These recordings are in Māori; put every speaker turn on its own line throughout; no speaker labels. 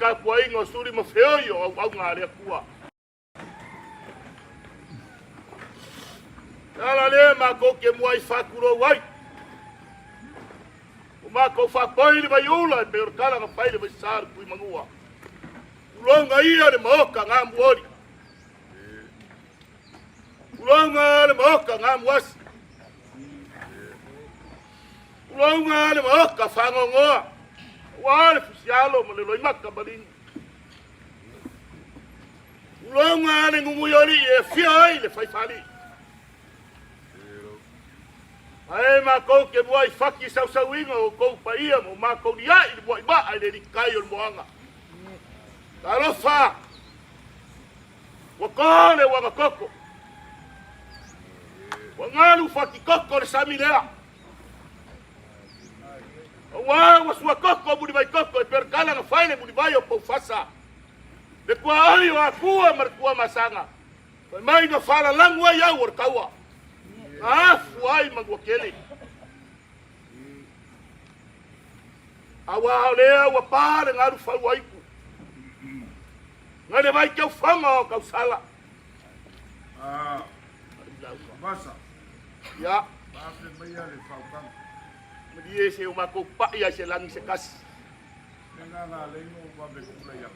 ka puainga suri ma feoio au ngā rea kua. Nala le mako ke muai whakuro wai. O mako whakoiri mai ula e peor kala nga whaile mai sāru kui mangua. Ulonga ia le maoka ngā muori. Ulonga le maoka ngā muasi. Ulonga le maoka whangongoa. Wale fusialo ma le loimaka maringi. Ulonga le ngunguyori e fia ai le whaifali. Ai mako ke muai whaki sausauinga o kou paia mo mako ni ai mo i maa le rikai o moanga. Alofa. Wakone wanga koko. Wangalu whaki koko le samilea. Wa sua koko muni mai koko e perkala nga whaile muni mai o pou fasa. Le kua ai o akua markua masanga. Mai nga whala langua iau or kaua. Afu ai magwakele. Awa lea wa pare ngaru whau aiku. Ngane mai kau whanga o kau sala.
Masa.
Ya.
Pape mai ale whaukanga.
Madi e se o mako pai ai se langi se kasi.
Nenga ngā lengo wa me kula iau.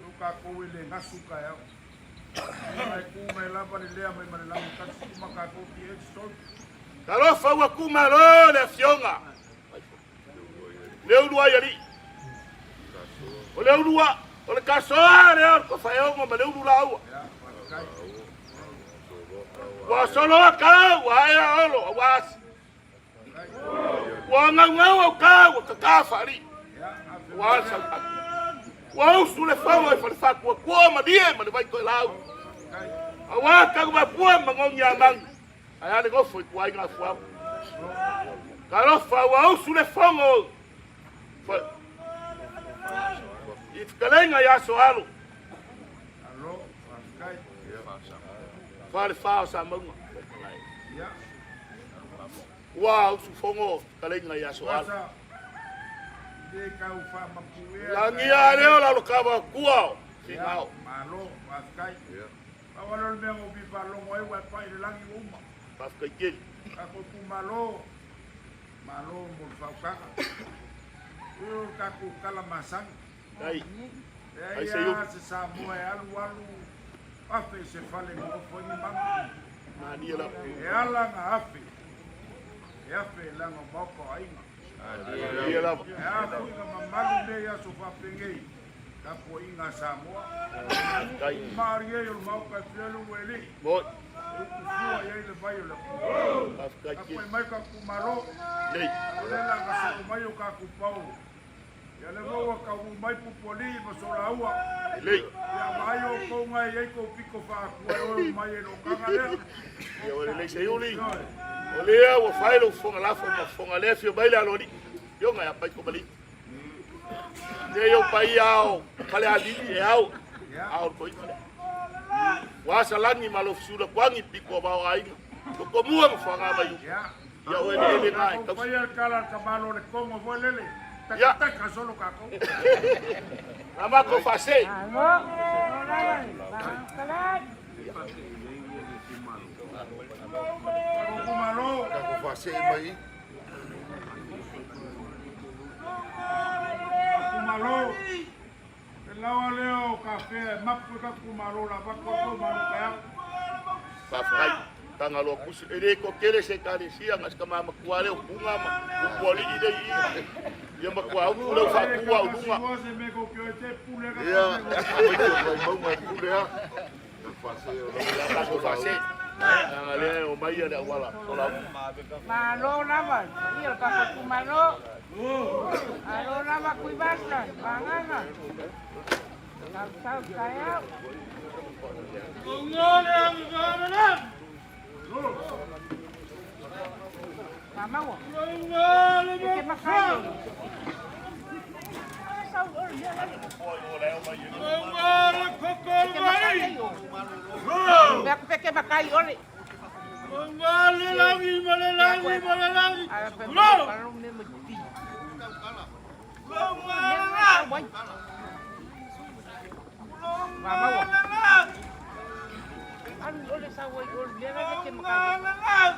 Nuka kowe le ngasuka iau. Mai kuma lava le lea mai mare langi kasi kuma ka koki e stol.
Tarofa wa kuma lo le fionga. Leulua'iali'i. O leulua, o le kasoa le or ko faionga ma leulula aua. Wa solo ka wa ya olo wa. Wa ngau o ka o ka fari. Wa sa. Wa usu le fama e fa ko ma die ma le vai ko lau. Awa ka ma pua ma ngong ya mang. Ai ale go foi kuai nga fuam. Karofa wa usu le fama. Itkalenga ya soalo.
Alo, paskai.
Fale fa sa monga. Wa usu fongo kalenga ya soalo.
De kau fa mapuea.
Langi ale ola lo kaba kuao. Finao.
Malo, paskai. Awalo me mo bi palongo e wa pa ile langi uma.
Paskai kel.
Ako ku malo. Malo mo faukaka. Eu kaku kalamasang.
Ai.
Ai se samoa e alu. Afe se fale mo foi ni mang.
Mani la.
E ala nga afe. E afe la ngo moko ainga.
Ia la.
E afe nga mamalu le ya so fa pengei. Ka po inga Samoa.
Ai.
Maria yo mau ka fielu weli.
Mo.
Fua ye le vai le.
Paskai
Ka
kel.
po mai ka ku malo.
Nei.
Le la ka so mai ka ku pau. Ya le voa ka u mai pu poli mo so la ua.
Nei.
Ya mai o ko ngai ye ko piko fa ku o mai no kanga le.
Ia o le se yuli. O lea o failo fonga la fonga le fio baila lori. Yo nga pai ko bali. Ne yo pai ao, kale ali e ao. Ao ko ita. Wa salangi malo sura kwangi piko ba ai. Ko mua mo fonga ba yu.
Ya.
Ya o le nai.
Ko pai al kala ka malo le kongo vo lele.
Ya.
Ta ka solo ka ko.
Ama ko fase.
Ko malo.
Kako fase mai.
Ko malo. Lawa leo kafe mapu ka ku malo la ba ko malo ka.
Papai. Tanga lo kusi ere ko kele se kare sia ngas kama makuale o bunga ma. Ko poli ide i. Ia makua u lo fa kua u lunga.
Ia, mai mau mai pulea. Fase o
La ko fase. Tanga le o mai ale wala. Ola.
Malo nama, iya kako kumalo. Alo nama kuibasna, bangana. Kau kaya. Mama wo. Ike makayo. Aku pakai makayo oli.
Malelangi.
Kalau memang Mama, ano ulit sa way gold? Yan na natin makakita.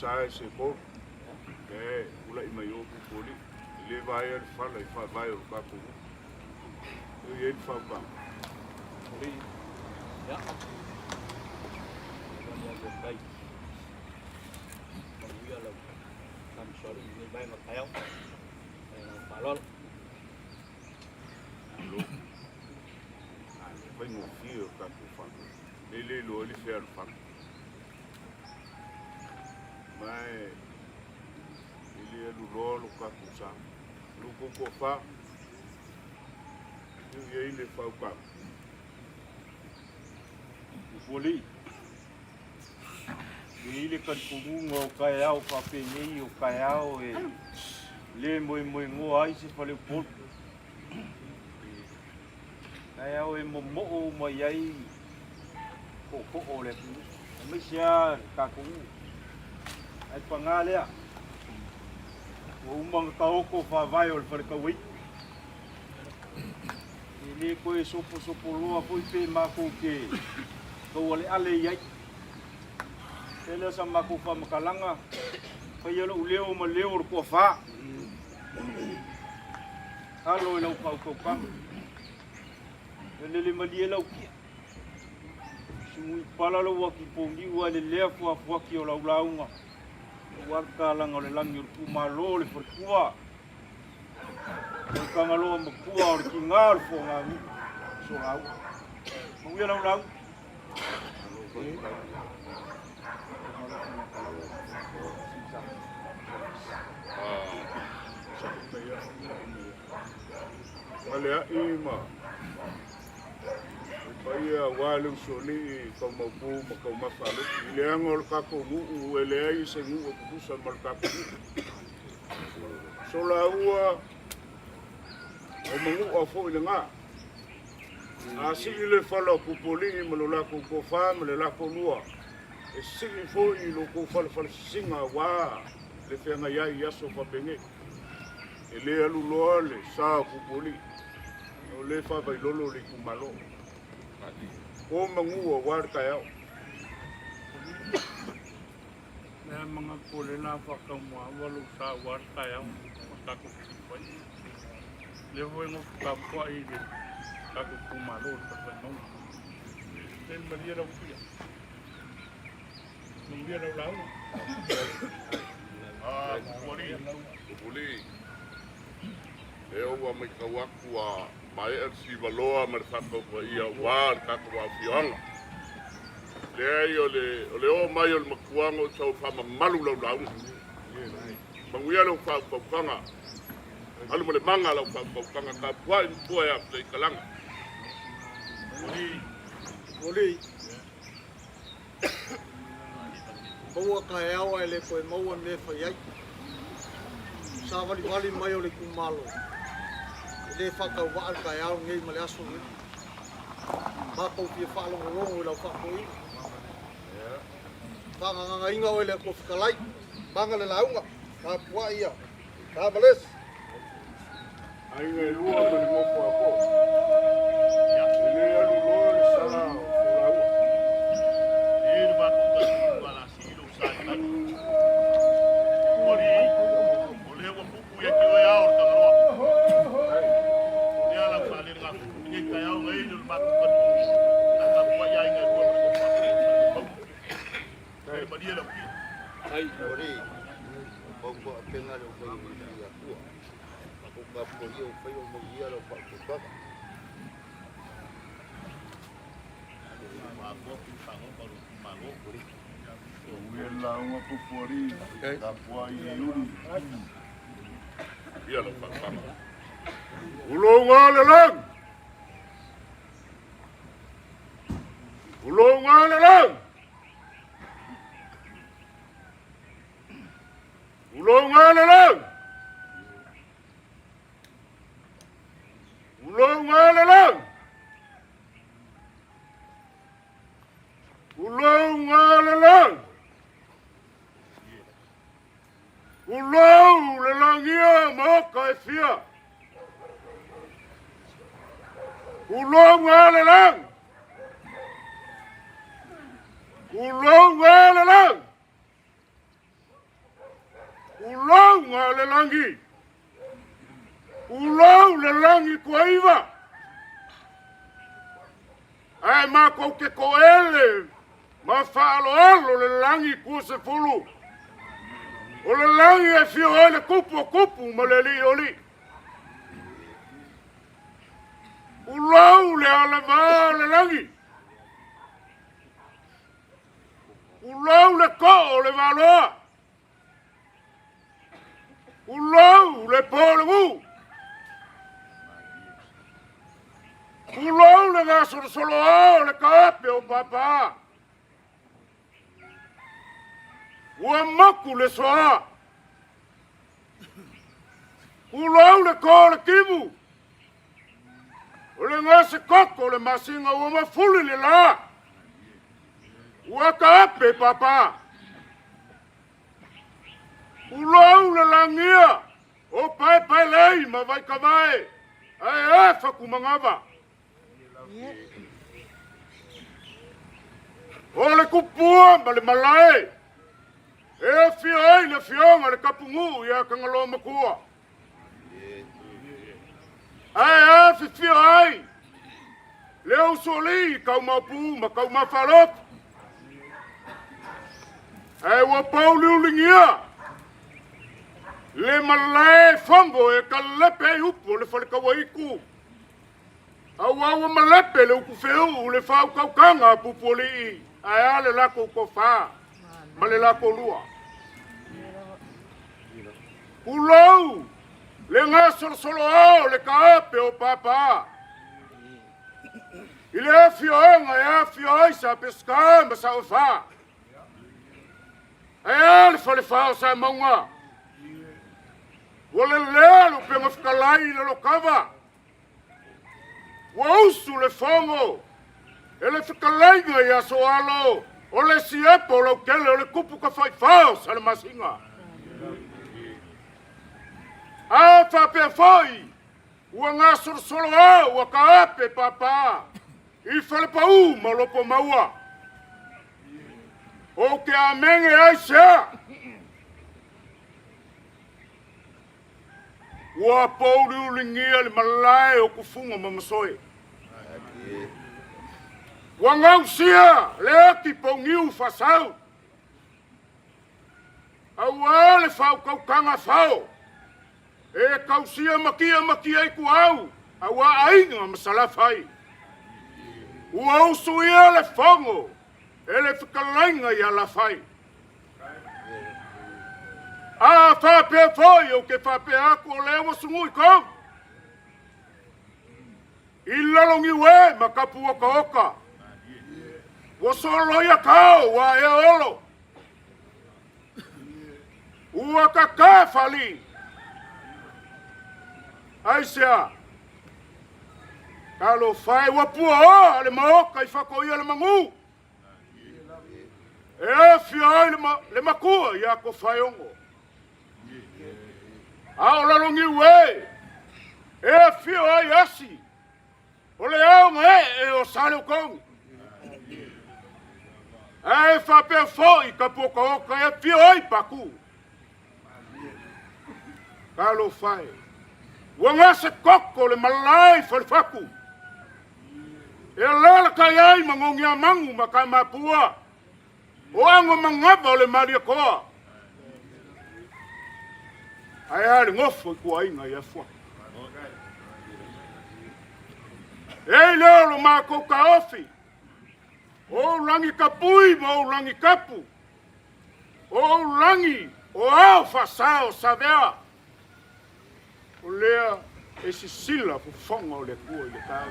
Sai se ko ke ula i mai o poli le vai al fala i fa vai o ka ko e fa ba ya đây bây giờ là làm số người bay mà theo mà lo phải ngủ kia ka ko fa le lo li fer fa mai ele é do rolo capuçá no cocofá e aí ele faz o carro
o foli ele kan kumu o kaiau papeni o kaiau e le moi ngo ai se fale pol kaiau e mo o mai ai ko o le mai sia ka kumu ai pangalea o umang taoko fa vai o fare kawi ni ko e sopo loa foi pe ma ko ke kau ale iai. Tele sama ku fa makalanga. Payelo uleo ma leo ko fa. Halo ilo kau pang. Lele malie lau ki. Sumui pala lo wa ki pongi wa le lefu afwa ki o laulaunga. Wa kala ngole langi ku malo le fortua. Ko kangalo ma ku o ki ngal fo ngai. So au. Mo ya laulau.
Alea ima. Paya walu soli kau mapu makau mafalu. Ilea ngol kako ngu elea ise ngu kusa mal kako. Sola ua o mangu afo ilenga. Asi ile fala kupoli malola ku kofa malola ku lua. E sigi fo i lo ku fala singa wa le fenga ya yaso fa penge. Ele alu loa le sa kupoli. O le fa vai lolo le kumalo. O mangu o war kaya.
Na mga kule na pakamwa walu sa war kaya makaku sipai. Lewo ngo kapwa ide. Kaku kumalo pa no. Ten maria ra pia. Nungia ra lau.
Kupuli. Eu wa mai kawaku a mai si valoa mar sako ko ia war kako wa fianga. Le o mai o makuango so fa malu lau. Manguia lo fa kanga. Alu mo le manga lo fa kanga ka pua ya le kalanga.
Oli. Bawa kaya awa ele koe maua me whaiai. Sa wali mai o le kumalo. Le whakau waan kaya au ngei ma le aso ngai. Mātou pia whaalongo i lau whakoi. Whanganga inga o ele ko whikalai. Banga le launga. Ka pua ia. Ka bales.
Ai ngai lua ma le moko ako. Ele alu loa le sala o lau.
Ele vai com o silo sai. Ori, ole o pupu ia ki o ia o tangaro. Ia la fale nga ni ka ia o ngai no ma ko ta pua ia ngai ko ko. Ai madia lo ki.
Ai ori. Bongo apenga le ko ia tua. Ko ka po ia o fai o mo ia lo pa ko.
Uela uma pupori, kapua i luri.
Ia lo pa.
Ulonga le lang. Ulonga le lang. Ulonga le lang. Ulonga le lang. Ulonga le lang. Ulou le langia moka e fia. Ulou le lang. Ulou le lang. Ulou le langi. Ulou le langi kuaiva. Ai ma ko ke ko ele. Ma falo alo le langi ku se fulu. O le langi e fio ele kupu ma le li oli. Ulou le ala va le langi. Ulou le ko le valoa. Ulou le pole vu. Ulou le gaso solo le kape o papa. Ua maku le soa. Ulou le ko le kivu. O le ngase koko le masinga ua mafuli le la. Ua ka ape papa. Ulou le langia. O pai lei ma vai kawai. Ai faku mangava. O le kupua ma le malae. E fia ai le fionga le kapungu ia Tagaloamatua. Ai a fia ai. Leo soli kau mapu ma kau mawhalot. Ai wa pauliulingia. Le malae fongo e ka lepe upo le whalekawaiku. Awa malepe le uku feu le whau kaukanga pupoli. Ai a le lako kofa. Ma le lako lua. Ulou. Le ngā solo au le ka ape o papa. I le afioanga e afioi sa peska ma sa ufa. Ai a le whale whao sa maunga. Wale lea lo pe mawhikalai le lo kawa. Wa usu le fongo. E le whikalai nga ia so alo. O le siepo o lau kele o le kupu ka whai whao sa le masinga. A whape whai. Ua ngā solo au wa ka ape papa. I whale pau ma lopo maua. O ke a menge ai sea. Ua pauri ulingia le malai o kufunga mamasoe. Ua ngau sia le aki paungiu fasau. Au ale whau kaukanga whau. E kausia makia i kuau. Au a ainga masalafai. Ua usu ia le fongo. E le whikalainga ia lafai. A whape foi o ke whape aku o lewa sungui kau. I lalongi we ma kapu oka oka. Wa solo ia kau wa e olo. Ua ka kawhali. Aisea. Kalo whai wa pua o ale maoka I whako ia le mangu. E fia ai le makua ia ko whai ongo. Ao lalongi we. E fio ai asi. O le au me e o sale o kongi. E whape foi ka poka oka e fio ai paku. Kalo whai. Ua ngase koko le malai whalfaku. E lala kai ai mangongi a mangu ma kai mapua. O ango mangava o le maria koa. Ai ale ngofo kua inga ia fua. Ei leo lo mako ka ofi. O langi kapui ma o langi kapu. O langi o ao fasao savea. O lea e sisila fu fonga o le kua i le tau.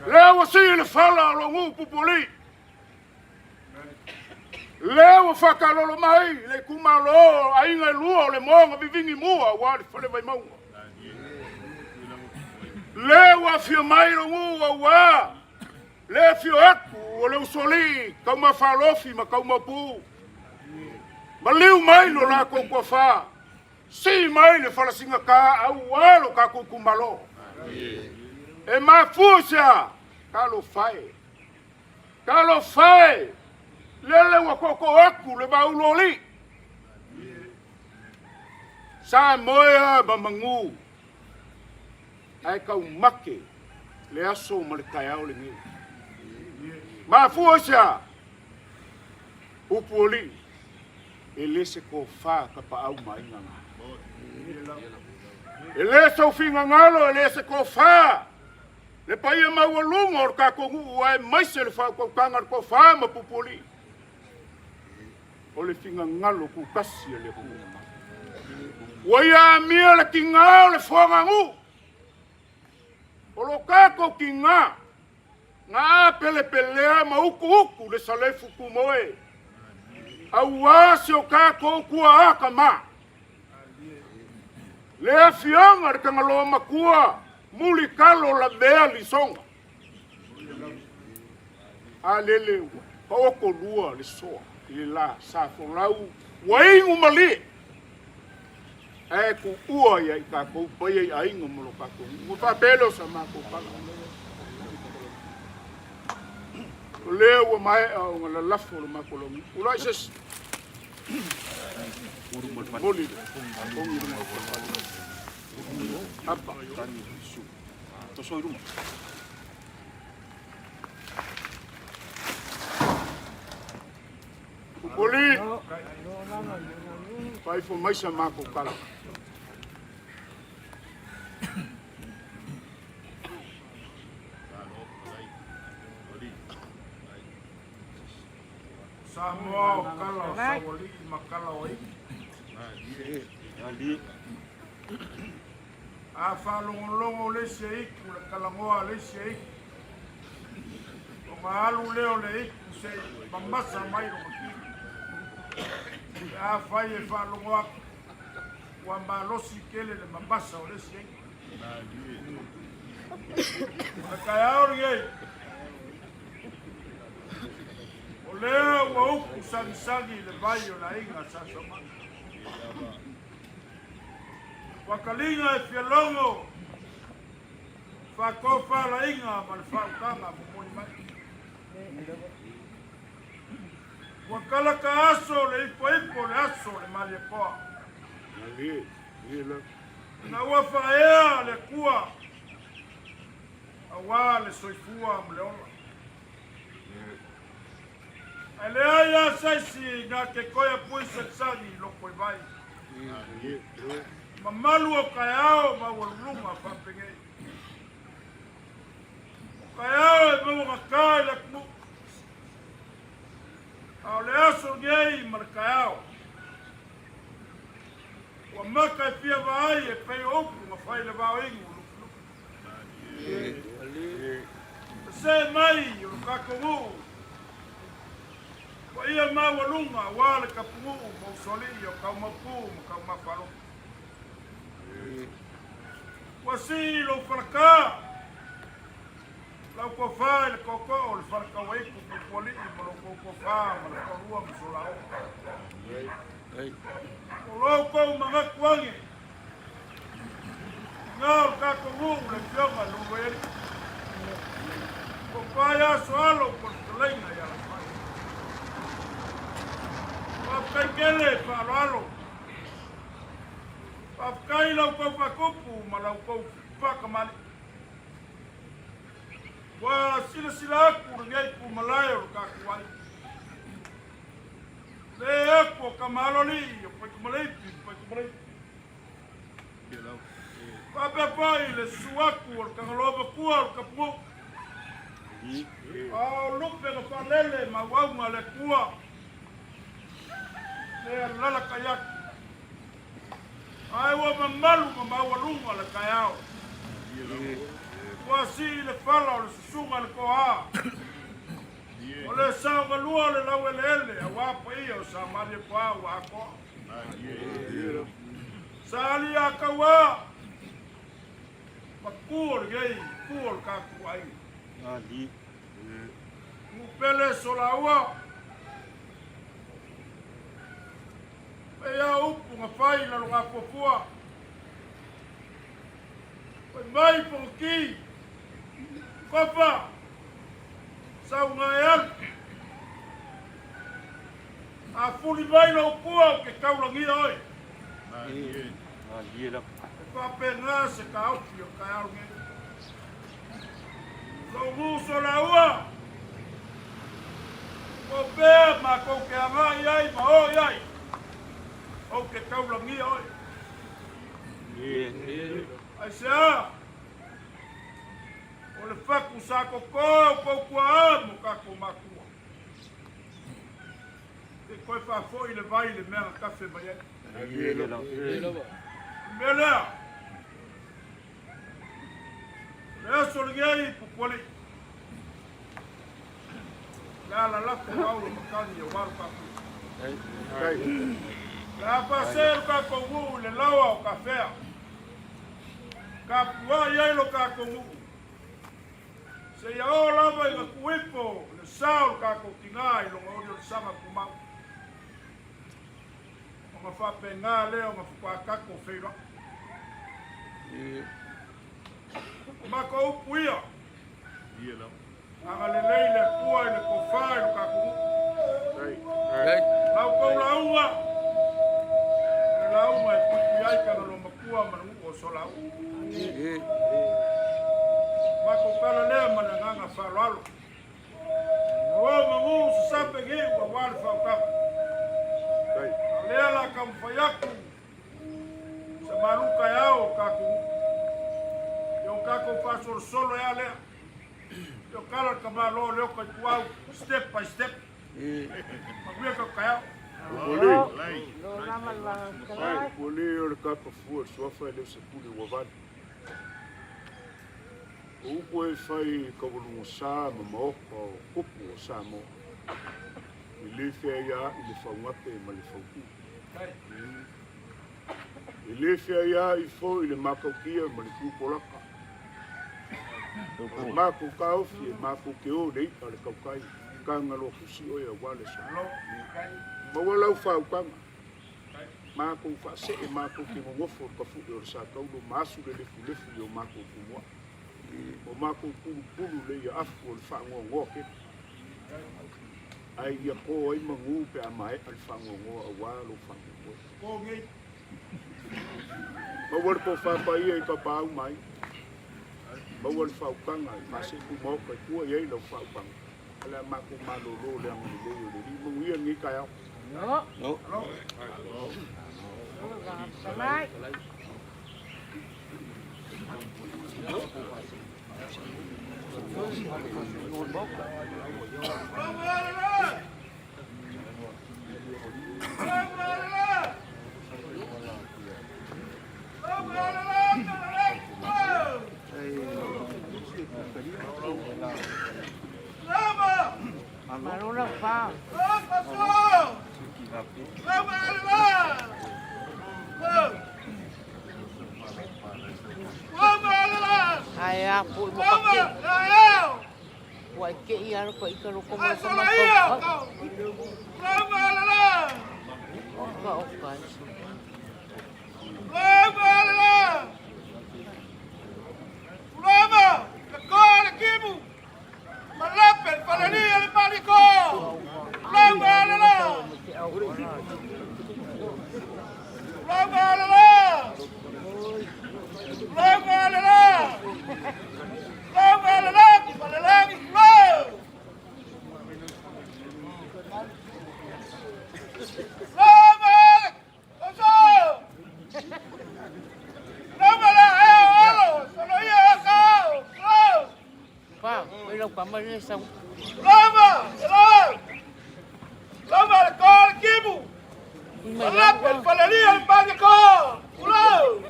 Lea wa si le fala o lo ngu pupuli. Leo whakalolo mai, le kumalo, a inga lua o le monga vivingi mua, wale whale vai maunga. Leo a fio mai lo ngu a wa, le fio aku o le usoli, kau ma whalofi ma kau ma pu. Ma liu mai lo la kou kua wha, si mai le whalasinga ka, au walo ka kou kumalo. E ma fusia, kalo whae. Kalo whae. Lele wa koko aku le bauloli. Sa moia ba mangu. Ai kau make le aso ma le kai au le ngi. Ma fuosia. Upoli. Ele se ko fa ka pa au mai nga. Ele so finga ngalo ele se ko fa. Le pa ia ma walungo ka ko ngu ai mai se le fa ko kanga ko fa ma pupoli. O le finga ngalo ku kasi le ku. Wa ia mia le kinga le fonga ngu. O lo kako kinga. Nga pele ma uku le salefu ku moe. Au wasi o kako kua aka ma. Le afianga le Tagaloamatua muli kalo la vea li songa. A lele pa oko lua le soa. I la sa folau waingu mali e ku ua ia I ka kou pai ai ainga molo ka kou mu pa pelo sa ma kou pala O lea ua mai au ngā lalafo le makolongi. Ura ises. Moli le. Pongi le makolongi. Apa.
Tosoi ruma.
Poli. Pai fo maisa mako kala.
Samoa o kala o sawali makala o i.
Ali.
A whalongolongo le se iku, le kalangoa le se iku. O ngā alu leo le iku se mamasa mai o ki. A whai e whalongoa wa malosi kele le mamasa o le se iku. A kai aori ei. O leo wa uku sangi le vai o la inga sa somani. Wakalinga e fialongo whakofa la inga ma le whautanga mo mai. Wakalaka aso le ipo le aso le mali poa. Na ua whaea le kua awa le soifua mo le ola. E le aia saisi nga ke koia pui seksangi loko i vai. Mamalu o kaiao ma walunga whapenge. Kaiao e mau ngakai le kmu. Ao le aso ngei ma le kaiao. Wa maka e pia vai e pei oku ma whai le vao ingu luku. Se mai o kako ngu. Wa ia ma walunga wa le kapungu mo soli o kaumapu mo kaumafalo. Wasi lo farka la ko fa le koko o le farka wai ku poli mo lo ko fa mo ko rua mo so la o lo ko ma kwangi na ka ko mu le fioma lo wei ko pa ya swalo por leina ya la fa pa kele pa lo Afkai lau kau whakopu, ma lau kau whakamali. Wa sila aku ringai pu malaya o kakuai. Le aku o kamaloli, o paikumaleipi, Papai le suaku o kangaloba kua o kapu. O lupe no palele, ma wauma le kua. Le lala kayaku. Ai wa mamalu ma mawalunga le kaiao. Wa si le fala o le susunga le koha. O le sao galua le lau ele, a wapa ia o sa mali koha wa ako. Sa ali a kawa. Ma kuol gei, kuol kaku ai.
Ali.
Mupele sola ua. Ea upu nga whai na runga kofua. Oi mai po ki. Kopa. Sau nga eal. A fuli mai na ukua o ke kaulangia oi.
Ali la.
E whape ngā se ka auki o ka aunge. Lau muso la ua. Ko pēr ma kou ke anga iai ma o iai. O ke kaulangia oi. Ai sea. O le whaku sa koko kou kua amo kako makua. Te koe whafoi le vai le mea kafe mai e. Melea. Lea solingei pukwali. Lea la lafu au makani ya waru kaku. La pasel ka kongu le lawa o kafea. Ka pua yelo ka kongu. Se ya o lava i kuipo le sao ka ko tingai lo ngori o sama kumau. O ma fa penga le o ma fa ka ko feira. O ma ko puia. Anga le lei le kua i le kofa i le kakungu. Lau kou launga. Le launga e kuku ai ka ngalo makua manungu o so lau. Mako kala lea mana nganga whalalo. O mangu sasape ngi wa wale whaukaka. Lea la kamwhayaku. Sa maruka iao kakungu. Yo kako pasor solo ya lea. Yo kala kamalo leo ka kuau step by step. Mabuia ka kaya.
Poli o le kapa fua suafa e leo se puli ua vani. O upo e whai kawalunga sā ma maoka o kupu o sā mo. I le whea ia i le whaungape ma le whauku. I le whea ia i fo i le makaukia ma le kūpolaka. Mako kaufi e mako ke o nei ka le kaukai. Ka ngalo kusi o ia wale sa. Mawalau whaukanga. Mako whase e mako ke ngofo ka fuke o le sa kaulo masu le lefu i o mako kumua. O mako pulu le ia afu o le whaangongo ke. Ai ia ko ai mangu pe a mai al whaangongo a walo whaangongo.
Ko ngai.
Mawal ko whapai e ka pāu mai. Mawal whaukanga i mase ku moka i kua iei lau whaukanga. Ala mako malolo le angu le o le li mungu ia ngi kai au.
No. Salai. Maruna fa. Ai a pul mo ka. Wai ke ia ro ko ikaro ko mo sa ma ko. Oka. Kamar sa Lama! Lama ko kibu! Malapit palali ang pagi ko! Ulo!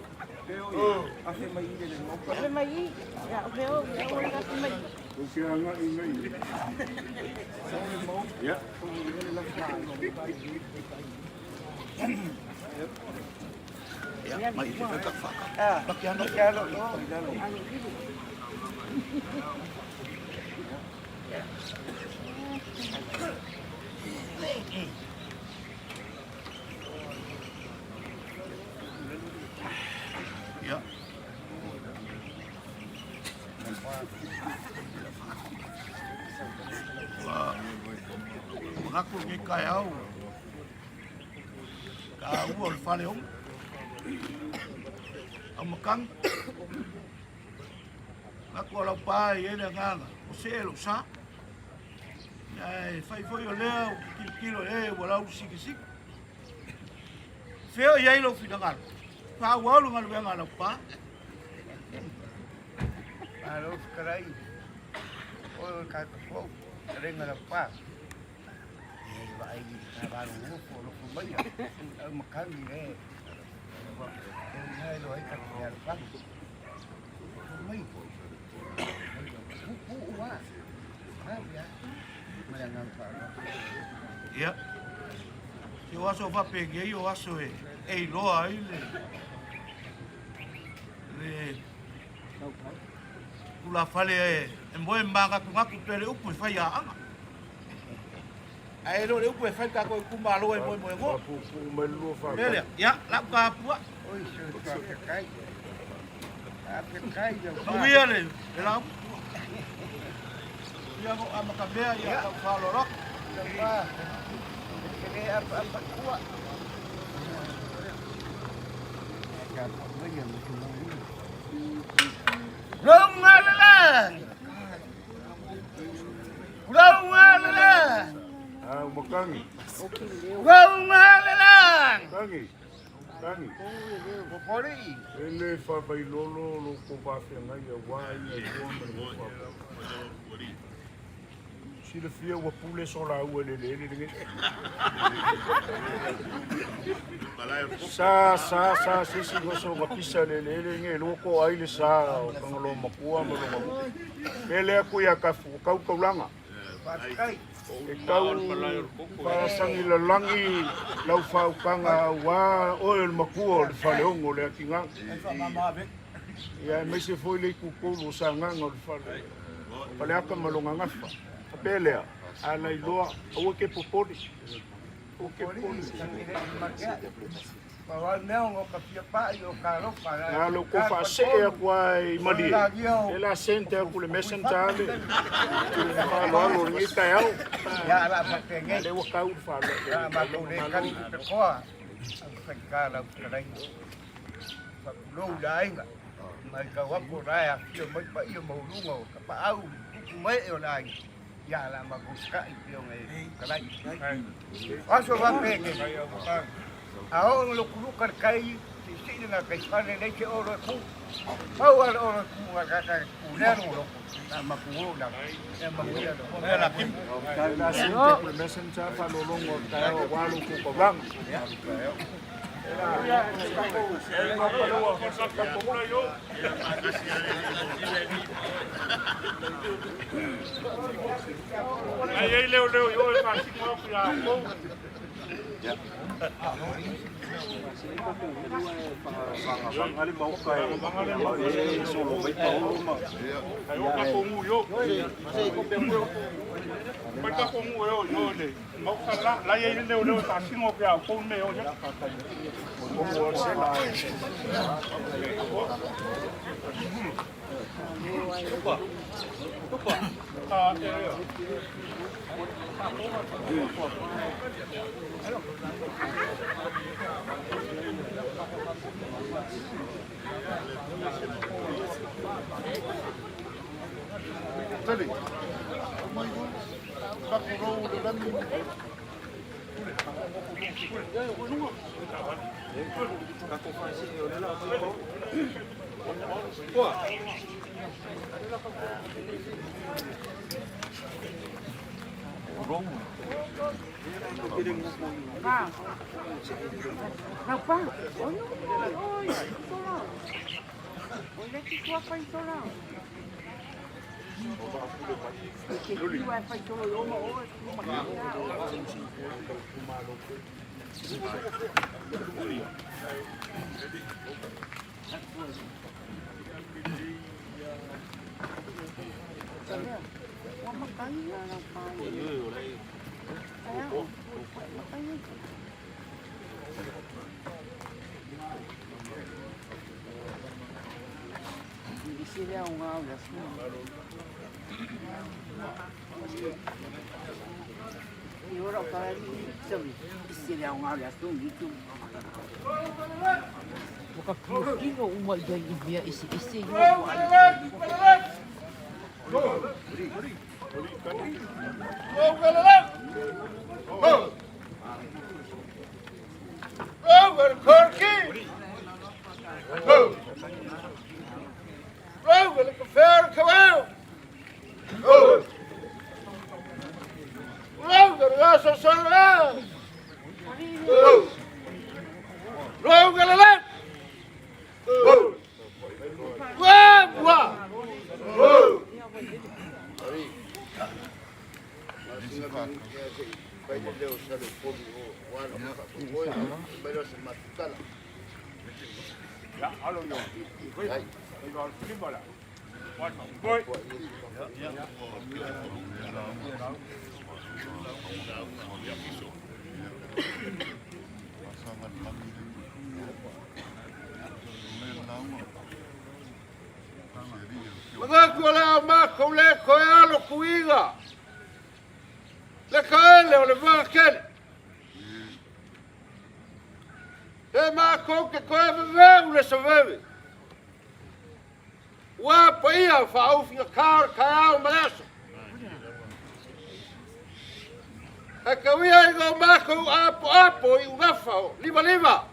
Ase mai ile le mo.
Ase mai. Ya, veo ase mai.
O que anga i ngai. Ya.
Ya, mai ka fa.
Bakiano.
Ya. Mengaku ni kaya kau al faleom amakang aku ala pai ele nganga o selo sa ai fai foi o leo kilo wala usiki feo ia ilo finangal pa walu ngal ngala pa
Alo karai. O ka ko renga la pa. Ni vai na baru ko lo ko mai. Makan ni eh. Ai lo ai ka ya pa. Mai ko. Wa. Ya. Malangan pa.
Ya. Eu acho que vai pegar eu acho é loa ele Ula fale e moe manga ku ngaku pele upu fai a anga. Ai lo le upu fai ka ko ku malo e moe ngo.
Mai lo fa.
Ele ya la ka pua.
Oi, se ka kai. A pe kai ya.
Uia le la.
Ia mo amakabea ia whalorok. Kene apa kuat.
Makangi. Kangi. Kangi. Ele whawai lolo lo ko whawhenga ia wai ia iona mo whawai. Sila fia wa pule sola ua le le le. Sa sisi go so wa pisa le le nge lo ko ai le sa o kangolo makua mo lo. Ele ko ia ka kau kaulanga. E kau pasangi la langi lau whaukanga wā oe le makua le whaleongo le akinga. Ia me se foi le kukolo sa nganga le whale. Whale aka malonga ngawha. Pelea, ala iloa, au ke popori. O ke popori. Na lo ko fa se e kwa i mali. Ela sente ku le messenger le. Fa lo lo ni ta yao.
Ya la fa ke nge.
Le wa ka u fa le.
Ya ma ko le kan te ko. Fa ka la ka dai. Fa lo dai nga. Mai ka wa ko rai a ki mo pa i mo lu ngo ka pa au. Ku mai o lai. Ya la ma ko ka i pio nge ka dai. Aso va pe ke. Ahora lo colocan kai, si na kai pane le ke oro ku. Ahora oro ku ga ka kulero lo. Na makuo la. La kim.
La sente ku le messenger fa lo longo ta o wa lo ku ko bang.
Aí leu eu assim mo ya ko.
Ali mau kai solo mai tau ma
Aí o ka mu yo. Mai ka mu yo le. Mau ka la aí leu assim mo ya ko me yo ya.
Ko se la.
Ah,
Tali. Ka ko ro de dan.
ka ko fa si o le la ko.
Apa? Oi, itu lah. Olha que tua pai itu lah. Que tua pai itu lah, oma oi, Sila ang alas mo. Iora ka sabi. Sila ang alas mo dito. Buka kilo uma ya ibia isi yo.
Mga kuala ma kole koe alo kuiga. ko ke ko ve le save. Wa pa ia fa au fi ka ka malaso. A ka wia i go mako apo i ungafao, liva.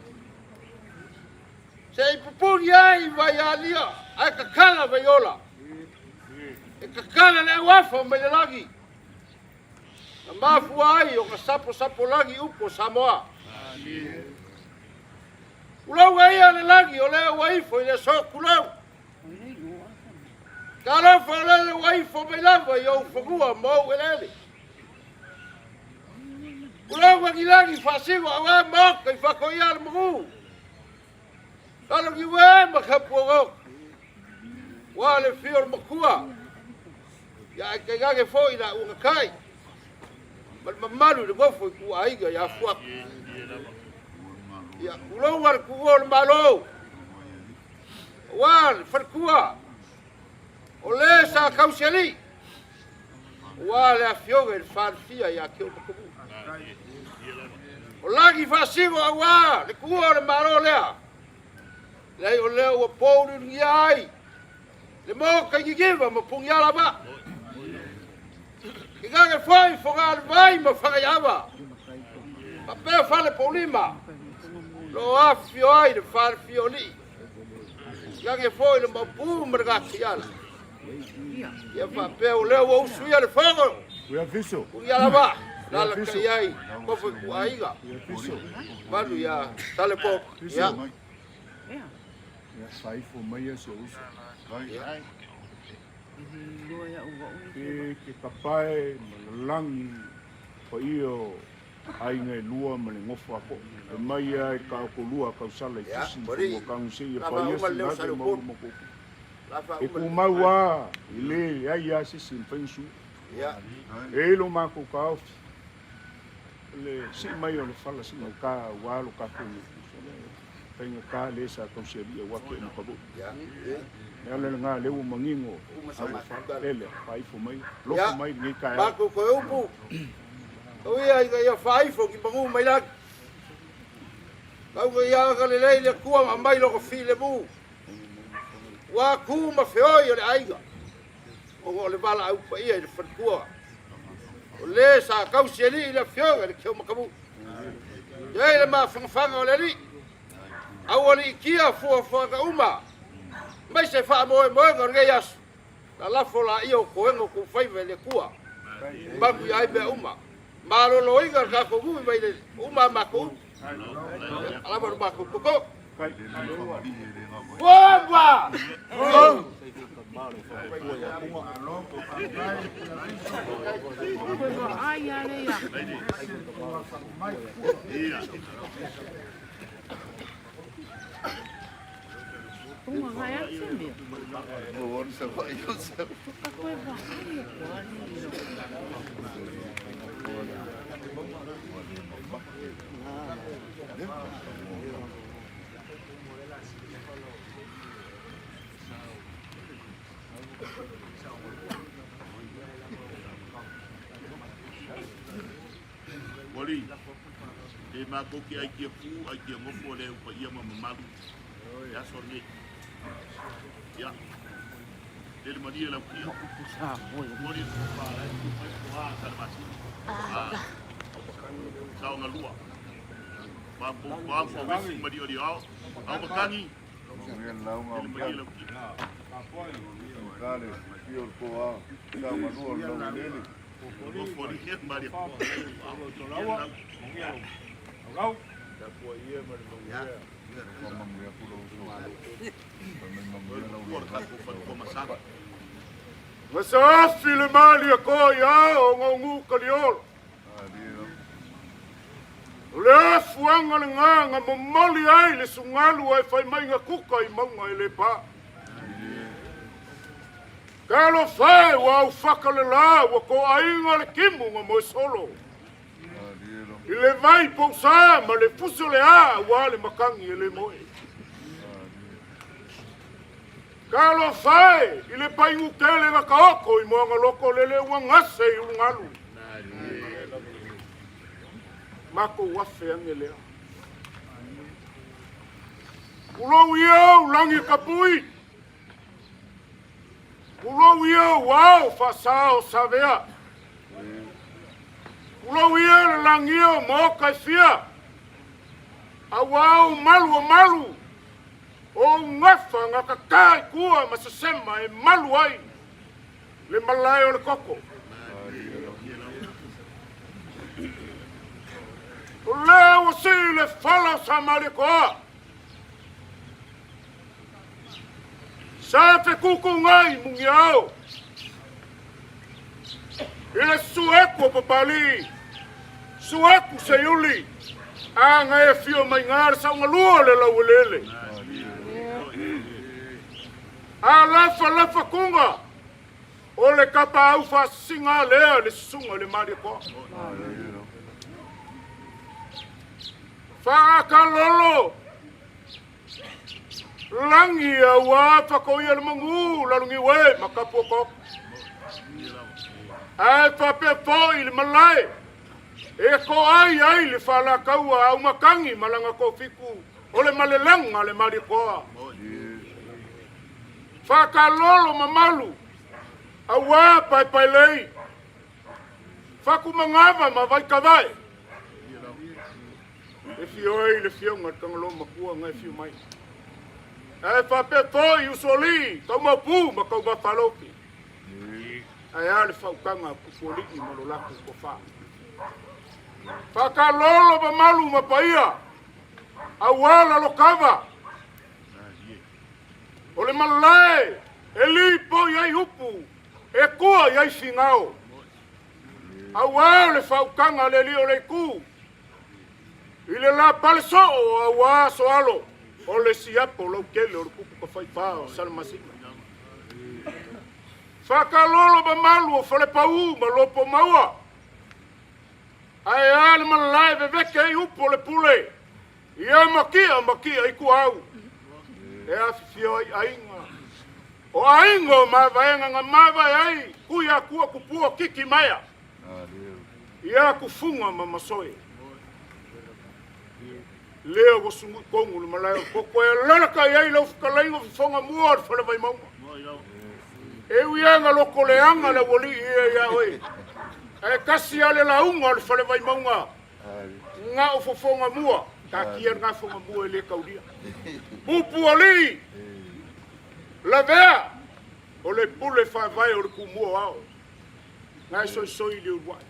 Se i pupuri ai vai a lia, a ka kala vai ola. E ka kala le wafa mai le lagi. A mafu ai o ka sapo lagi upo Samoa. Ulau ai a le lagi o le waifo i le sokulau. Ka lofa o le waifo mai lava i au whakua mau e lele. Ulau wangilangi whasigo a wā mauka i whako i ala mungu. Kalo ki wē makapua ngau. Wā le whio makua. Ia e kai gange fo i na unga kai. Malu le ngofo i kua aiga ia fuaku. Ia ulau wale kua le malo. Wā le whanakua. O le sa kausiali. Wā le a fionga i le whanfia ia keo makamu. O lagi whasigo a wā, le kua le maro lea. Lei o leo ua pōru ni ai. Le mō kai kikiwa ma pungi ala ba. Ki gange whai whonga le vai ma whangai awa. Ma pēr whale pōlima. Lo a fio ai le whare fio li. Ki gange whoi le ma pū ma rega ki ala. Ia wha pēr o leo ua usuia le whango.
Ua fiso.
Pungi ala ba. Nala kai ai, kofo ku aiga. Malu ya tale pop. Ya.
Ya sai fo mai se uso. Vai. Ke kapai malangi ko io ai ngai lua ma le ngofo ako. E mai ai ka ko lua ka sala i fisi ko ka nsi e pa ia se na mo mo ko. E ku maua ile ai ya se sin pensu.
Ya.
E lo ma ko ka le si mai o le fala si no ka walo ka ku tenga ka le sa ko se dia wa ke no ka bu
Ya.
ya le nga le u mangingo ele pai fo mai lo mai ni ka
Ba ko ko upu. O ia ia fai fo ki bangu mai la. Ka ko ia ka le ku ma mai lo ko file bu. Wa ku ma feoi o le aiga. O le bala au pa ia le fatua. O le sa kausiali i le fionga le keo makamu. Ia le ma whangwhanga o le li. Au o li kia fua ka uma. Mai se wha moe ngor ngei asu. Na lafo la ia o koengo ku whaive le kua. Maku i aibe uma. Marolo inga ka ko gui mai le uma mako. Alama mako koko. Boba!
Ai, ale ia. Tunga ngai atu mea.
Boa, se vai eu se.
Ka koe wahai ko ani.
Wali, e ma koki ai kia pu, ai kia ngofo le upa ia ma mamalu. Ya sorne. Ya. Ele mania la kia. Wali, sao ngalua. Ba po wisi madi odi au. Au makangi. Ele mania la kia.
Dale, io il po sao ngalua lo lele.
Ngofo ni mari.
Masa file mali ko ya o ngongu kaliol. Le fuanga nga momoli ai le sungalu ai fai mai nga kuka i maunga ele pa. Kalo fai wa ufaka le la wa ko ainga le kimu nga mo solo. Ile vai pousa ma le fuso le a wa le makangi ele moe. Kalo fai ile pai ngutele nga kaoko i moanga loko lele wa ngase i ungalu. Mako wafe angelea. Ulo ia ulangi kapui. Ulo ia wao fasao savea. Ulo ia langio mo kaifia. Awau malu. O ngafa ngakakai kua masasema e malu ai. Le malai o le koko. O leo si le fala sa marikoa. Sa te kuku ngai mungi au. Ile sueku papali. Sueku se yuli. A ngai e fio mai ngar sa unga lua le lau lele. A lafa kunga. O le kapa au fa singa lea le sunga le marikoa. Fa kalolo. Langi awa fakoia le mangu lalungi we makapoko. Ai fa pe fo il malai. E ko ai le fala kaua au makangi malanga ko fiku. O le malelanga le marikoa. Fa kalolo mamalu. Awa pai lei. Fa ku mangava ma vai kavai. E fioi le fionga tangalo makua ngai fiu mai. E fa pe toi usoli, toma pu ma kau ba faloki. Ai ale fa ukanga kupoli I malolaku ko fa. Fa ka lolo ba malu ma paia. Awala lo kava. Ole malai, eli po yai upu. E kua yai singao. Awale fa ukanga le li ole ku. Ile la palso awa soalo. O le siapo lo kele o kuku ka fai pao salmasima. Fakalolo ba malu o fale pau ma lopo maua. Ai ale malai veveke I upo le pule. Ia makia I kuau. E afifio ai ainga. O ainga ma vaenga nga mava ai. Kuia kua kupua kiki maya. Ia kufunga ma masoe. Leo go sungu kongu le malai koko e lalaka iai lau whakalainga whiwhonga mua ar whale vai maunga. E uianga loko leanga le wali ia oi. E kasi ale launga ar whale vai maunga. Nga o whawhonga mua. Ka kia ngā whonga mua e le kauria. Pupu ali. Lavea. O le pule whawai o le kumua ao. Ngai soi le uruai.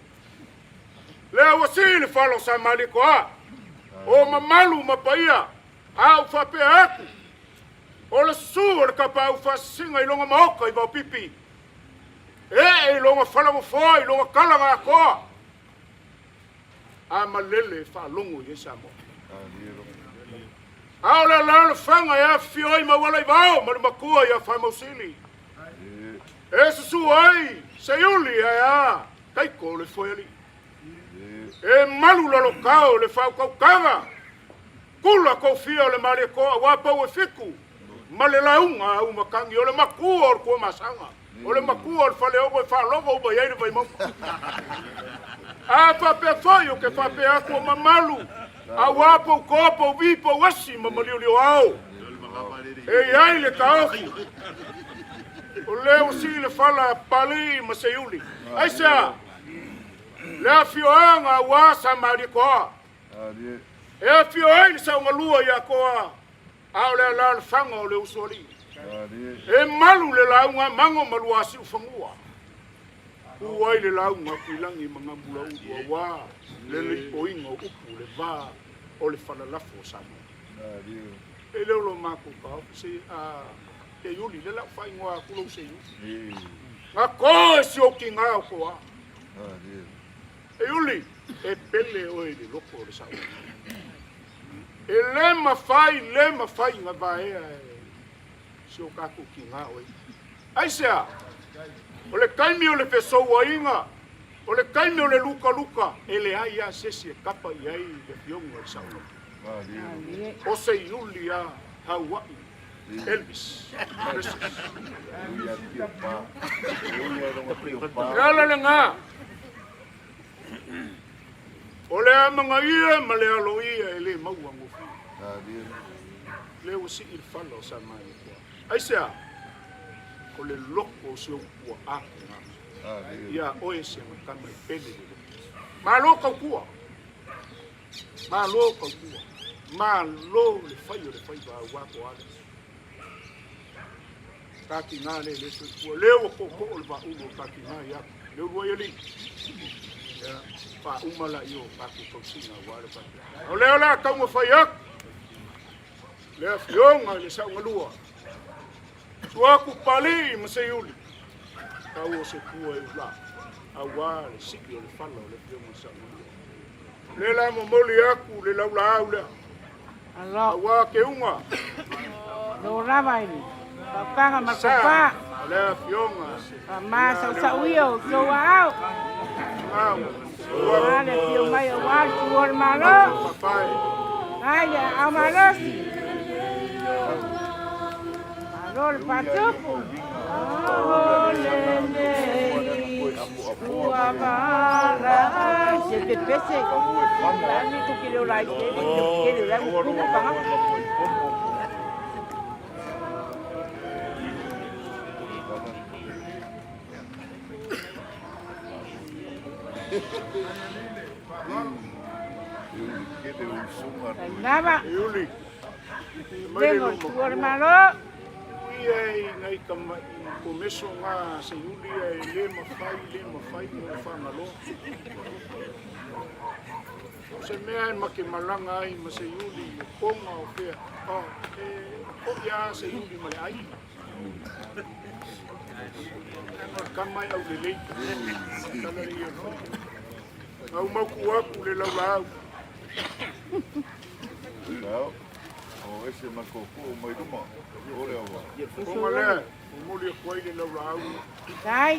Leo wasi le whalo sa maliko a. O mamalu mapaia au fa pe aku o le su o le kapa au fa singa I longa maoka I vau pipi I longa fala mo foi I longa kala nga koa a malele fa longo I sa mo au le lalo fanga ia fioi ma wala I vau ma le makua ia fa mausili e su ai se yuli ia kaiko le foi ali E malu la lokao le fau kaukanga. Kula ko fia le mare ko wa pa o fiku. Male launga u makangi o le makua o ko masanga. O le makua o fale o fa logo o ia vai mo. A pa pe foi o que fa pe a ko mamalu. A wa po ko po vi po wasi mamali o ao. E ai le kao. O le o si le fala pali masayuli. Ai sa Le fioanga wa sa marikoa. E fioai sa unga lua ia koa. Au le la fanga o le usoli. E malu le launga mango malu asi ufangua. Uai le launga kuilangi mga mula udua wa. Le le poinga upu le va. O le falalafo sama. E leo lo mako ka. Se a e yuli le la fai ngoa kulo se yu. Nga koe si o ki ngā koa. E uli, e pele oi le loko le sao. E le mawhai ngā vaea si o kako ki ngā oi. Aisea, o le kaimi o le pesou a inga, o le kaimi o le luka, e le ai a sesi e kapa I ai le fionga le sao. O se iuli a Hawaii, Elvis. Ala le ngā. O le mga ia ma le alo ia e le maua ngofi. le usi il fallo sa mai ko ai sia o le loko se o a ia o se ka mai pele ma loko ku ma loko ku ma lo le fai ba wa ko ale ka ki na le se ku le o ko o ba u ka ki na ya Leulua'iali'i pa umala io pa ko sina wa pa o le ola ka mo fai ak le fionga le sa ngalua suaku pali masayuli kau se kua e la awa le siki o le fala o le fionga sa ngalua le la momoli aku le laulau le awa ke unga
no rava ini pakanga makopa
le fionga
ma sa uio so au ale pio mai o wa tuor malo
papai
ai amarosi Lol patupu olele uabara se te pese ani tu kilo lai kilo lai ku panga Nava
Yuli
Vengo tu hermano
ai ngai kama ko meso nga se yuli ai le mafai no fangalo se mea ma ke malanga ai ma se yuli ko nga o pe o ya se yuli ma ai kama au le le kala ri au ma ku aku le laulau
o ese makoko mai duma ore awa
ko le o moli ko ile laulau
Kai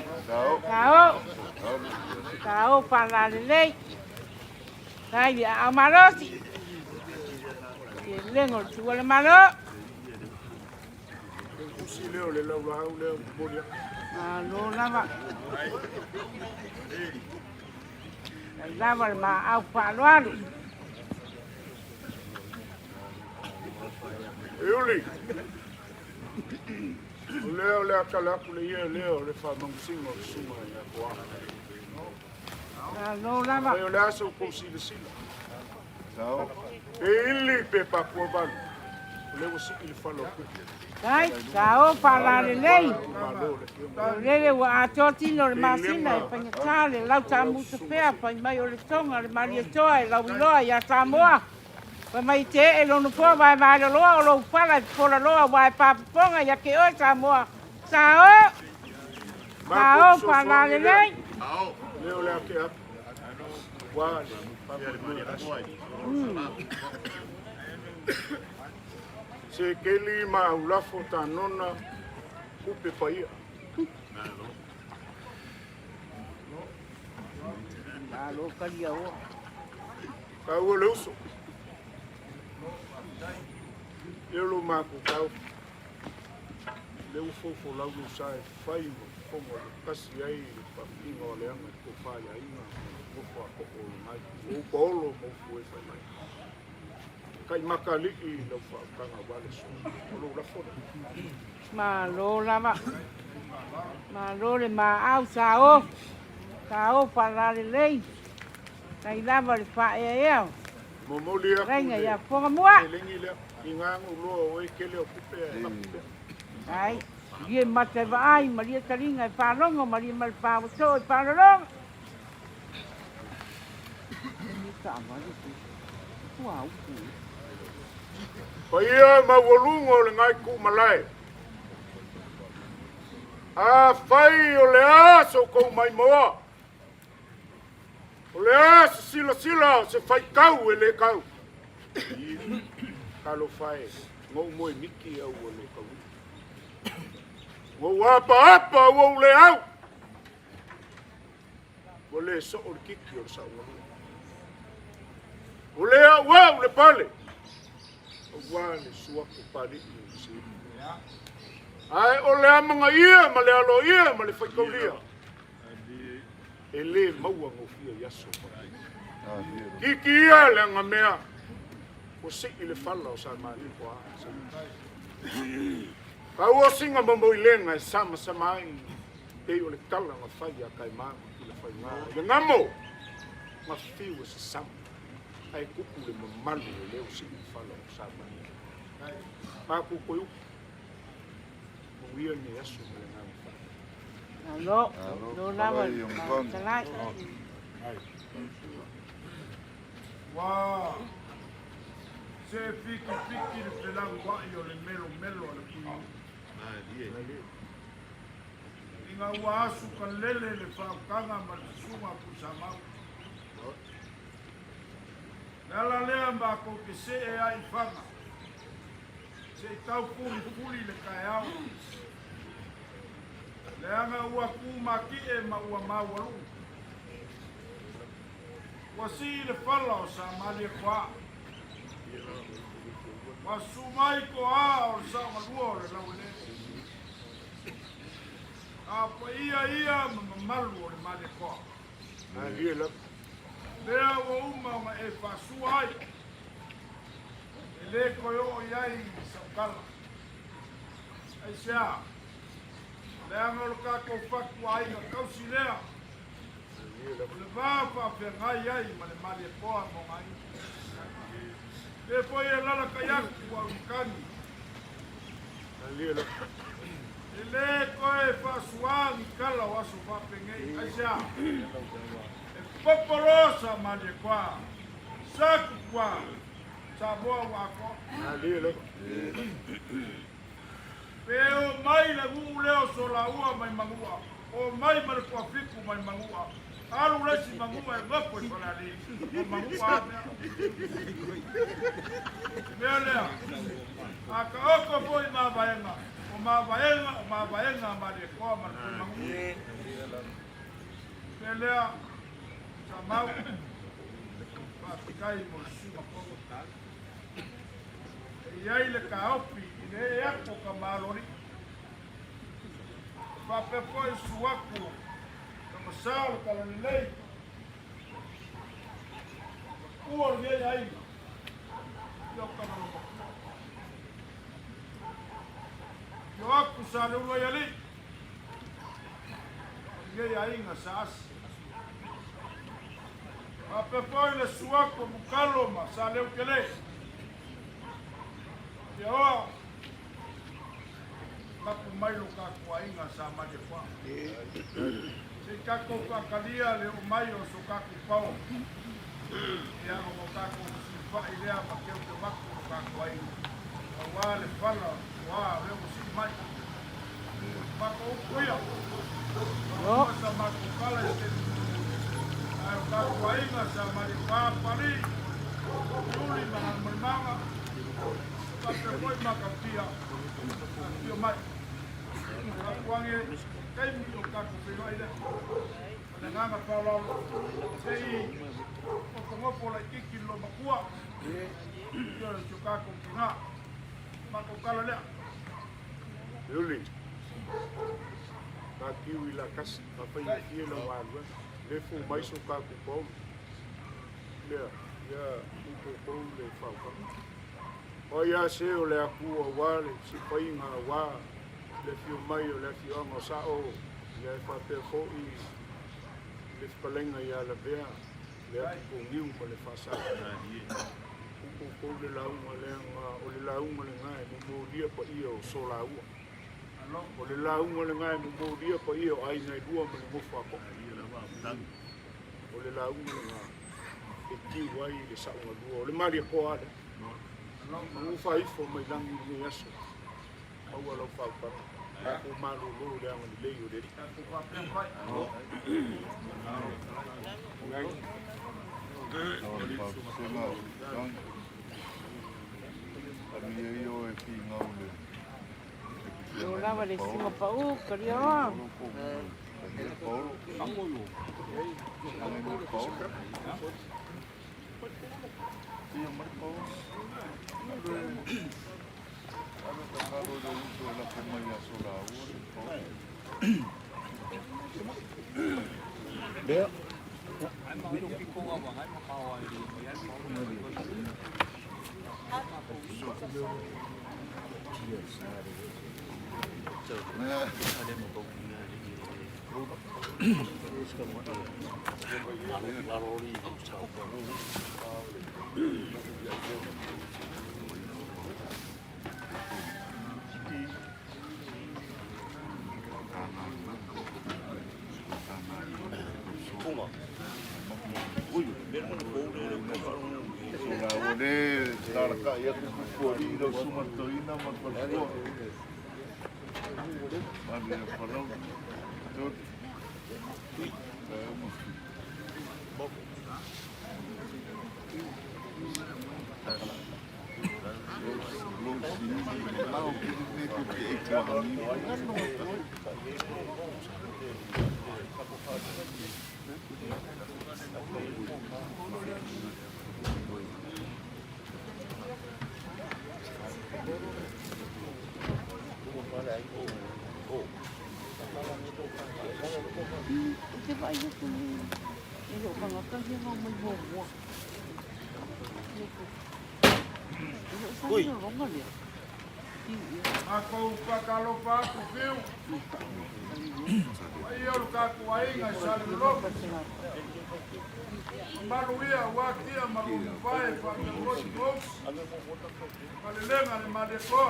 Kau para le Kai dia amarosi Lengo tu hermano
si leo le laulau le moli
no nava Lava ma au palualu
Yuli leo le akala ku le leo le fa mangsingo suma ya kwa
no lava
leo la so ko si le sila
sao
ili pe pa ko ba le wo si il fa lo ku
Kai Kau para le
malo le
Lele wa atoti no masina e panya kale lau tamu te pea pa mai o le tonga le maria toa e lau loa ya Samoa. Pa mai te e lono po vai mai loa o lo pala pola loa vai pa ponga ya ke o Samoa. Sao para le
leo le ke ap wa se keli ma ulafo ta nona upe paia
Alo kalia o.
ka o le uso eu lo ma ku ka le ufo fo la lu sai fai como kasi ai pa pingo le ang ko fa ya ina ko fa ko mai o polo mo fu e fai mai kai makali I lo fa kanga vale so lo la fo
Malo lama. Malo le ma au sao. Sao para le Kai lava le pa e
mo mo le
Renga ya ponga mua.
lengi le ingangu lo o ke le o kupe na kupe
Ai, dia mate vai, Maria Taringa e Parongo, Maria Malpau, so e Parong. Ni sama ni. Wow.
paia ma volungo le ngai ku malai a fai o le aso ko mai moa o le aso sila se fai kau e le kau kalo fai ngo moi miki au o le kau wo apa wo le au wo le so o kiki o sa o le wa le pale o le sua ko pale I si ai o le amanga ia ma le alo ia ma le faikolia ele maua ngofia yaso kiki ia le ngamea o si i le fala o sa mani ko a. Ka ua singa mamau ilenga e sama samai te o le tala nga whai a kai maa i le whai ngā. Ia ngamo, ma whiu e se sama. Ai kupu le mamalu e leo si i fala o sa mani. Ma kupo iu. Muia ni asu me le ngā mwha.
Alo, no lava, talai.
Wow. Se fiki le pelang wai o le melo o le pui. Inga ua asu ka lele le whaukanga ma le sunga pusamau. Nala lea mba ko ke se e ai whanga. Se tau puli le kai au. Leanga ua kumaki e ma ua mawaru. Ua si le whala o sa mali e kwa. Ua sumai ko a o sa malua o le lau le. A pa ia malu o le mali e kwa. Lea ua uma ma e whasua ai. E le koe o iai sa ukala. Ai sea. Leanga lo kako whaku ai ka kausi lea. Le vāwha whengai ai ma le mali e poa mo ngai. Le poi e lala kayaku au ikani. E le koe whasuangi kala o aso whapengei. Ai sea. E poporosa mali e kwa. Saku kwa. Sa moa wako. Peo mai le ngu leo so la ua mai mangua. O mai ma le kua fiku mai mangua. Alu lesi mangua e ngapo i whala li. O mangua mea. Mea lea. A ka oko po i maa vaenga. O maa vaenga ma le koa ma le mangua. Mea lea. Sa mau. Pakikai mo suma kongo. Iai le ka opi. E ako ka malori. Papepo e suaku. Ka masao ka lalilei. Ua rie aina. Io ka maloma. Io aku sa Leulua'iali'i. Rie aina sa asi. Papepo e le suaku mukaloma sa Leutele. Io Kaku mailo kaku ainga sa made kwa. Se kaku kakalia le o maio so kaku pao. Ia o kaku sifa ilea ma keu te waku o kaku ainga. O wale fala, le o si mai. Mako ukuia. O sa mako kala e te. Ai o kaku ainga sa made Faapali. Yuli manga. Kaku koi makapia. Io mai. Wange kai mi o kaku pelo ai. Na nganga pala. Sei o como la kiki lo makua. Io o kaku kina. Mako kala lea.
Yuli. Ka kiwi la kasi ka pai ia lo walwa. Le fu mai so kaku po. Lea, ia ko le fa. O ia se o le aku o wale, si painga wa, le fio mai o le fio anga sa o, le whate fōi, le spalenga ia Lavea, le aku ko ngiu ma le whasa. Ko le launga le anga, o le launga le ngai, mo lia pa ia o so laua. O le launga le ngai, mo lia pa ia o aina i dua ma le mofa ko. O le launga le ngai, e ki wai le saunga dua, o le maria po ale. Ngu fai fo mai langi ni aso. Au ala fau pa. O malu lo le anga le o le.
Yo lava le sima pa u, karia.
Ako pakalopa ako fiu. Ayo kaku ainga salulo. Maluia wakia malupai pakalosi bos. Malilenga ni maleko.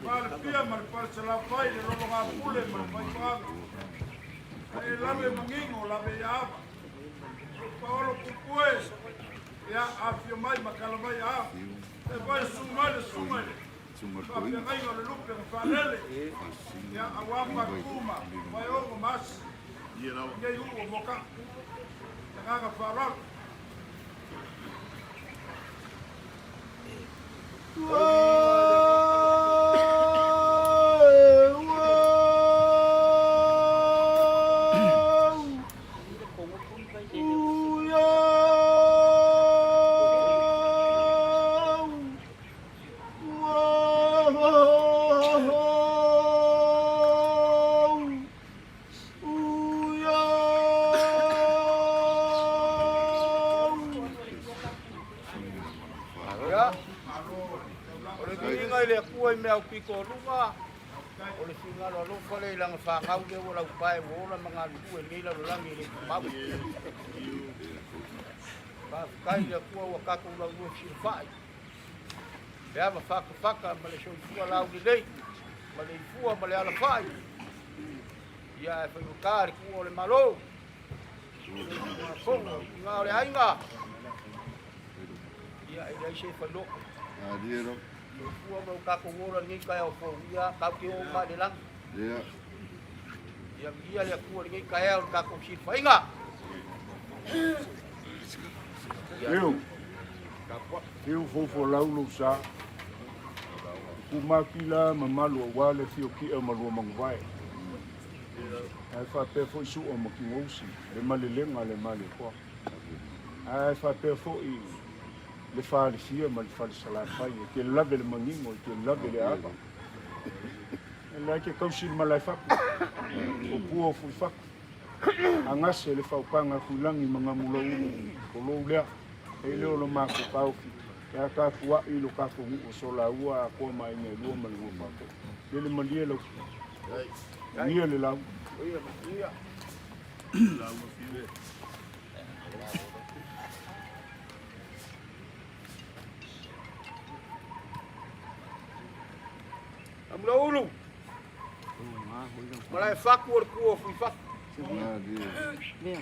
Malpia malpar Lafai de Lafai Faapalepalemataolealofa. Ai lave mangingo lave ya. Paolo kupues. Ya afio mai makalamai ya. E vai sumai. Papia ngai ngale lupe ngafalele. Ya awapa kuma. Vai ovo mas. Ngai uo moka. Ngaga farak.
Mea piko runga o le fingalo alofa le langa whangau le o lau pae o la mga lukue nila lo langi le kumau. Kai le kua ua kako ula ua sirwhai. Le ama whaka ma le soifua lau le lei, ma le ifua ma le alawhai. Ia e whaikukari kua o le malo. Ngā o le ainga. Ia e leise e whailoko. Kua mau kako ngora ngai kai au fo ia kau ki o ma de lang ia le kua ngai kai au kako si fainga
eu fo laulo sa kumakila mamalu wale fio ki e malu mangwai ai fa pe fo su o mo ki ngosi le malelenga le male ko ai fa pe fo i le fale fia ma le fale salafai ke lave le mangingo ke lave le apa la ke kausi malaifa o puo fu fa angase le faupanga fulangi manga mulau ko lo lea e le lo ma ko pau ya ka kuwa i lo ka ko o sola ua ko mai ne lo ma lo ma ko le mandie lo ia le la ia la mo fie
amula ulu malai faku o kua fui faku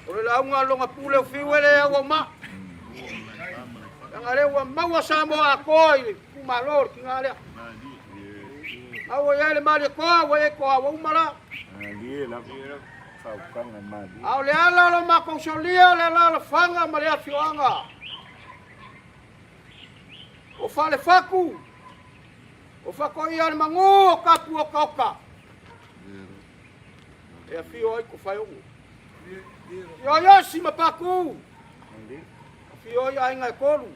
o le launga longa pule o fiwele o ma nga le wa maua samo a koi kumalor ki nga le awo ya le mali ko wa ko wa umala
ali la fa ukanga mali
aw le ala lo ma ko solia le la fanga mali a fianga o fale faku o fako ia le mango kapu o kauka e fio ai ko fai o yo si mapaku fio ia inga kolu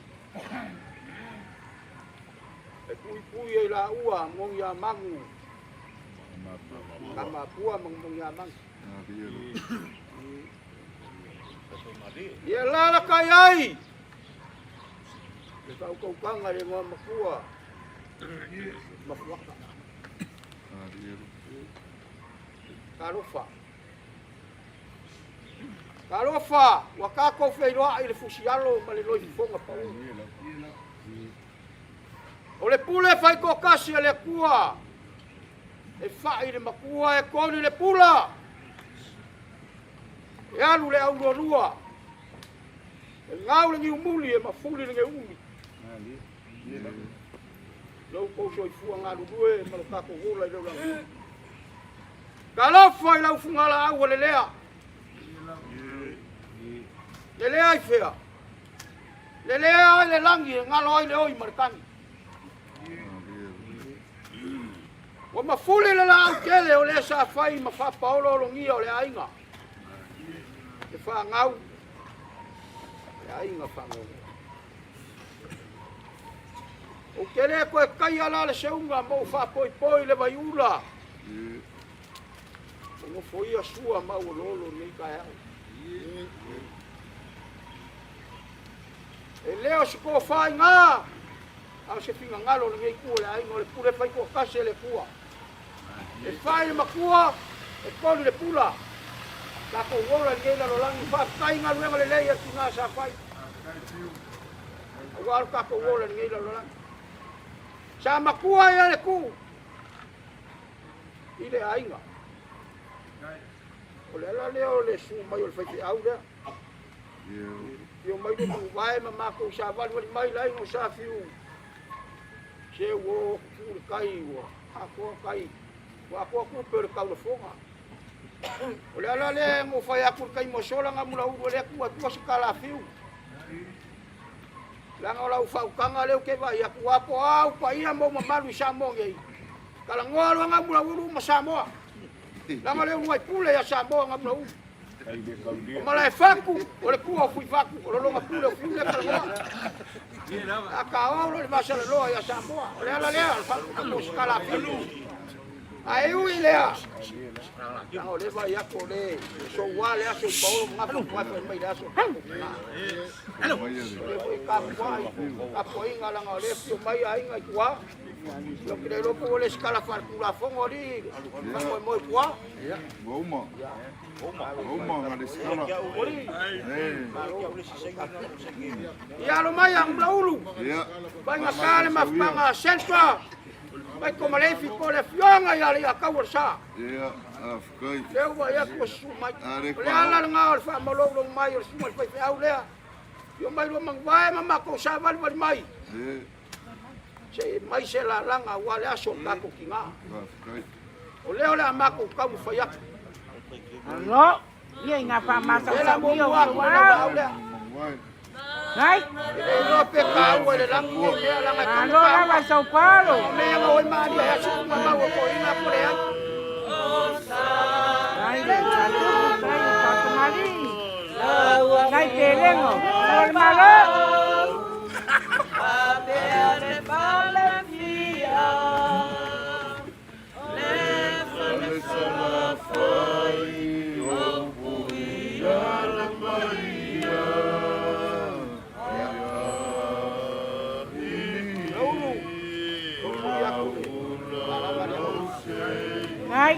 e pui e la ua mong ia mangu kama pua mong ia mangu ia la kai ai Le kau kanga le ngā makua. Mafuaka. Karofa. Karofa, waka ko whairoa i le fusialo ma le loi fonga pau. O le pule whai ko kasi a le kua. E whai le makua e koni le pula. E alu le au rua. E ngau le ngi umuli e mafuli le ngi umi. Lau kouso i fua ngā rurue ma lo kako wola i lau langu. Kalofa i lau fungala au le lea. Le lea i whea. Le lea ai le langi e ngalo ai le oi marekani. Wa mafuli le la au kele o le sa whai ma whapaolo o longia o le ainga. E wha ngau. Le ainga wha ngau. O kele koe kai ala le seunga mo whapoi le vaiula. O foi a sua mau lolo nei kai au. E leo se ko whai ngā. Au se finga ngalo le ngei kua le ainga o le pule whai kua kase le kua. E whai le makua, e koni le pula. Kako wola ngei lalo langi whakai ngā luenga le leia ki ngā sa whai. O waru kako wola ngei lalo langi. Sa makua ia le ku. I le ainga. O le ala leo le su mai o le whai au lea. Io mai do vai ma mako sa vali mai lai no sa fiu. Se wo ku kai wo. Ako kai. Wa ko ku per ka lo fonga. O le ala le mo fai aku kai mo sola nga mula u le ku atu se kala fiu. La nga la fa kanga le ke vai aku apo au pa ia mo malu sa mo ngai. Kala ngolo nga mula u ma sa mo. La nga le uai pule ya sa mo nga mula u. O malai faku, o le kua fui faku, o longa pule o fiu le kala. A ka oro le masa le loa ya Samoa. O le ala lea, o faku mo skala fiu. A e ui lea. O le vai ako le, so wale aso i paolo mga pangwato mai le aso. Hello. Ka poinga langa o le fio mai a inga i kua. Lo que le lopo o le skala farkula fongo li, mo mo kua.
Goma. Goma ngade skala.
Ia lo mai ang blaulu.
Ia.
Vai nga kale mafanga sentra. Vai como le fi po le fionga ia le akau sa.
Ia, afkai.
Eu vai ako su mai. Le ala nga o fa mololo mai o su mai fa au le. Yo mai lo mang vai mama ko sa vai mai. Se mai se la langa wale aso kako kinga.
Afkai.
O leo le amako ka mu fa ya.
Alo, ia ngā whamata
Ela
sa
mo
mio
wa
o
ko
wā.
le.
Ngai,
E lo pe ka o le lang mo le langa ka.
alo lava sau palo.
Me nga o mai ya su ma ma ko ina ko le.
Ngai, ngai, patumari. Ngai, terengo. Ngai, malo. Ngai,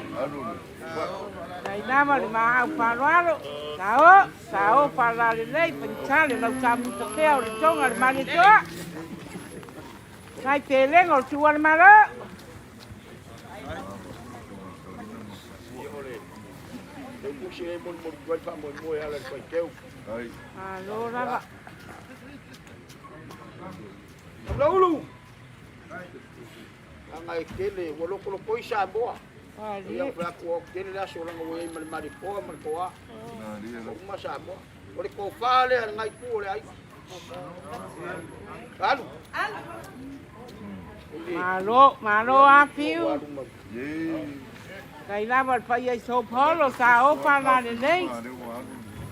ngai nama le maa whanwaro. Sao whala le nei, pancale lau tamu ta peo le tonga le mani toa. Ngai te lengo tua le maro.
Eu puxei mon vai fa mon mo ela foi teu.
Ai.
Alo lava.
Laulu. Anga kele wolo kolo koi sa boa.
Ali.
Ia pra ko kele la so langa wo mal mari ko mal ko a.
Na dia la.
Uma sa boa. Ore ko fale ngai ku le ai. Alu.
Malo a fiu.
Ye.
Kai lava pai ai so polo sa o whala le nei.
Ah, de wa.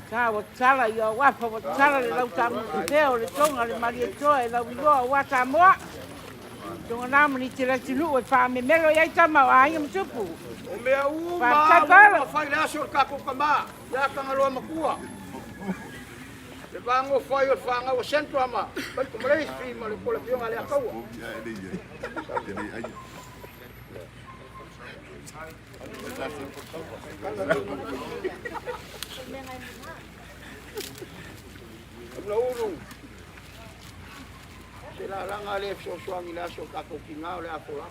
Sa o tsala ia wafa o tsala le lau tamu te peo le tonga le mari toa e lau iloa wa Samoa. Tonga namu ni tira tinu e wha me melo iai tama o ainga mtupu.
O mea u
Fa
ma fai la so ka ko kama. Ya ka ngalo makua. Le bango fai o fanga o centro ama. Pai ko mare fi ma le ko le fiona le akau. No uru. Se la ranga le so soangi la so ka ko kinga le akola.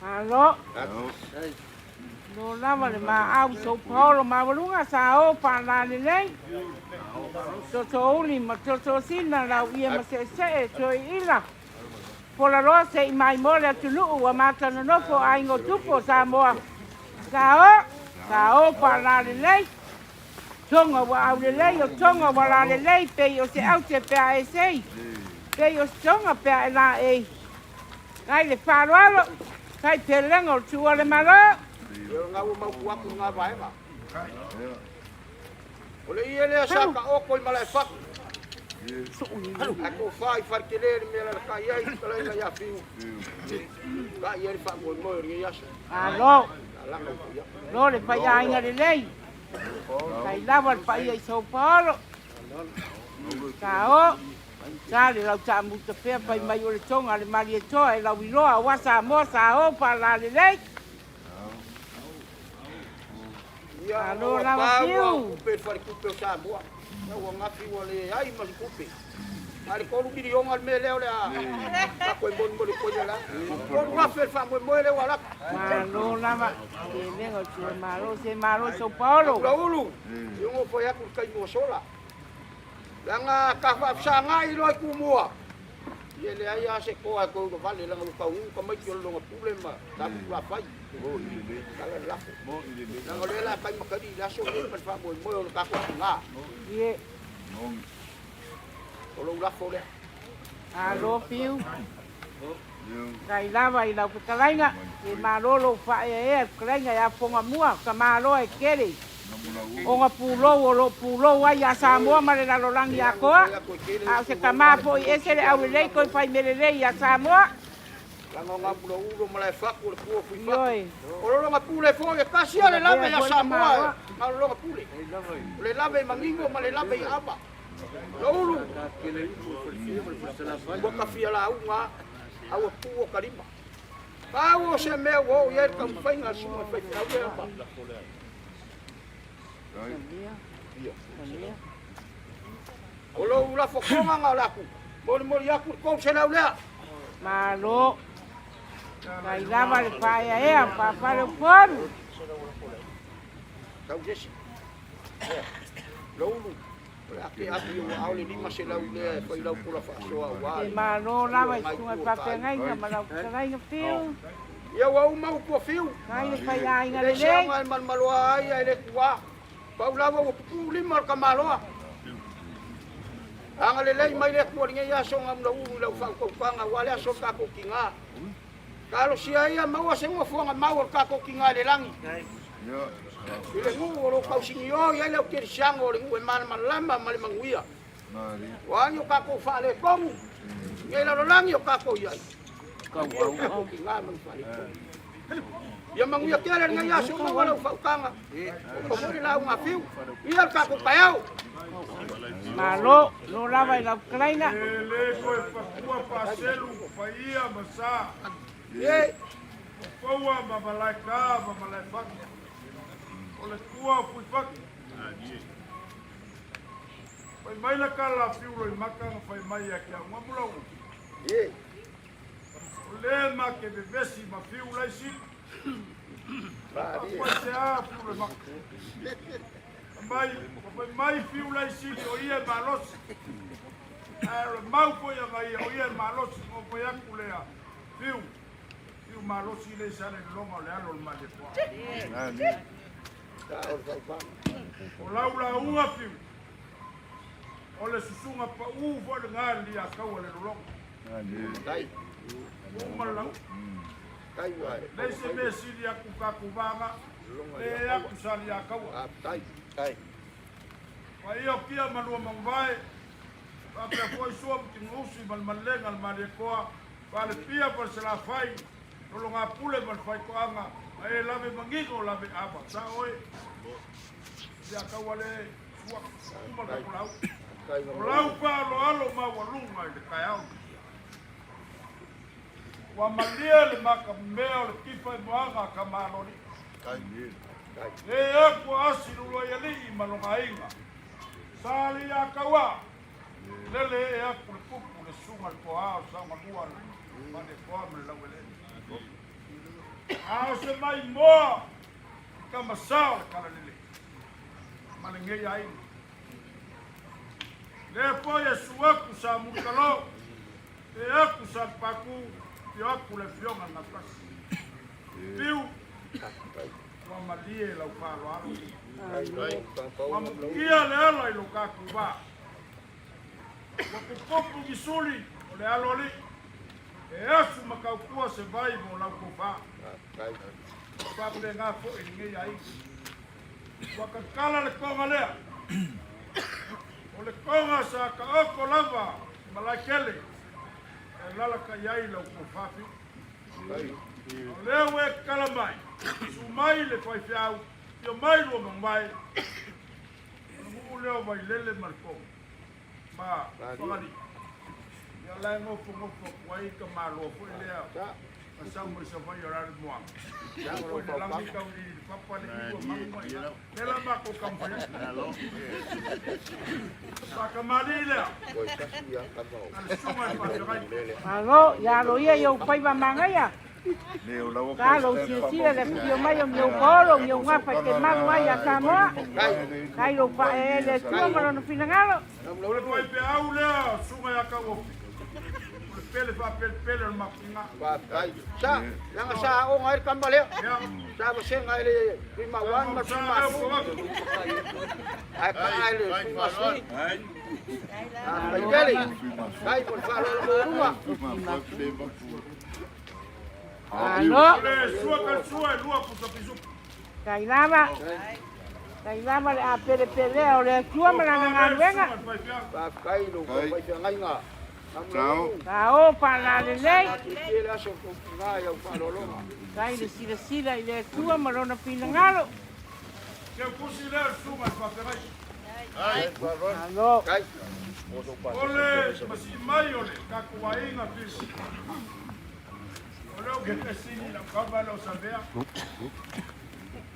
Alo. No lava le ma au so polo ma walunga sa o pa la le lei. So uli ma so sina la ia ma se so ila. Pola roa se i mai mole atu nuu wa mata no nofo ai ngo tupo sa moa. Sa o pa la le lei. Tonga wa au le lei o tonga wa la le lei pe o se au te pe a e sei. Pe o tonga pe a la e. Ai le wharoalo. Kai te lengo tua le maro.
Yo nga wo mau kuaku nga vai ma. Ole ia le sa ka o ko malai fak. Ako fai farkele me la ka ia i tala ia ya fiu. Ka ia fa mo mo ri ia.
Alo. No le pa ia inga le lei. Kai lava pa ia i Sao Paulo. Ka o. Sale lau ta muta pea pai mai o le tonga le mari e toa e lau iloa wasa mo sa o pa la le lei. Alo lava piu.
Kupe fari kupe o sa moa. Na wa ngafi wa le ai ma kupe. Ari ko lu biri onga me leo le a. Ka ko bon mo le ko la. Ko nga fer fa mo mo le wala.
Alo lava. E lengo tue malo se malo Sao Paulo.
Ulu. Yo foi a ku kai mo sola. Langa ka fa sanga i loi ku mua. Ye le ai a se ko a ko vale langa lu ka un ka mai yo lo problema. Ta ku la fai. Kala la. Langa le la kai makadi la so ni pa fa mo mo ka ku nga.
Ye.
Olo la fo le.
Alo piu. Kai lava i lau petalainga. E malo lo fa e krenga ya fonga mua ka malo e kere. O nga pulo ai a Samoa ma le lalolangi a koa. A se kama po i ese le au lei koi pai mele lei a Samoa.
Langa nga pulo ulo ma le fa ko ko fu fa.
Yoi.
Olo nga pule fo e kasi le lave ya Samoa. Ma lo nga pule. Le lave mangingo ma le lave aba. Lo ulu. Ko ka fia la unga. Au pu o kalima. Pau se me wo ye ka fainga suma fa aba. Olo ula fokonga nga laku. Mori aku ko se la ula.
Malo. Kai lava le paia e a papa le poru.
Kau jesi. Lo ulu. Ake atu yo au le lima se la ula fa ila pula fa so wa.
E malo lava i sunga pape ngai nga malau ngai nga fiu.
Ya wa mau ko fiu.
Kai le paia inga le
Le
lei.
ngai man maloa ai le kwa. Pau lava o pu lima ka maloa. Anga le lei mai le ko ringa ya so ngam lo u lo fa ko panga wala so ka ko kinga. Kalau sia ia mau se mo fonga mau ka ko kinga le langi. Ile ngu lo ka singi o ya le ke sango le ngu man lamba mal manguia. Wa yo ka ko fa le ko. Ngai lo langi o ka ko ia. Ka ko kinga man fa le. Ya manguia ke le ngai ya so mo wala fa kanga. Ko mo la un afiu. Ia ka ko kayau.
Malo, no lava i lau kraina.
Le ko fa pa selu fa ia masa.
Ye.
Paua ma malaika ma malaifa. Ole tua fui fa. Pai mai la kala fiu i maka fai mai ya kia ngapula.
Ye.
Ole ma ke bebesi ma fiu lai si.
Ba di.
Pai se a fiu ma. Mai fiu lai si o ia malos. Mau ko ya mai o ia malos o ko ya kulea. Fiu malos si le sale longa le alo ma de po. O laula unha fiu. O le susunga pa u fo le ngali a kau le longa.
Dai.
O malau.
Dai wa.
Le se me si dia ku ka ku banga. Le ya ku sali a kau.
Dai. Dai.
Wa ia kia manua mangvai. Pa pe foi so ki ngusi mal malenga al mare koa. Pa le pia pa se la fai. Rolonga pule mal fai ko anga. Ai lave mangigo lave aba. Sa oi.
ya kawale wa kuma ka pulau pulau pa lo ma walunga de kaya wa malia le maka mea le kifa moanga kamaloni e aku asi Leulua'iali'i malongainga sali ya kawa lele e aku le pupu le sunga le poao sa manua ma le poa me la wele ao se mai moa kama sao le kala lele ma le ngei ai le po ye suaku sa mukalo e aku sa paku e aku le fionga na pasi piu wa malie la upalo alo wa mukia le alo i lukaku ba wa kupopu gisuli o le alo li e asu makaukua se vai mo la kufa pa le nga fo e nge ai wa kakala le konga lea o le konga sa ka oko lava malakele e lala ka yai la kufa fi lewe kalamai sumai le fai fiau yo mai lo mai mu leo vai lele marco ma fali ya la ngo fo wai ka malo fo lea pasau mo se vai orar mo ya lo la mi ka uri papa le ko mamma ya la ma ko kampa pa ka mali le
alo ya lo ia yo pai ba manga ya Kalau sila le pio mai o meu colo, meu ngapa ke malu ai a Samoa. Kai lo pa ele tua mara no finangalo.
Lo le pai pe au le sunga ya ka wo. Le pele fa pele ma pinga.
Ba kai. Sa, yang sa o ngai kambale. Sa ba se ngai le prima wan ma prima. Ai pa ai le prima sui. Ai kele. Kai por fa lo rua.
Alo. Kai lava le a pele o le tua mara nga wenga.
Ba kai lo ko pa ngai nga.
Tao pa la le lei.
Ele aso ko ngai au pa lo lo.
Kai le sila i le tua mara no finangalo.
Que pusile suma pa perai.
Alo.
Kai.
Ole, masi mai ole, ka kuainga pisi. Olha o que é assim, não acaba não saber.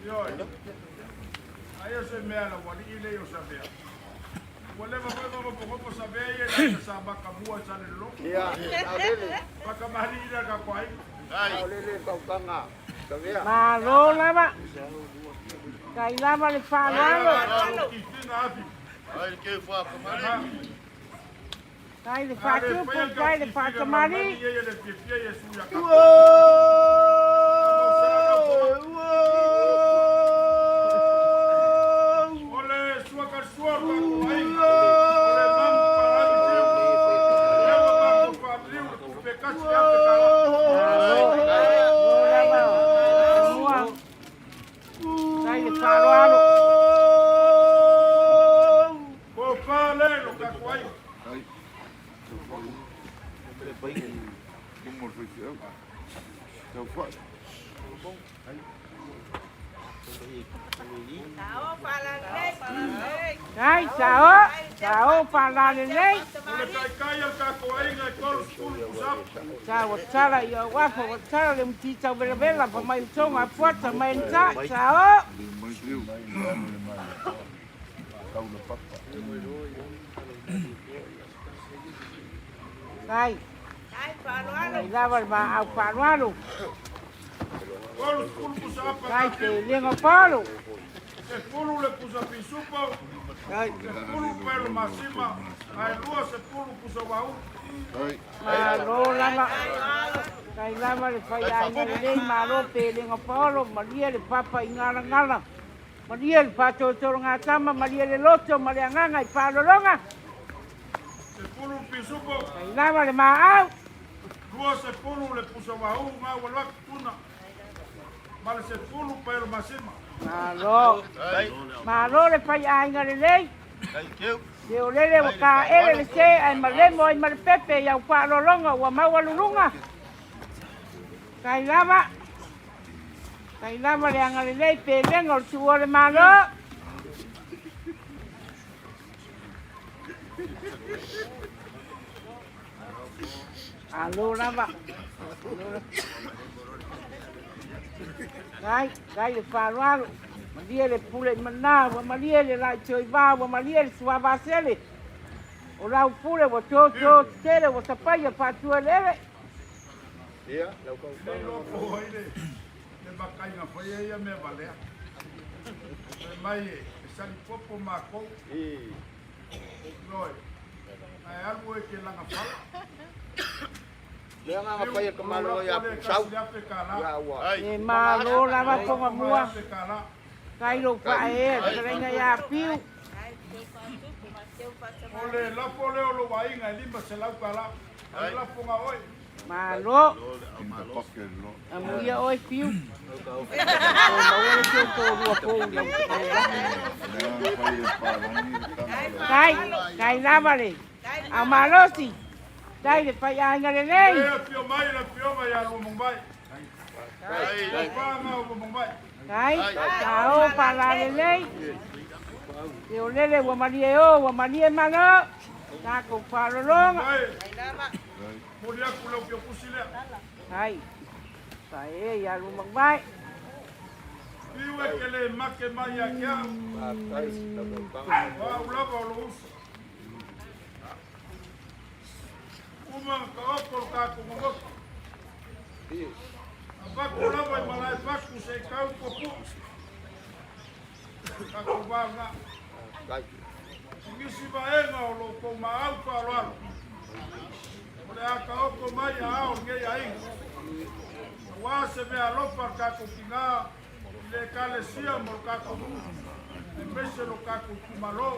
E olha, aí eu sei mesmo, o ali ele eu saber. O leva vai para saber e ele sabe que a boa está no louco. Para que a marinha cá quai.
Malo lava. Kai lava le falalo.
Ai que foi a camarada.
Kai le fatu pu kai le fakamari.
Ole sua cachorro.
Kai le falalo.
Ko fale lo ka kwai.
Kai sao pa la le lei. Sao sala yo wapo sala le mtita bela pa mai tonga fuata mai nta sao. Kai lava ma au parualo. Kai te lengo palo.
Se pulu le pusa pisupo. Se pulu pelo masima. Ai lua se pulu pusa wau.
Malo lama. Kai lama le fai ai le malo te lengo palo. Maria le papa ingala ngala. Maria le pato toro ngatama. Maria le loto. Maria nganga i palo longa.
Se pulu pisupo.
Kai lama le maau.
Lua se pulu le pusa wau. Ngā walak tuna. Male se pulu pelo masima.
Malo le fai ai ngale lei. Se o lele wa ka ele le se ai malemo ai male pepe ya pa lolonga wa maua lulunga. Kai lava le angale lei pe lengo suo le malo. Alo lava. Gai le farualo. Maria le pule mana, wa Maria le lai choiva, wa Maria le suava sele. O lau pule wa to tele wa tapaya patua lele.
Ia, lau kau
Le loko hoi le bakai ngā whaia ia mea valea. Mai e sali popo mākou. Loi, ai alu e ke langa whala.
Lea ngā whaia ka malo ia pusau. Ia ua.
E malo lava ponga mua. Kai lo pa e, karenga ia piu.
O le lapo leo lo wainga e lima se lau kala. Ale lapo ngā oi.
Malo.
Pakelo.
Amuia oi piu. O maua le teo tō rua pou lau. Kai lava le. A malosi. Dai le pai ainga le nei.
E pio mai a lo mumbai. Kai pāma o mumbai.
Kai, tao pala le nei. Te o lele wa marie o, wa marie mana. Ta ko whalolonga.
Mori aku lau pio kusilea.
Kai, kai e ia lumang bai.
Piu e ke le make mai a kia. Wa ulava o lo uso. Uma ka okoro ka kumongoko. Abaku lava i malai baku se kau kopu. Ka kubanga. Ngisi vaenga o lo ko maau ka loalo. Ole a ka oko mai a ao ngei a inga. Wa se mea lopa ka kukinga. Le kale sia mo ka kumu. E mese lo ka kukumalo.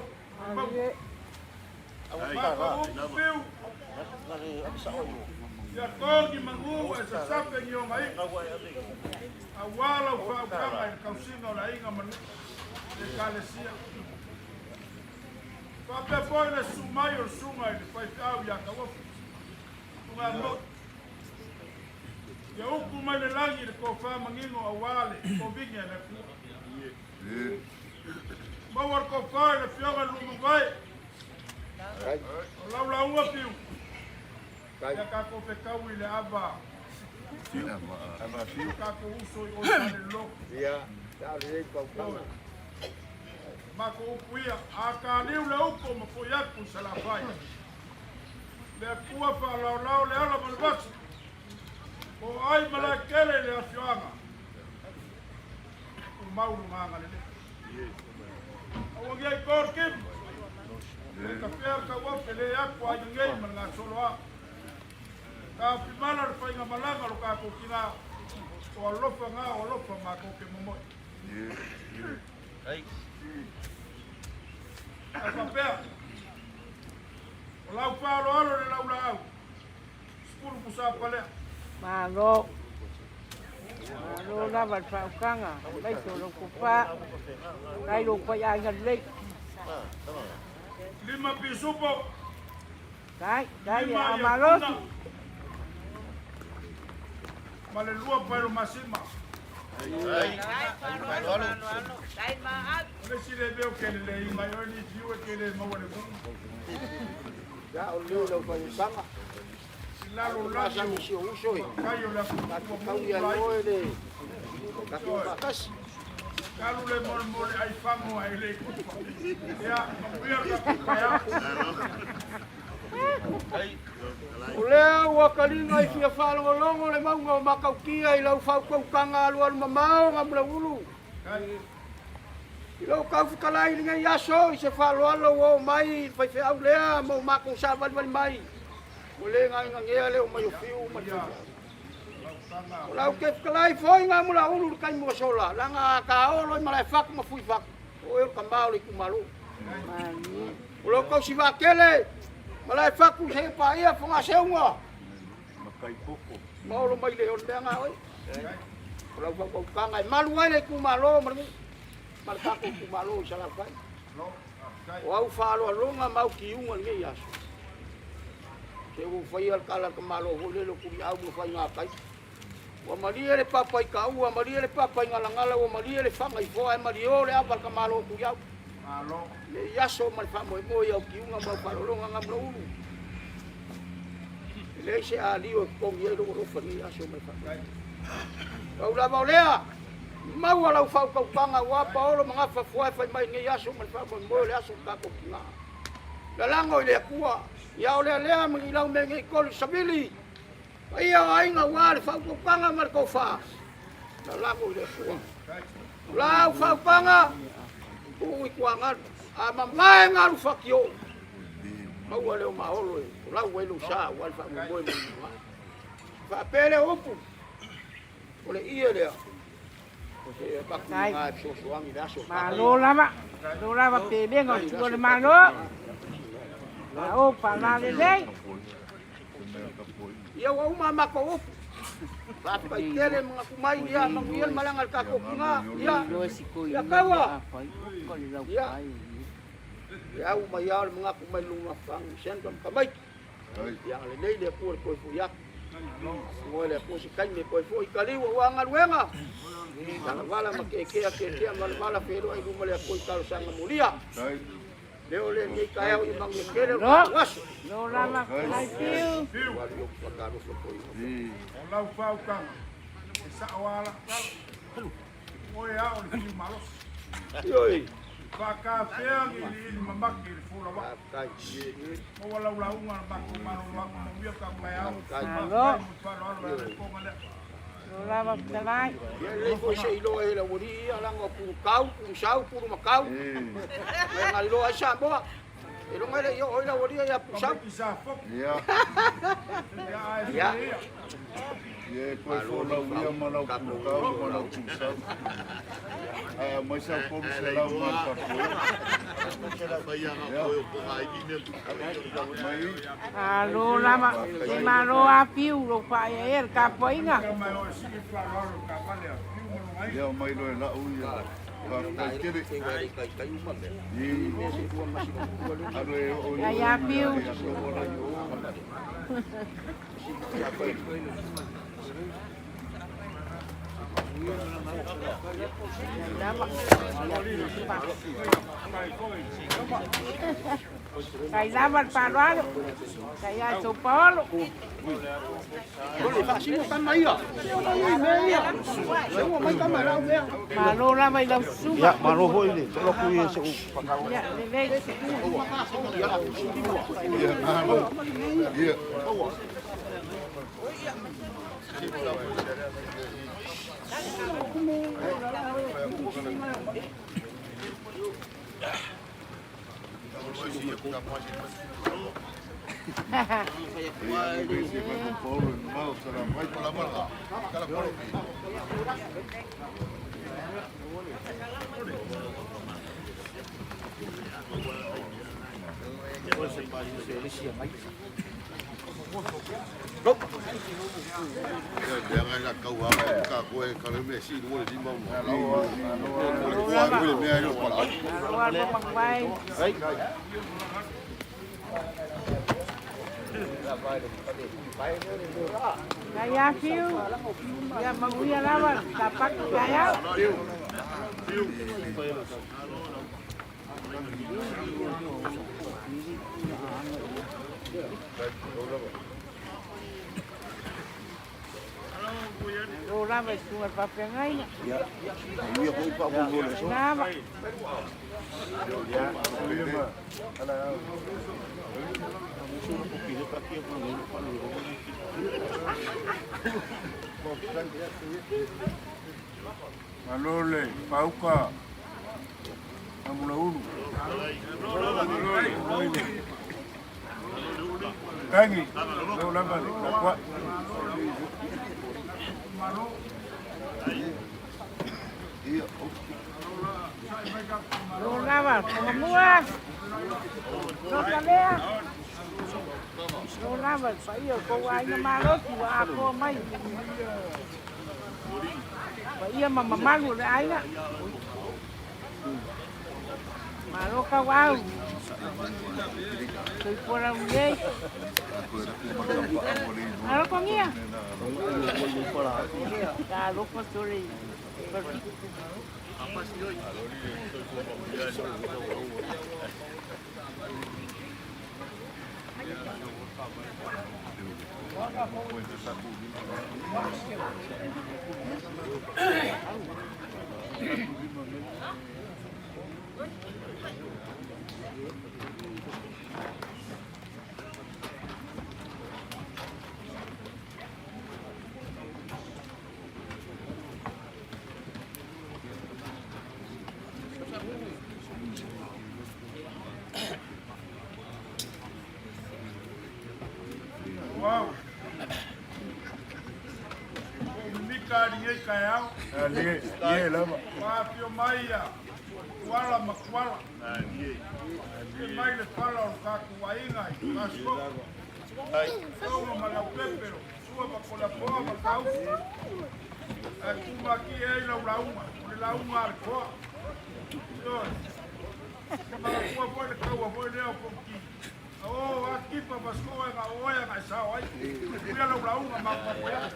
Maka uku piu. Ia kongi mangu e sa sape ngi o mai. A wala u whao kanga e kausinga o la inga manu. Le kale sia. Whape poi le sumai o sunga e le whaitau ia ka wafu. Tunga mo. Ia uku mai le langi le ko wha mangingo a wale. Ko vingi e le ku. Mawar ko whae le whionga lumu vai. O laula unga piu. Ia ka ko pe kau i le ava. Ka ko uso i o tane lo.
Ia, tau le kau kau.
Ma ko upu ia. A ka niu le upo ma po iaku sa la whai. Le kua wha lau le ala ma le wasi. O ai ma la kele le a whioanga. O mauru nganga le le. O wangi ai kor kim. Le ka whea ka wape le aku a ngei ma ngā solo a. Ka pimana le whainga malanga lo ka kukina. O alofa ngā o alofa ma koke momoi. A whapea. O lau whaaro alo le lau la au. Skuru pusa palea.
Malo. Malo lava whao kanga. Mai so lo kupa. Kai lo pai ainga le.
Lima pisupo.
Kai a malosi.
Male lua pairo masima. Ole si le veo que le i maioni tiu e que le mawane kungu.
Ya o leo lau pai sanga.
Lalo
Masa
lalo.
misi o uso e.
Kayo la
Kau ia loe le. Kaki o bakas.
Kalu le mol ai fango ai le kupa. Ya, mbiar ka kupa ya.
O lea ua kalinga i fia whalongolongo le maunga o makaukia i lau whaukanga alualu mamao ngā mula ulu. I lau kau whikalai ringa i aso i se whaloalo o mai whai whiau lea mo mako sa wali mai. O le ngā ngea leo mai o whiu mai. O lau ke whikalai whoi ngā mula ulu kai mua sola. Langa ka olo i malai whaku ma fui whaku. O eo ka mao le kumalo. O lau kau si wakele. Malai whaku se pa ia whunga seunga.
Makai koko.
Maolo mai le on lea ngā oi. O lau whakau kangai. Malu ai le kumalo. Malu whaku kumalo i salawhai. O au whaalo alonga mau ki unga nge yaso. Se u whai al kala ka malo holelo kuri au mo whai ngā kai. O maria le papai ka ua, maria le papai ngala ngala, o maria le whanga i whoa e mario le apal ka malo kuri au.
le yaso mai fa mo ia ki unga ma fa lo nga ngam lo le se ali o ko ye lo fa ni yaso mai fa au la ba lea mau ala fa ko panga wa pa o mga fa foi fa mai ni yaso mai fa mo le yaso ka ko nga la lango le kuwa ya ole le am ngi lau me ngi ko sabili ia ai nga wa fa ko panga mar ko fa la lango le kuwa la fa panga ui kuanga a mamai nga lu fakio mau ole o maolo la welu sa wal fa mo mo fa pele opu ole ia le o se pa nga so so ang daso
ma lo lama pe bengo tu le malo la o pa la le dei
ia wa uma ko opu fa pa tele mga kumai dia mangiel malangal ka ko nga ia kawa ya uma ya mga kumai lunga fang sentram kamai yang le dei le ko fu ya mo le ko si kan me ko fu ikali wa ngal wenga kana wala makeke ke wala pero ai mo le ko kal sang mulia leo le ni kaya i mang kele was
no lama lai piu
lau fau kang sa wala oi a o ni malos
yoi
Baka fea ni mamaki fula wa. Mo wala wala unga bako maro wa mo bia ka mai au.
no lama talai
le ko se ilo e la wori ala ngo pu kau pu sau pu makau me ngali lo ai sambo e lo ngale yo oi la wori ya pu sau ya
Ye ko fo la uia mana ku ka mana ku sa. Mai sa ko se la uma ka ko.
lo lama si malo a piu lo pa e ka poinga
Ye mai lo la uia. Ka kere.
ya piu Kay laban parualo, kaya supolo.
Boleh tak sini kan mai ya. Semua mai kan mai lau dia.
Malo la mai lau suma.
Ya, malo ho ini. Kalau ku ye se
Ya, lele.
Ye.
Janganlah kau awak buka kue kalau Messi dua di bawah. Kuat boleh main lu pala.
Malo mang bay. Kaya piu. Ya manguya lawan, tapak kaya. Rola vai sungai papel ngai.
Ya. Ye ko pa ko boleh so.
Nama.
Ya.
Malole, pauka. Amula ulu. Kangi, lo lama ni kwa.
Rola va, como mua. Rola lea. Rola va, sai eu com a minha maroto, a com mai. Ia mama malu le aina. Malo kawau. Tôi qua đâu đi? Alo con nghe? Cả lúc mà tôi đi.
Wow. Mikari ei kai au.
Ie lava.
Wapio mai ia. Kuala makuala. E mai le kala o kaku wainga i kasko. Kauma malau pepero. Sua makola poa makau. E kuma ki ei lau launga. Le launga ar koa. Yoi. Kama kua poe le kaua poe leo poki. Oh, aqui para as coisas, olha, mas só, olha, fui a lourar uma mal para apoiar.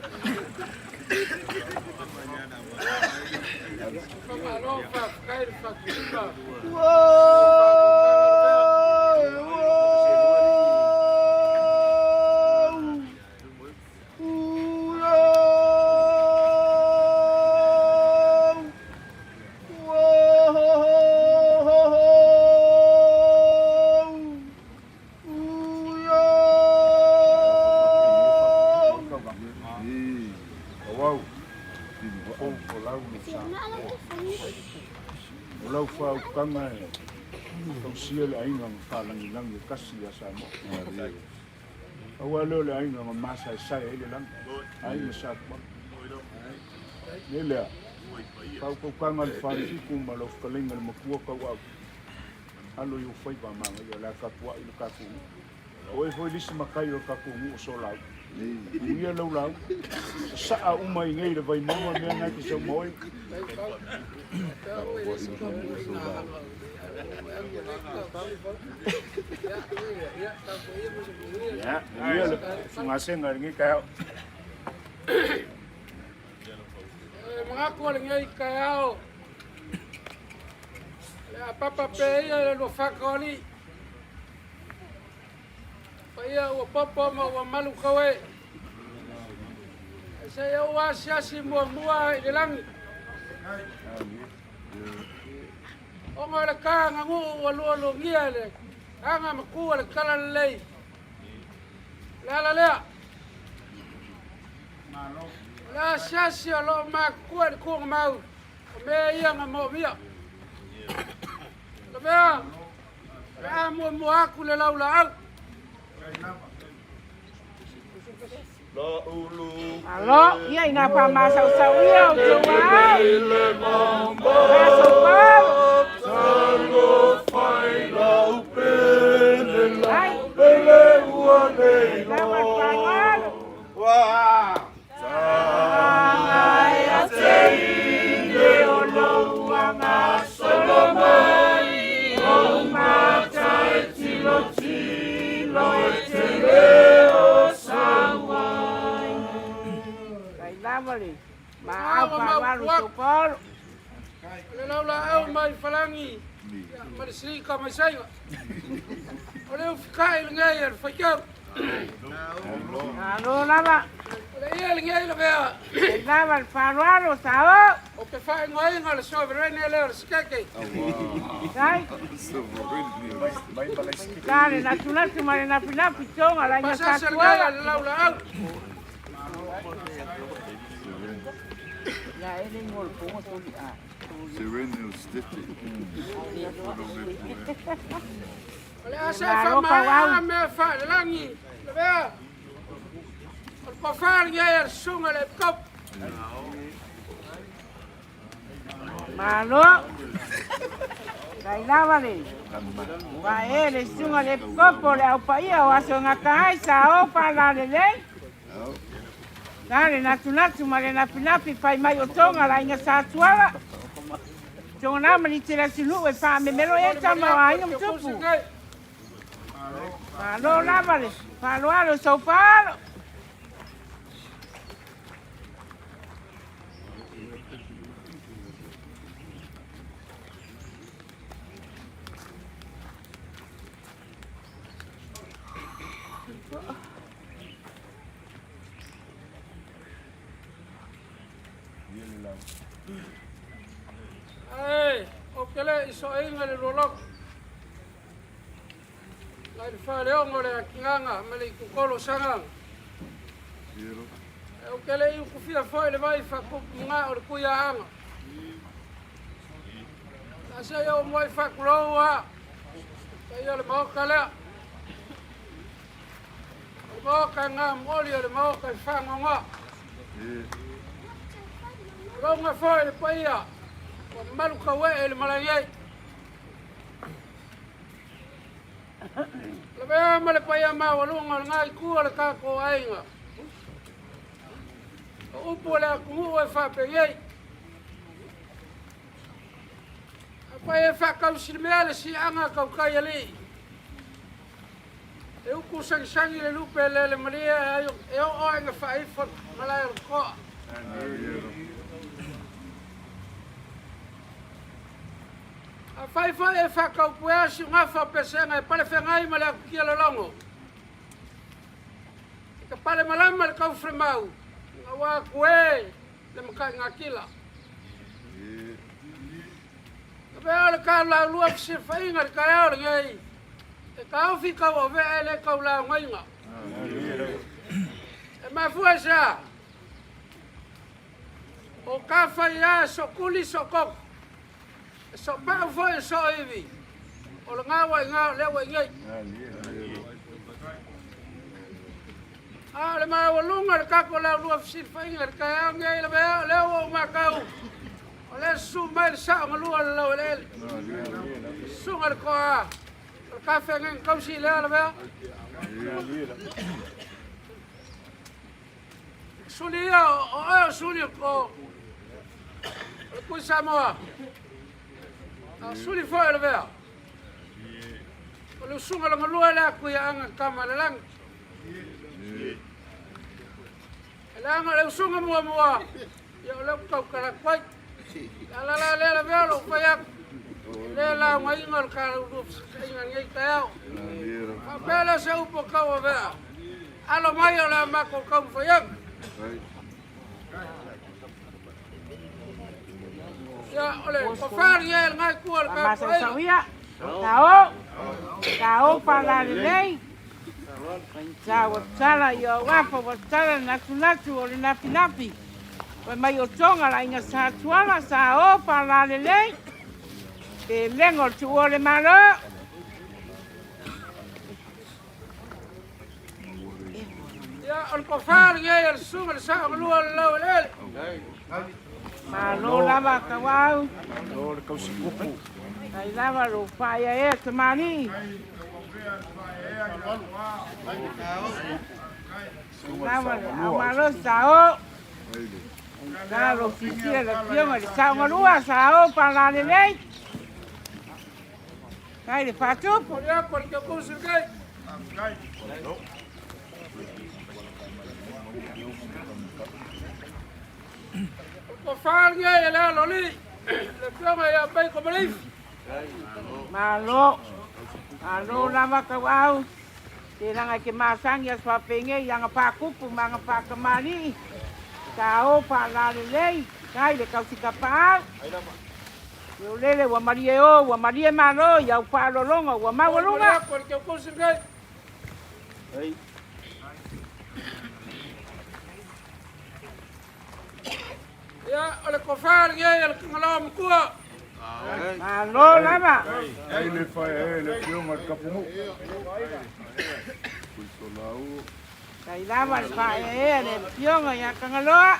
Lau whau kanga e tau sia le ainga ngā whalangi langi e kasi a sa mo. Aua leo le ainga ngā masa e sai e le langi. Ainga sa kwa. Ne lea. Whau kau kanga le whari ku ma lau whakalenga le makua kau au. Alo i o whai pa manga i o lea kapua i le kaku. O e hoi lisi makai o kaku ngu o so lau. Ia lau lau. Sa a uma i ngei le vai maua mea ngai ki sau moi. Ya, iya le ngase ngi kaya.
Mga ko lang ay kaya. Ya papa pe ia no fakoli. Pa ia o papa ma o malu kawe. Saya wa siasi mua i langi. O ngā ka ngā ngu alu ngia le. Anga makua le kala lei. Lea lea. La siasi alo makua le kua mau. O mea ia ngā mo mia. La mea. Lea mua aku le lau la au.
Alo, ia ina pa masau sau ia o te wau. Masau pau.
Tango whai lau pele lau pele ua nei no. Wā! Tāngai a te ine o loua ngā solomai. O mātai tilo tilo e te leo sawai.
Kai lavali. Ma apa walu sopolo.
Le lau la au mai falangi. Ma le srika mai saiwa. O leo fikai le ngai ar whaikau.
Alo lava.
Le ia le ngai le mea.
Kai lava le wharuaro sao.
O pe whae ngai ngā le soberane leo le skake.
Kai. Kare natu mare napi tonga la inga
Pasasa le ngai
katua.
le lau la au.
Ya ele ngol pongo toli a.
Sereno stiffy.
Le asa wha mai mea wha le langi. Le mea. O pa wha ngai ar sunga le kop.
Malo. Kai lava le. Wa ele sunga le kopo le au pa ia o aso ngā kahai sa o pa la le lei. Kare natu mare napi pai mai o tonga la inga sa tuala. Tonga nama ni te rasi lu e wha me mero e tama wa inga mtupu. Malo lava le. Palo alo sau palo.
Ai, o kele iso inga le rolok. Lai whare ongo le akinganga, me le kukolo sangang. O kele iu kufia foi le vai whakupu mga o le kuia anga. Nasa iau mwai whakuroua. Kai o le maoka lea. O le maoka ngā moli o le maoka i whangonga. Ronga foi le paia. O malu kawe e le marangai. Le mea ma le paia mawalunga le ngai kua le kako ainga. O upo le akungu e whapegei. A paia e whakausi le mea le si anga Leulua'iali'i. E uku sangisangi le lupe le maria e o oenga whaifot malai o koa. A whaifo e whakaupua si ngā whapesenga e pale whengai ma le aku kia lalongo. E ka pale malama le kau fremau. Ngā wā kue le makai ngā kila. Ka pēo le kā laulua kisi whainga le kai au le ngai. E ka auwhi kau o vea le kau lau ngainga. E mafua sa. O ka whai a so kuli so koku. So pau foi so ivi. O le ngā wai ngā lewa ngai. Le mai walunga le kako laulua fisir whainga le kai au ngai le mea lewa o makau. O le su mai le sao ngalua le lau ele. Sunga le koa. Le kawhi ngai kausi lea le mea. Suli ia o eo suli ko. Le kui Samoa. Suli foi le vea. O le sunga la ngalua le aku ia anga kama le lang. Le anga le sunga mua mua. Ia o le kau karakwai. La le vea lo fai aku. Le la ngai inga le kara urup inga ngai tayau. A pele se upo kau a vea. Alo mai o le mako kau fai aku. Ya, ole, kofar ye ngai kual ka.
Masa sawia. Tao para lei. Pensava sala yo wapo sala natu ole napi. Wa mai o tonga la inga sa tuala sa o para lei. E lengo tu ole malo.
Ya, ole kofar ye el sunga sa ngulua lo le.
Malo lava kawau.
Lo le kausi kupu.
Ai lava lo faia e tamani. Lava malo sao. Sao fisira le pioma le sao ngalua sao para le nei. Kai le fatu.
Ya, porque puso kai. Kofar ye le loli. Le pioma ya bai ko malif.
Malo lava kawau. Tiranga ke masang ya swapenge yang pakupu mga pakamani. Kao para lei. Kai le kau sikapa. Yo lele wa marie malo ya pa lolonga wa mawalunga.
Porque puso kai. Ya, ole kofar ye el ngalam kua.
Malo lava.
Ai le fai le pioma kapungu.
Kai lava pa le pionga ya kangaloa.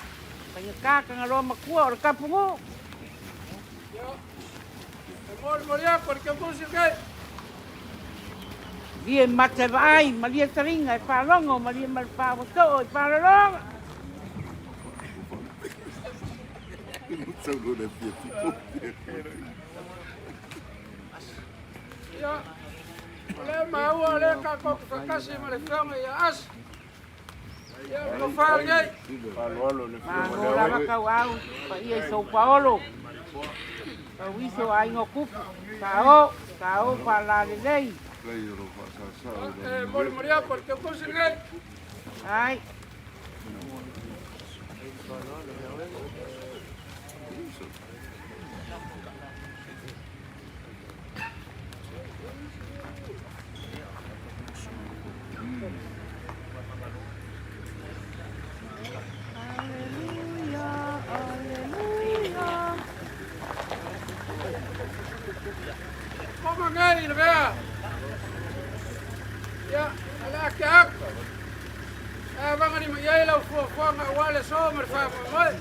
Panyaka kangaloa makua o kapungu.
Moria porque puso kai.
Dia mate vai, malia taringa e palongo, malia mal pa to e palongo.
Ya, ole mau ole kako kasi malefanga ya as. Ya, kofar ye.
Palo le
Malo lava kawau, pa ia São Paulo. Pa wiso ai ngokupu. Kao para lei.
Kai ro fa sa sa.
Mori Maria por que conseguei.
Ai.
Como ngai Lavea. Ya, ala kak. Bangani mai lau fo nga wale so mer fa mai.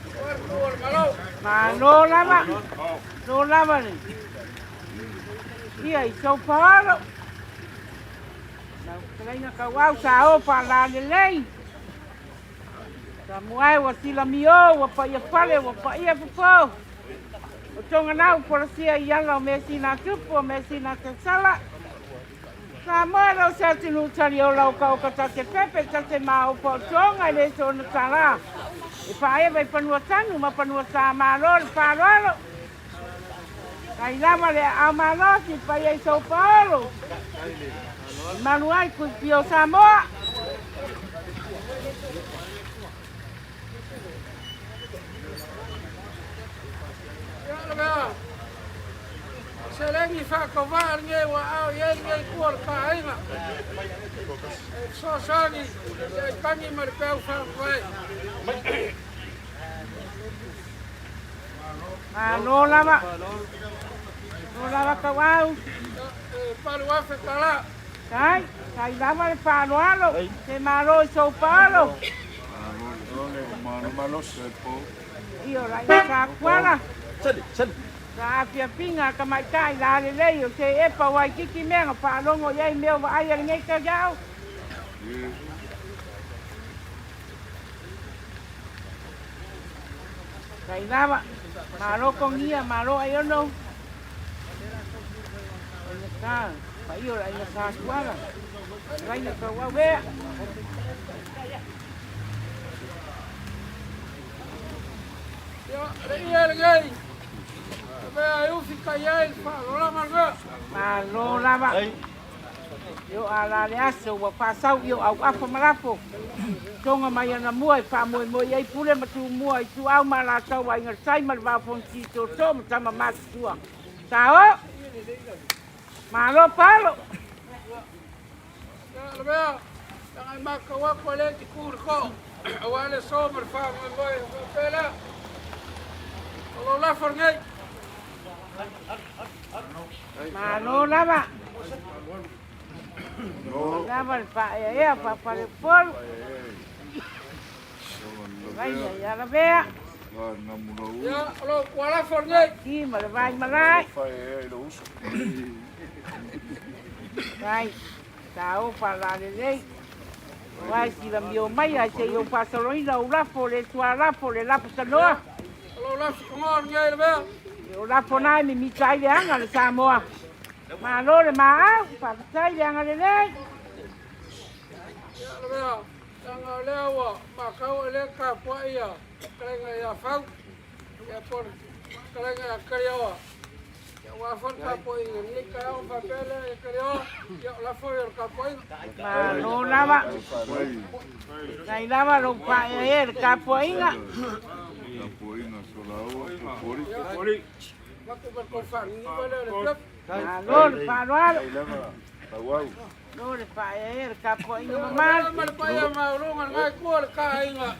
War malo.
Ma no lava. No lava ni. Ia I so palo. Na kalaina ka wau sa o pa la lei. Sa muai wa sila mio wa pa ia pale wa pa ia fo. O tonga nau por sia ianga o mesina tupo mesina sala. Sa mano sa tinu tari o lau kau ka tate pepe tate mao po tonga le so na tala. E pa ia vai panua tanu ma panua sa malo le palo. Kai lama le a malo si pa ia so palo. Manuai ku pio Samoa.
Selengi fa kavar nge wa au ye nge kuar ka ainga. So sani ye kangi mer peu fa vai.
No lava. No lava ka wau.
Palu afe kala.
Kai lava le palo alo. Se malo so palo.
Malo se po.
Io la ka kwala. Sa pia pinga ka mai kai la le le o se e pa wai kiki menga pa longo ye meu va ai ngai ka jau. Kai lava. Malo con ia, malo ai no. Ka, pa io la ka kwala. Rai na ka wa ve.
Ya, re ngai. Bea eu fica aí, fala lá malga.
Malo lava. Yo ala le aso wa pasau yo au apa malapo. Tonga mai na mua fa moi moi ai pule matu mua tu au mala tau ai ngar sai mal va fon ti to tom tama mat tua. Tao. Malo palo.
Ya bea, tangai maka wa kole ti kurko. Awale somer fa moi pela. Lo la fornei.
Malo lava. Lava el pa ya pa le pol. Vaya ya la vea.
Ya lo wala fornei.
Ki ma le vai malai. Vai. Tao pa la le lei. Vai si la mio mai ai se yo pa soloina u la fole tua la fole la pa no.
Lo la ngor ngai bea.
Yo la fonai mi tai le anga le Samoa. Ma lo le ma pa tai le anga le lei.
Ya bea, tanga lewa, ma kau le ka po ia. Krenga ya fau. Ya por krenga kriawa. Ya wa fon ka po ia, ni ka o papel e kriawa. Ya la fo el ka po ia.
Ma lo lava. Kai lava lo pa el capoeira.
Capoeira solao, pori.
Pori. Ma ko per ko fa, ni ko le club.
Alor, parualo.
Tawau.
No le pa el capoeira mal.
Ma pa ia ma ro ngai ko le ka inga.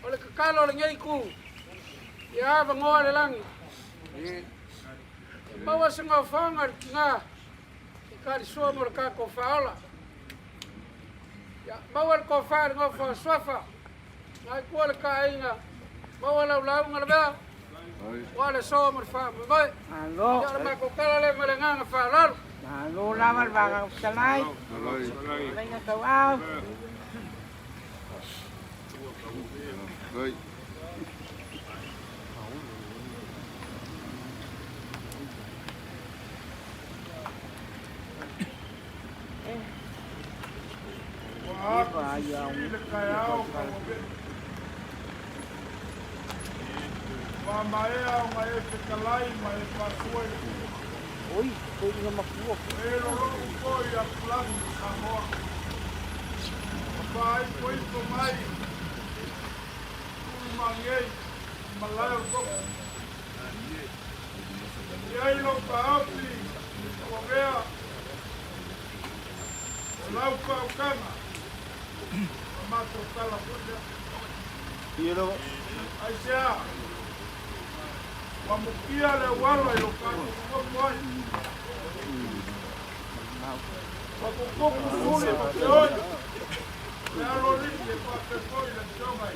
Ole ka kalo le ngai ku. Ya ba ngo le lang. Bawa singa fanga nga. Ka so mo ka ko faola. Ya bawa ko fa ngo fa sofa. Ngai ko le ka inga. Bawa la ngal ba. Wala so mo fa mo ba.
Allo.
Ya ma ko kala le nga fa lalo.
Allo la mal va salai. Venga ka au.
Rồi.
Mamae au mai te kalai mai pa suai.
Oi. ko inga makua.
E lolo koi a plan Samoa. Pai koi ko mai. Mangei, malayo ko. Yai lo paapi, wagea. Lau pa ukanga. Mato tala puja.
Ilo.
Aisha. Wamukia le wala ilo kano. Wamwai. Wakukoku suri mateoi. Lalo liki pa pekoi le chonga.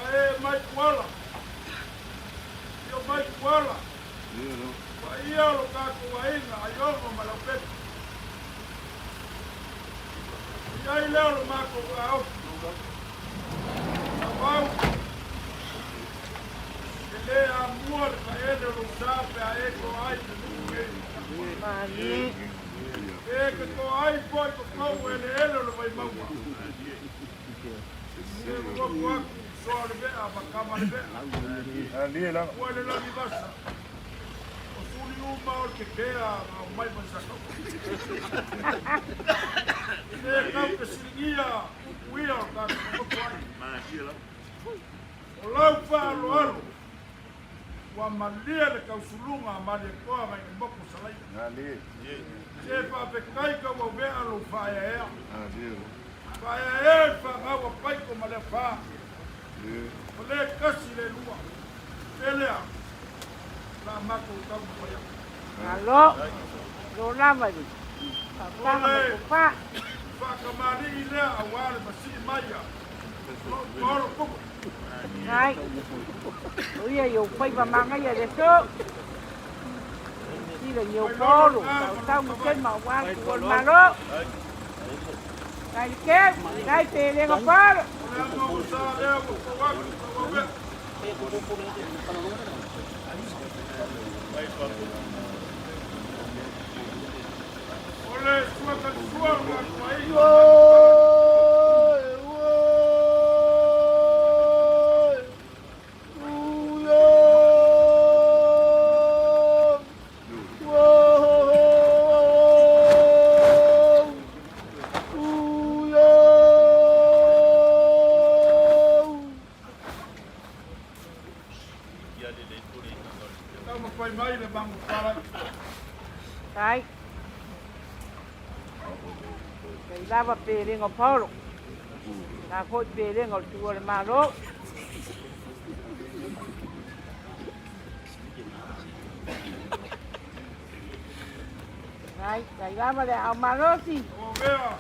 Ae mai kuala. Yo mai kuala. Wa ia lo kako wa inga ayongo malapet. Ia leo lo mako wa au. Au. Ele amor ka ele lo sabe a eko ai nuke.
Mani.
Eke ko ai poi ko ele lo vai mau. Se mo ko Soal be apa kamar be.
Ali lang.
Wala lang ibasa. Usuli uma o que quer mai pensado. E kau que siringia uia o ka ko kwai. O lau fa alo. Wa malia le kau sulunga mali ko mai mboko salai.
Ali.
Se pa pe kai ka wa be alo fa ya.
Ali.
Fa ya fa wa pai ko male fa. Olé kasi le lua. Elea. La mako tamu koya.
Alo. Lo lava di. Papa pa.
Fa kamari ile awale basi maya. Koro koko.
Ai. Oia yo pai ba manga ya de so. Tira yo polo. Tao mo ken ma wa ko malo. Dai ke, dai te le ko palo.
Olé, sua sua
Dai. Cái lava pele ngọc polo. Na phôi pele ngọc chua le malo. Dai, cái lava le ao malo si.
Ovea.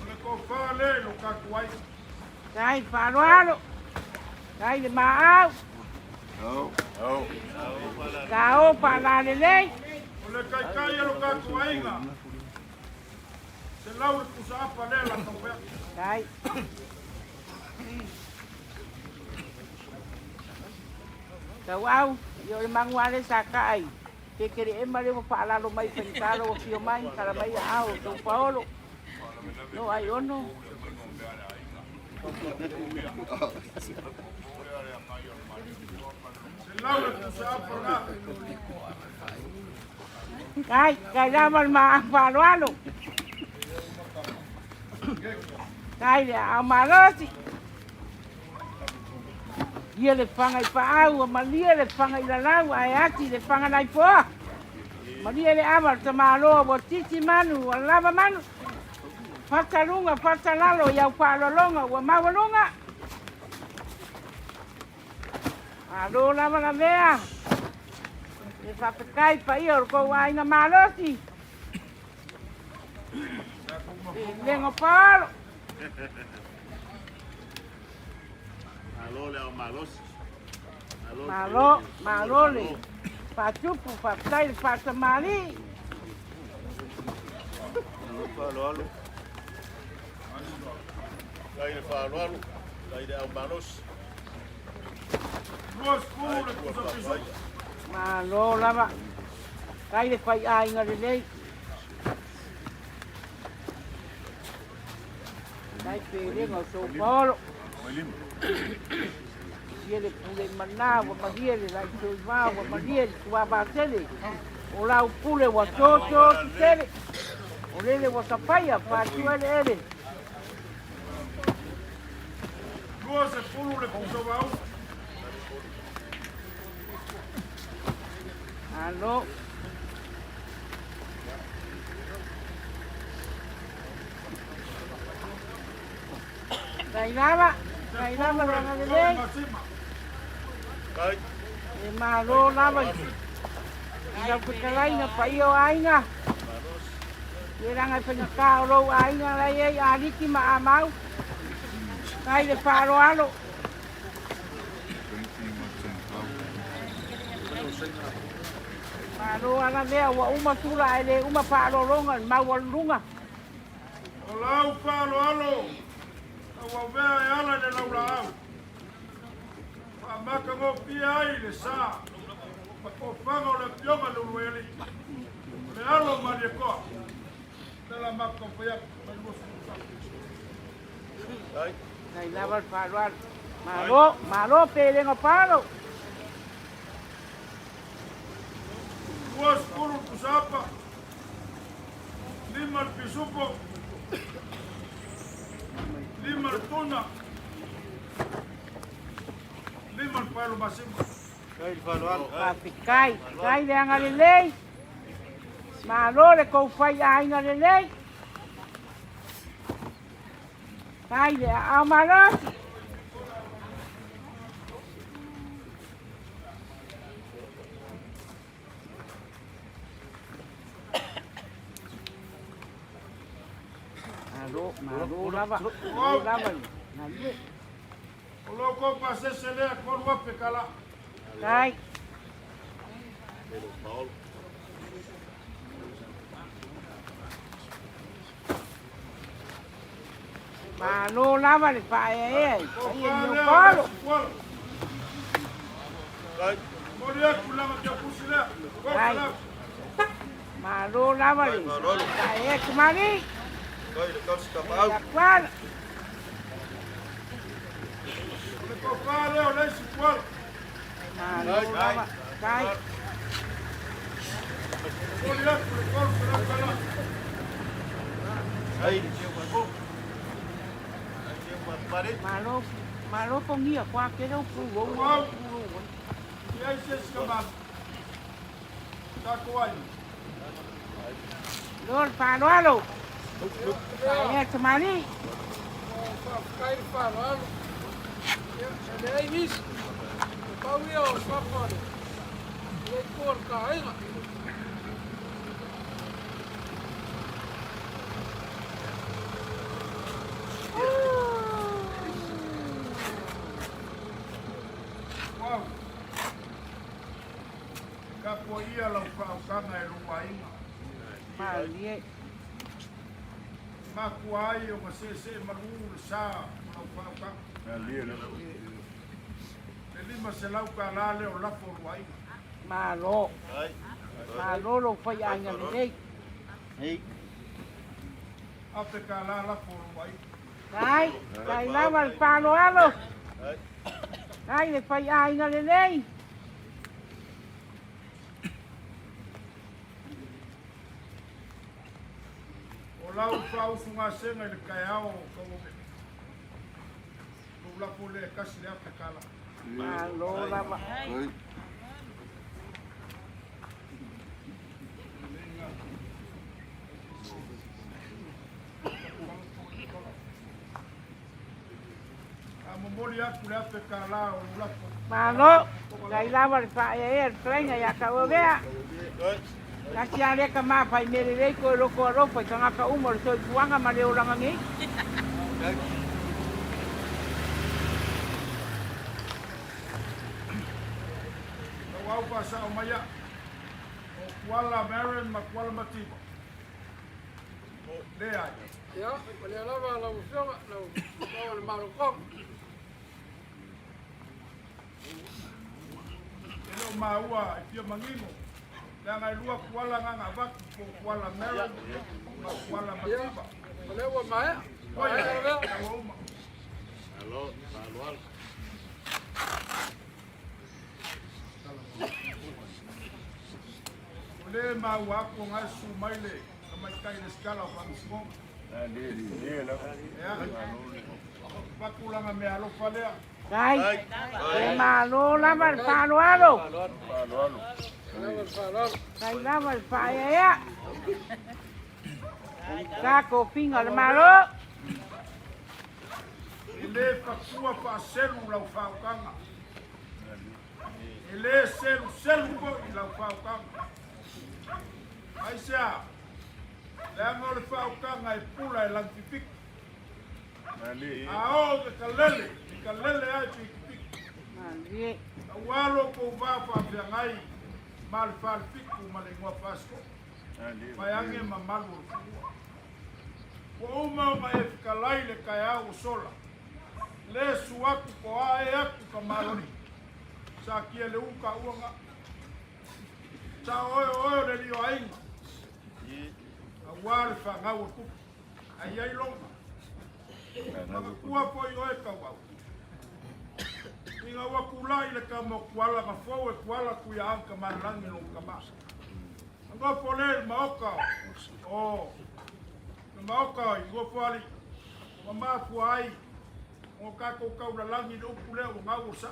Le ko fa le lo ka kuai.
Dai, farualo. Dai le maao.
Oh. Oh.
Cao pa la le le.
Olé kai lo ka kuai nga. Se lau ku sa pa le la ka fa.
Dai. Tau au, yo le manguale sa kai. Ke kere e mare mo pa la lo mai pensalo o fio mai kala mai au to paolo. No ai ono. Cái ra mà vào đó luôn. Cái là mà đó chị. Ia le whangai whaau, ma lia le whangai la lau, ai ati le whangai poa. Ma lia le awa ta māloa, wa titi manu, wa lava manu. Whakarunga, whakaralo, iau whalolonga, wa mawalonga. Alo lava la vea. Le whapekai pa ia, ko wainga mālosi. Lengo palo.
Malo leo malos.
Malo le. Pachupu, patai, patamari.
Alo.
Lai le falo, lai le malos.
Malo lava. Kai le fai ai ngare lei. Dai pele ngo so polo. Ele pule mana wa mahiele la tuwa wa mahiele tuwa batele. O la pule wa toto tele. O lele wa sapaya pa tuele ele.
Dua se pulu le puso bau.
Alô. Kailava ranga lele. E malo lava. Ia putalai na paio ainga. Ia ranga penaka ro ainga la ye aliki ma amau. Kai le paro alo. Malo ala mea wa uma tula ele uma paro ronga ma wa lunga.
Olau palo alo. Awa vea e ala le laura au. Maka ngo pia ai le sa. Mako whanga o le pionga Leulua'iali'i. Le alo mani e koa. Tela maka o pia.
Kai lava paro alo. Malo pele nga paro.
Duas puru kusapa. Lima pisupo. Lima tuna. Lima palo masima.
Kai le anga lelei. Malo le kou fai ainga lelei. Kai le amara. Malo lava. Nale.
O loko pase se lea kon wape kala.
Kai. Malo lava le pa e. Ai no palo.
Moria kulama ke kusila.
Kai. Malo lava le. Pa e kumari.
Coi le cose capau.
Qual?
Le kopale o le sikual.
Malo lava. Kai.
Moria kulama kala.
Ai,
Malo pongia qua que não pulou.
E aí se escamar. Tá com aí.
Lor pa lo. Sai é mari.
Kai falo. Ele é isso. Pau eu só fora. Ele corta aí.
Capoeira lá o cana é Leulua'iali'i.
Mali.
Makuai o masese malu sa o ka.
Ali le.
Ele mas lá o canal o Lafai Faapalepalemataolealofa.
Malo. Malo lo fai anga nei.
ei,
Ape kala Lafai Faapalepalemataolealofa.
Kai lava il palo alo. Kai le fai anga nei.
O lau fau sunga senga le kaiao ko me. O Lafai le kasi le ape kala.
Malo lava.
Amomori atu le ape kala o Lafai.
Malo. Kai lava il fa e trenga ya ka ovea. Kasi ale ka ma pai mere rei ko loko rofa tanga ka umo so tuanga ma le olanga ngi.
Wau pasa o maya. O kuala Marin ma kuala Matiba. Le ai.
Ya, ele lava la usoga, la o malo com.
Ele o maua e pia mangimo. Le ngai lua kuala nganga vak ko kuala Marin ma kuala Matiba.
Ele o mai.
Oia,
Ele
e o uma.
Alô, alô.
Le mau aku ngai sumaile kamai kai le skala pangsmo.
Ni la.
Pakulanga me alofa lea.
Kai. E malo lava il palualo. Kai lava il paia. Kako pinga le malo.
Ele pakua pa selu lau faukanga. Ele selu ko i lau faukanga. Ai sea. Le ngol faukanga e pula e lantifik. Ao ke kalele ai pik.
Mali.
Awalo ko va pa fiangai mal fal fiku malengua pasko. Payange mamalu. Ko uma mai kalai le kaya usola. Le suaku ko ae aku ka maloni. Sa kia le uka uanga. Sa oe le lio ainga. Awale whangau kupu. Ai ai longa. Maka kua po i oe ka wau. Inga wakulai le ka mo kuala ka fau e kuala kuia anka marangi no ka masa. Anga pole maoka. Oh. Maoka i go pali. Mama puai. O kako kaula langi no pule o ngau sa.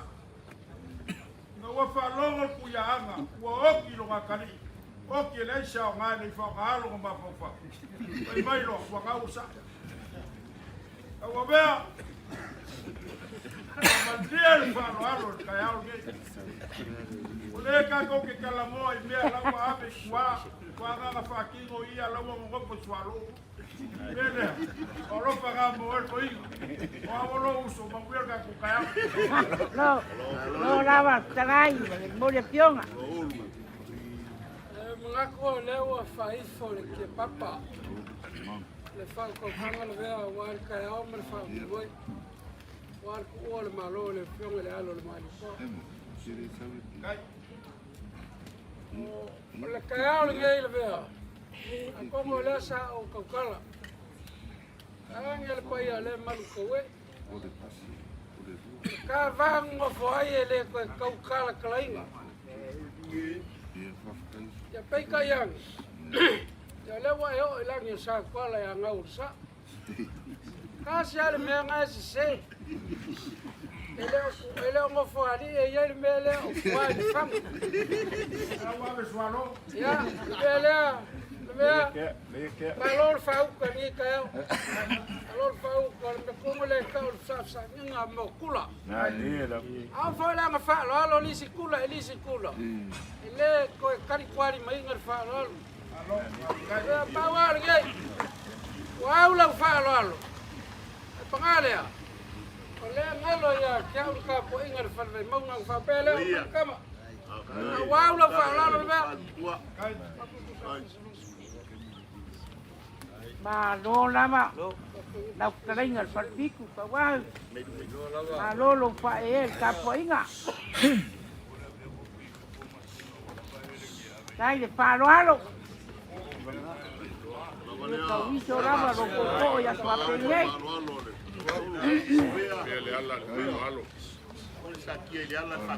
Nga wa fa longo ku ya anga, wa oki lo ngakali. Oki le sha nga le fa ngalo ngba fa. Pai mai lo wa ngau sa. Awa bea. Mandiel fa lo alo ka ya o ge. Ole kako ke kala mo i mea la wa ave kwa nga fa kingo ia la wa ngo po swalo. Bene, oro paga moer koi. O avolo uso, manguer ka kukaya.
No lava tarai, moria pionga.
Mga ko lewa fai fo le ke papa. Le fa ko kanga le vea war ka ya o me fa boi. War ko o le malo le pionga le alo le mali ko. O le ka ya le ngai le vea. Ako mo le sa o kaukala. Angel pa ia le malu koe. Ka vang mo foi ele ko kaukala klainga. Ya pe ka yang. Ya le wa yo ilang sa kwala ya ngau sa. Ka sia le me nga se. Ele mo foi ali e ele me le o foi fam.
Awa be swalo.
Ya, ele Malor fau ka ni ka yo. Malor fau ka me como le ka o sa nga mo kula.
Na ni la.
A foi la nga fa lo li si kula, li si kula. Ele ko kari kwari mai ngar fa lo. Ya pa war ge. Wa la fa lo. Pangale ya. Ole ngalo ya ka ka po ngar fa ve mo ngang fa pele kama. Wa la fa lo be.
Ma lo lava. La tarai ngal farpiku pa wa. Ma lo fa e ka poinga. Dai le palo alo. Ka wiso lava lo ko ya swa penye.
Ele ala alo. Con sakia ele ala fa.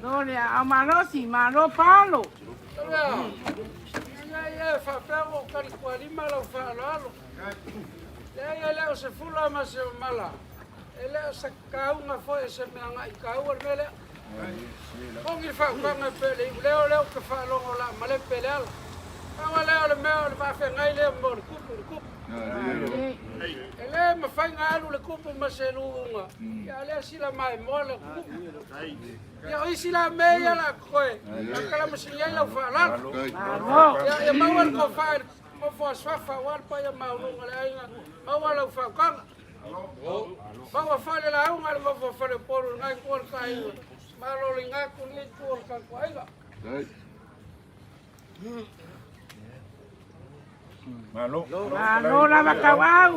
No le amano si mano palo.
Ya fa pego kari kwari mala fa lo. Ya le se fula ma se mala. Ele se kau nga foi se me nga kau mele. Ongi fa nga pele leo ke fa lo la male pele al. Awa leo le meo le fa ngai le mo kupu. Ele ma fa nga le kupu ma se lunga. Ya le sila mai mo le kupu. Ya oi sila me ya la koe. Kala ma sila la fa la. Ya ma wan ko fa mo fo swafa wan pa ya ma lunga le ai nga. Ma wala fa kanga. Bawa fa le la unga le mo fa le polo ngai ko kai. Ma lo le nga ko ni ko ka ko ai ga.
Malo.
Malo lava kawau.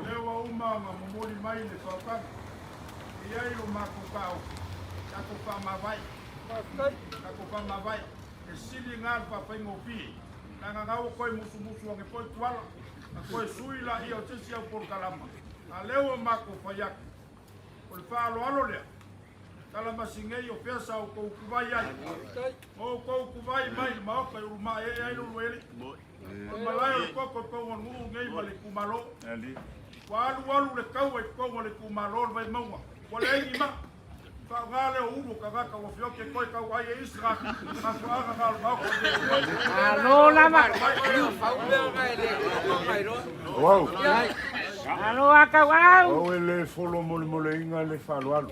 Lewa uma mamoli mai le whakaka. Ia i lo mako kau. Kako wha mawai. Kako wha mawai. E sili ngā papai ngopi. Nanga ngau koe musu ange koe kuala. A koe sui la ia o tesi au por kalama. A leo mako whaiak. O le whaalo alo lea. Kalama singei o pesa o kou kuwai ai. O kou kuwai mai ma oka uru ma e ai lulu eli. O malai o le koko kou an uru ngei ma le kumalo. Wa alu le kau e kou le kumalo le vai maua. Wa le engi ma. Whaangale o uru ka waka o fioke koe kau ai e isra. Ma whaanga ngalo ma oka.
Alo lama.
Wow.
Alo aka wau.
O ele folo mole inga le whaalo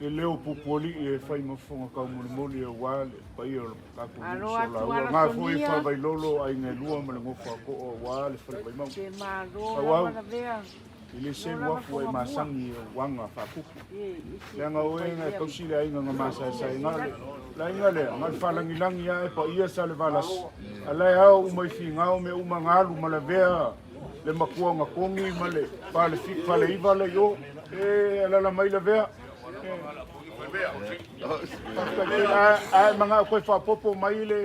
e leo pupoli e whai mafonga kau mole e wale pai o kaku sola ngā fui whawai lolo ai ngai lua ma le ngofa ko o wale whai pai mau
Ke maro lama vea.
i le se wafu e masangi e wanga whakuku leanga oenga e kausile ai ngā masai ngale la inga lea ngal whalangilangi a e pa ia sa le valas alai au umai fi ngau me uma ngalu ma le vea le makua ngakongi ma le pale fik pale iwa le yo e alala mai le vea ai manga koe whapopo mai le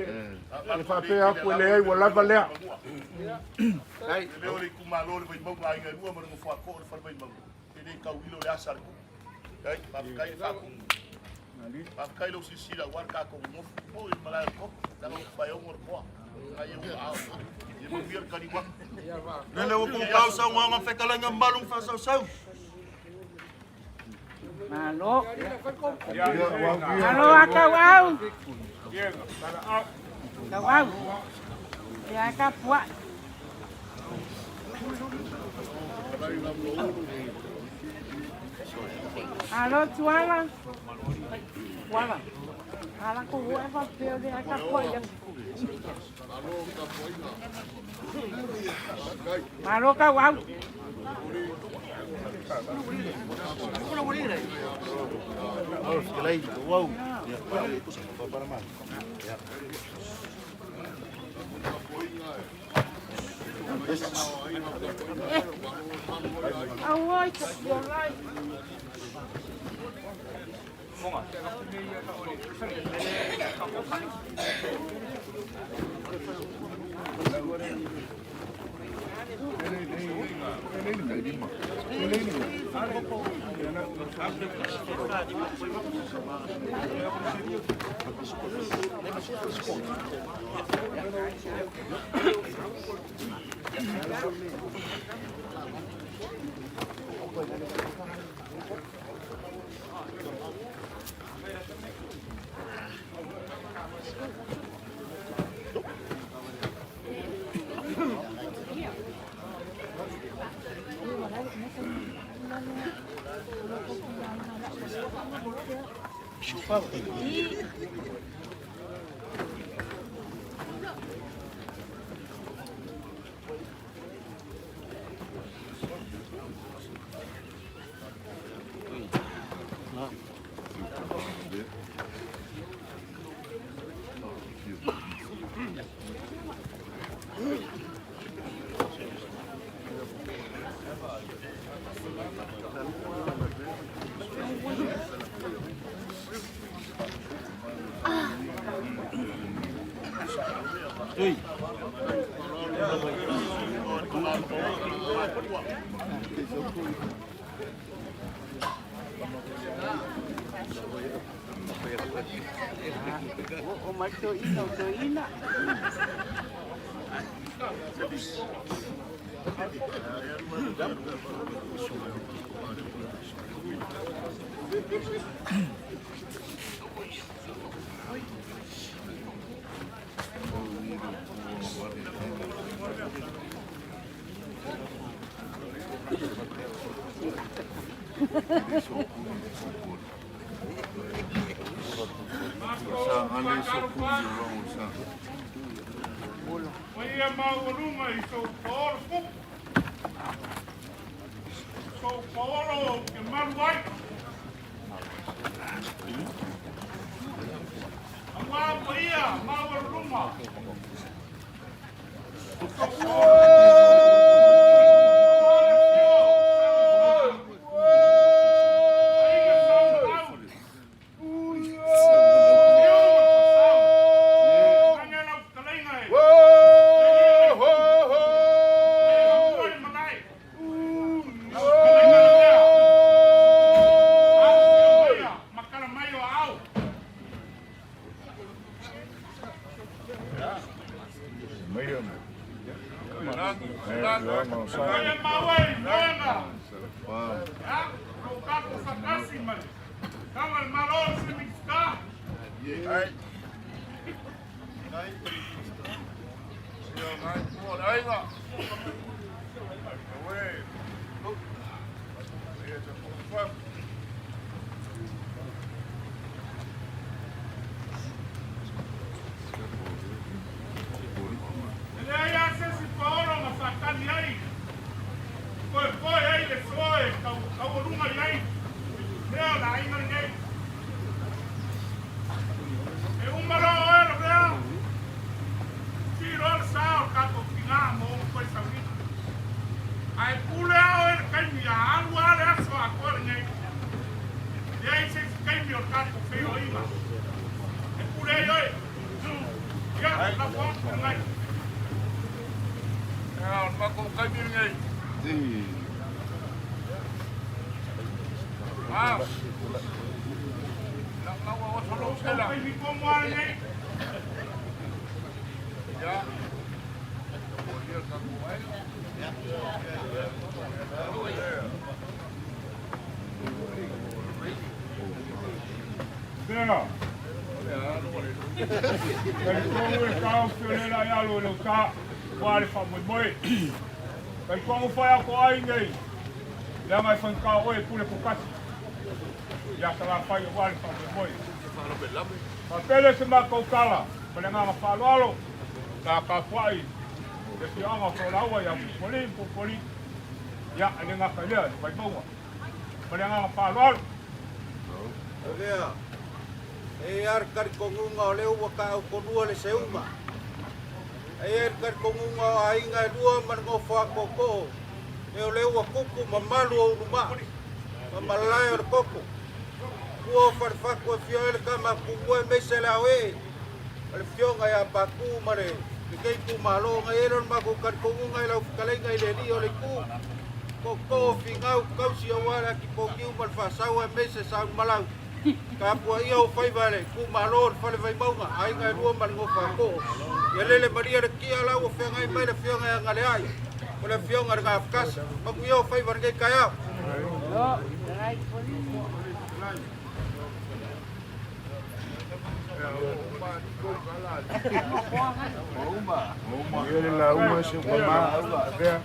whapea koe le ai walava lea
Ai, leo le kumalo le vai mau ai ngai rua ma ngo fa ko le vai mau. Te dei kau ilo le asar. Ai, pa kai fa ko. Pa kai lo sisira war ka ko mo mo i mala ko. Da no fa yo mor ko. Ai eu a. E mo vir ka ni wa.
Nele o kung kau sa nga whekala nga malung whasau-sau.
Alo. Alo aka wau. Ka wau. Ya aka puak. Alo tuala. Tuala. Ala ko hua fa peo de aka puak yang. Alo ka wau. Awoi, you're right. O mai to ina.
Ia mauruma I so porco. So poro ke manuai. Awa ia mauruma.
fa. Ele ia ser se fora uma facada aí. Foi aí, ele foi, cau numa aí. Meu, lá ainda ninguém. É uma hora, meu. Tirou o sal, capo final, mão, foi saúde. Aí pulou ele caminha, a lua é só agora, né? E aí vocês caminham, capo feio aí, mano. É pulei aí. Já, na ponta, né? Não vai colocar em ninguém.
Sim.
Ah! Não, falou que ela. Vai vir como alguém. Já.
Não. Kai kongu e kau whiolela i alo leo ka wale wha moi moi. Kai kongu whai ako ai nei. Lea mai whankau oe pule pokasi. Ia sa la whai o wale wha moi moi. Ma pele se makau kala. Pele nganga whaaloalo. Ka ka whai. E si anga whaolaua ia pupoli. Ia ane ngaka lea ni whai maua. Pele nganga whaaloalo.
Lea. E ar kari kongunga o leo waka au konua le seuma. E ar kari kongunga o ainga e lua man ngō whakoko. E o leo wakuku ma malu o uruma. Ma malai o le koko. Kua o wharwhako e whio ele kama kukue meise la oe. Ale whionga e a paku mare. Ke kei ku malo ngai eron mako kari kongunga i lau whikalenga i le ni o le ku. Koko o whingau kausi o wara ki pokiu mal whasau e meise sau malau. Ka pua ia o whai vare, ku malor whale vai maunga, ai ngai rua mani ngō whako. Ia lele maria re kia lau o whiangai mai le whianga e ngale ai. O le whianga re ngā whakasa, maku ia o whai vare kei kai au.
Ele la uma se uma vea.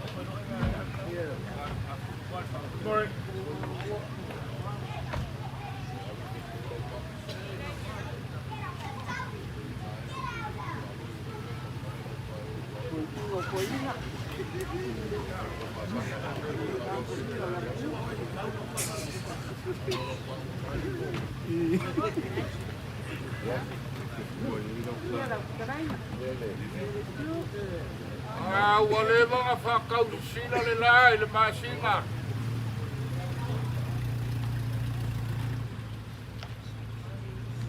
Ah, o leva a facau do sila le lá, ele masinga.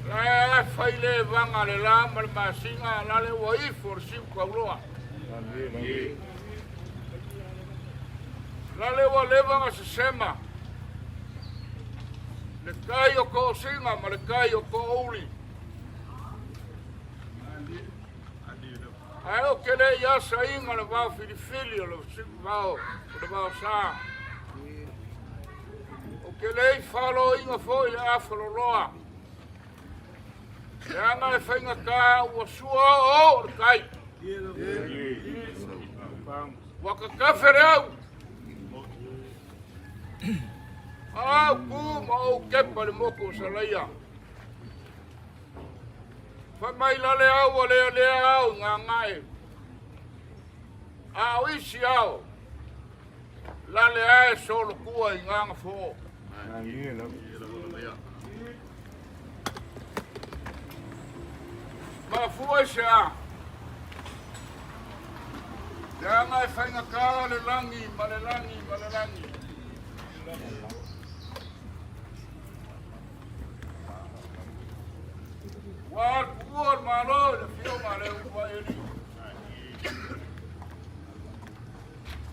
Lá fai leva ngale lá, mal masinga, lá le wai for sim kauloa. Lá le leva a sema. Le kai o ko singa, ma le kai o ko uli. Ai o que le ia sair, mas levava filho, levava sa. O que le falou inga foi le afro loa. E anga le whainga ka ua sua o kai. Waka kawhere au. Au ku ma o kepa le moko sa leia. Whamai lale au o lea au ngā ngai. Au isi au. Lale ae solo kua i ngā ngafo. Ma fua se a. Te anga e whainga kā le langi, ma le langi, ma le langi. Wal kuor malo le fio male ua eli.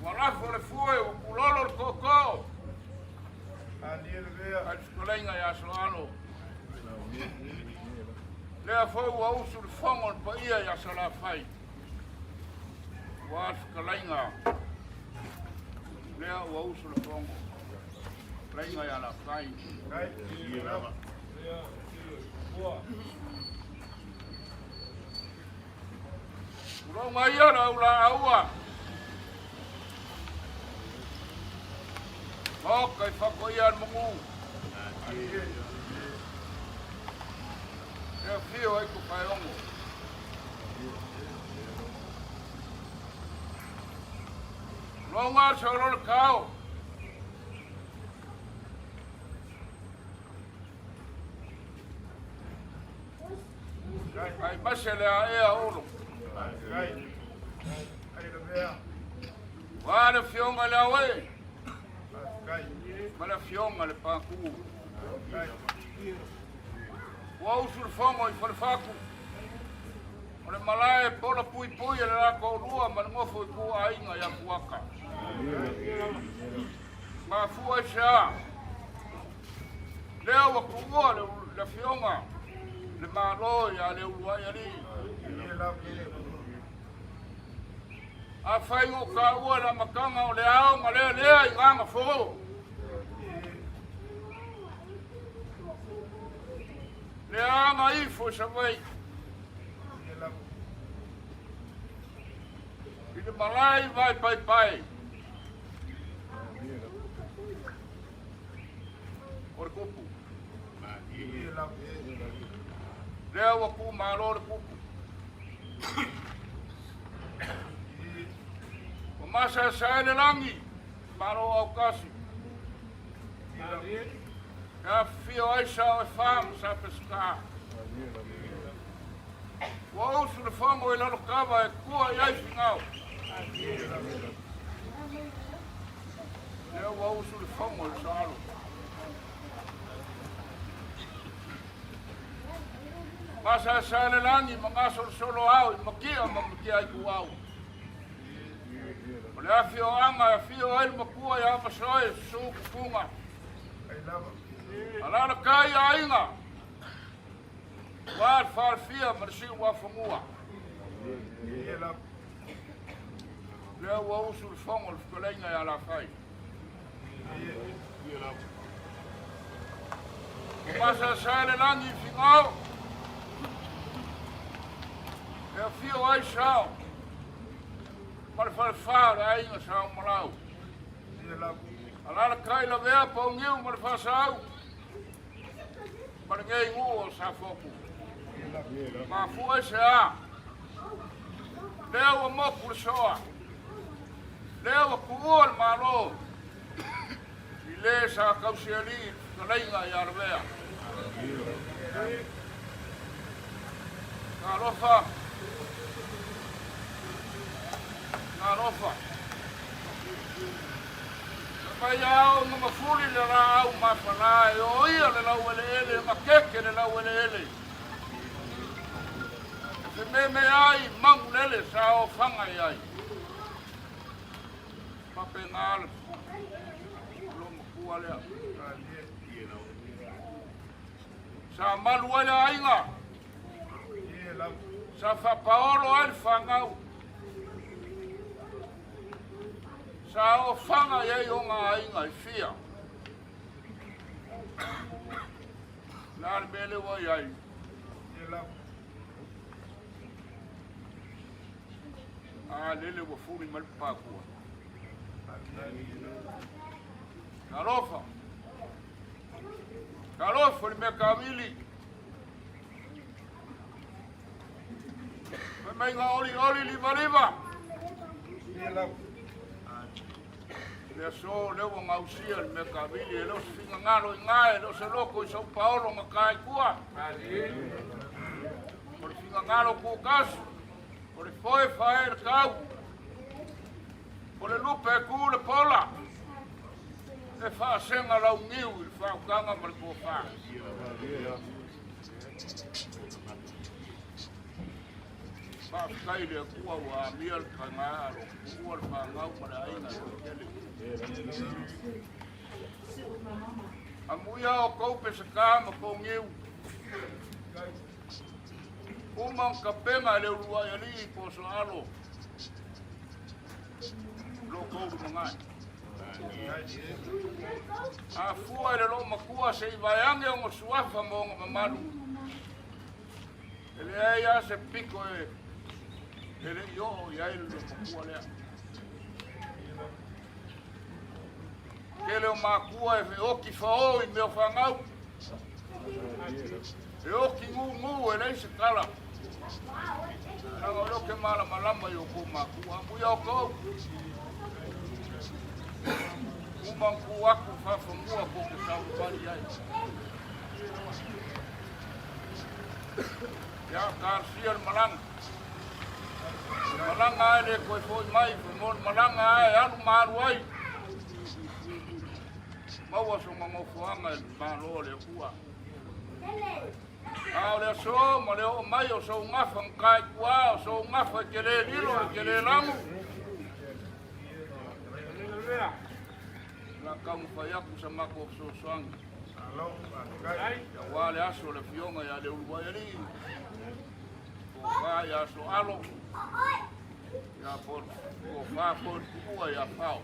Wala fo le fue o kulolo le koko. Al skolenga ya soalo. Le fo ua usu le fongo le paia ya sala fai. Wal skolenga. Le ua usu le fongo. Lenga ya la fai. Ulo mai ora ula aua. Hoka i whakoian mungu. E whio e ku whaiongo. Longa sorol kao. Ai masele a e a olo. Wale fionga le awe. Wale fionga le paku. Wau surfongo i farfaku. Ole malae pola pui pui le rako rua ma ngofo i ku ainga ya kuaka. Ma fua sha. Leo wa kuwa le fionga. Le malo ya Leulua'iali'i. A whaingo ka ua la makanga o le ao ma lea lea i nganga fo. Le anga ifo sa wei. I le malai vai pai pai. O le kupu. Lea wa ku malo le kupu. O masa sa le langi. Malo au kasi. Ja fio aisa o fam sa pesca. Wa usu le fango i lalo kava e kua i aisi ngau. Lea wa usu le fango i salo. Masa sa le langi mangaso solo au i makia ma makia i kuau. O le afio anga e fio el makua i amasoe su kukunga. Alana kai a inga. Waar farfia marsi wa fangua. Lea wa usu le fango le fkolenga ya Lafai. Masa sa le langi fingau. E fio ai sao. Mar farfar ai inga sao malau. Alana kai la vea pa ungiu mar fasau. Mar ngei ngu o sa foku. Ma fua se a. Lea wa moku le soa. Lea wa kuol malo. I le sa kausiali kalainga i Arvea. Alofa. Alofa. Pai au no mafuli le ra au mafala e o ia le lau ele ma keke le lau ele. Se me ai mangu lele sa o fanga ai. Pa penal. Lo makua lea. Sa malu ele ainga. Sa fa paolo al fangau. Sa o fanga ye o nga inga i fia. Lar bele wo yai. A lele wo furi mal pakua. Kalofa. Kalofa le mekavili. Me nga oli liva. Le so le wa ngausia le mekavili e lo finga ngalo ngai lo se loko i São Paulo makai kua. Por finga ngalo ku kasu. Por foi faer kau. Por le lupe ku le pola. E fa senga la ungiu i fa kanga mal ko fa. Fa kai le kua wa miel kanga ro ku fa ngau para ina le. Amuia o koupe se kama ko ngiu. Uma kapenga Leulua'iali'i po so alo. Lo kou ngai. A fua le lo makua se vaiange o suafa mo mamalu. Ele ai se pico e ele yo ya ele lo makua le. Kele o makua e oki whao I meo whangau. E oki ngu e nei se kala. Nanga roke mala malama I o ko makua. Mui au kou. Umangku aku whawhamua ko ke tau pari ai. Ya karsia malanga. Malanga ai le koe foi mai, malanga ai anu maru ai. Maua so mangofuanga e malo le kua. Ao le so, ma le o mai o so ngafa nkai kua, o so ngafa ke le lilo, ke le lamu. La kamu whaiaku sa mako so soangi. Ya wale aso le fionga ya Leulua'iali'i. O wha ya so alo. Ya por o wha por kua ya whao.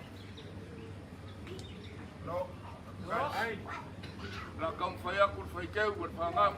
La kamu whaiaku le whaikeu le whangau.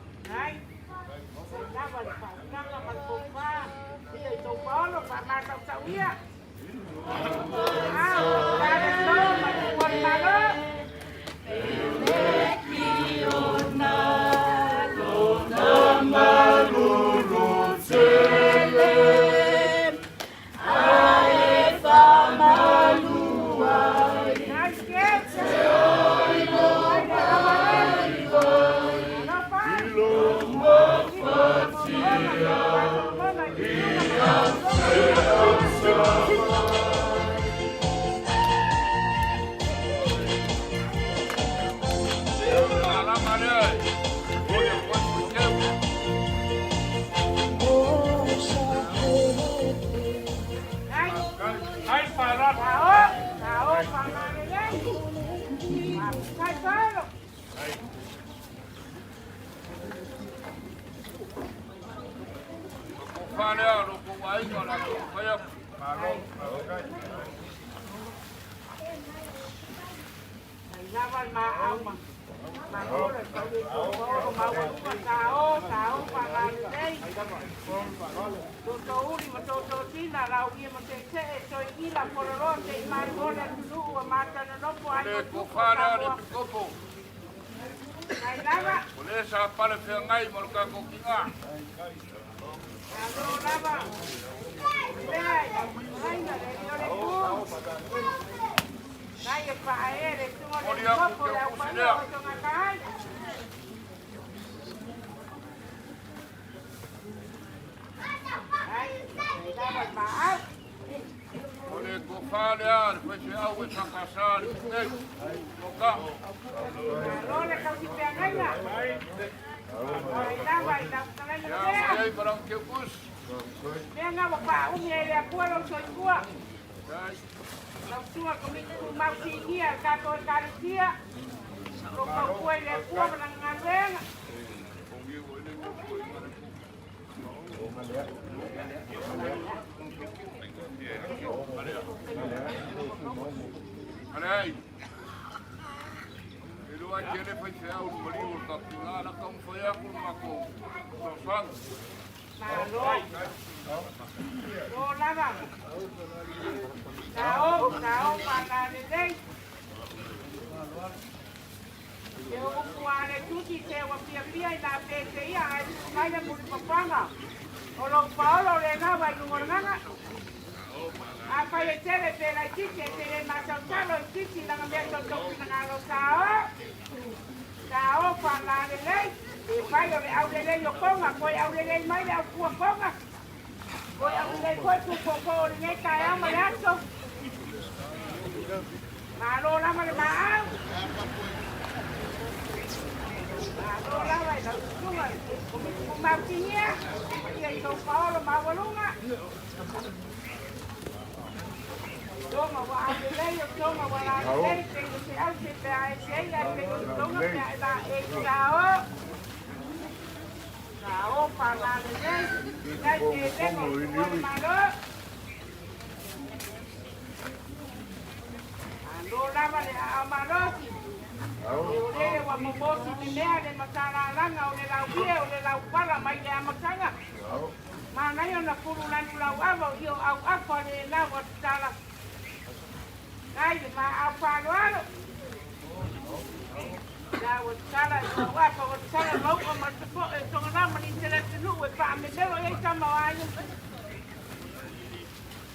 wa ko sa lo ko ma ko so na ma ni tele nu e pa me lo e ta ma wa ni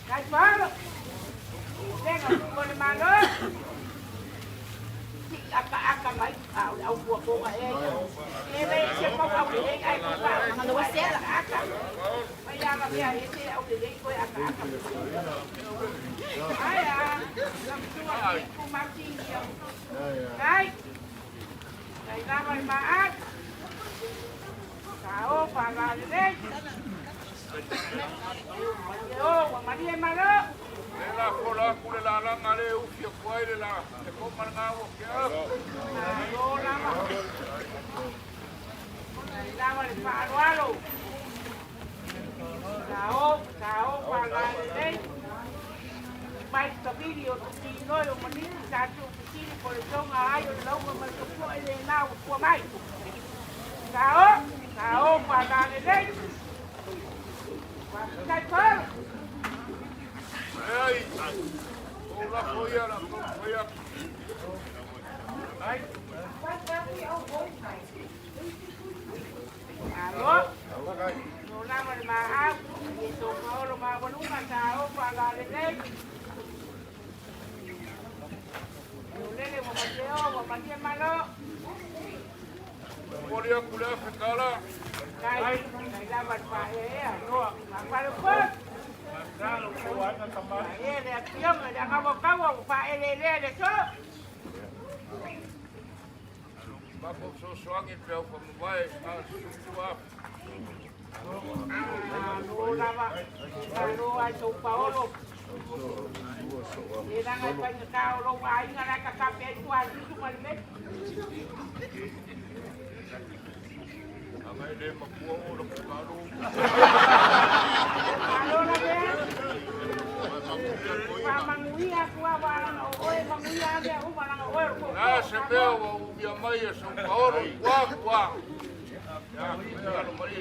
kai pa venga ko le malo aka mai au ko e ve se ko au le ai ko pa ma no se la aka mai ya ma ya e se au le ko aka ai ya la tua ku ma ti ai ai la ma at sao pa la le yo ma ni malo
la cola kule la la ngale u fia kwai la e ko manga o ke a
yo la ma la ma le pa alo sao pa la le mai to video ti no yo ma ni ta tu ti ko le tonga ai o lo ma ko ko le na ko mai sao pa la le kai pa
ai ola foia la foia ai
alo no la ma a y to ko lo ma bo nunca sao pa la le le mo ma te malo
moria kule fekala
kai la ba pa no ma pa lo ko
Kalau keluarga kembali.
le acción le acabo cabo pa le so
ma ko so soangi pe o mo vai a sutua
no la va no ai to paolo le dan ai pa ka lo ai ngara ka ka pe tu ai tu ma le
ai le ma ko o lo kalu
alo la ve pa manguia kwa bala o e manguia de o bala o ko
ah se veo o via mai e so paolo qua ya lo mai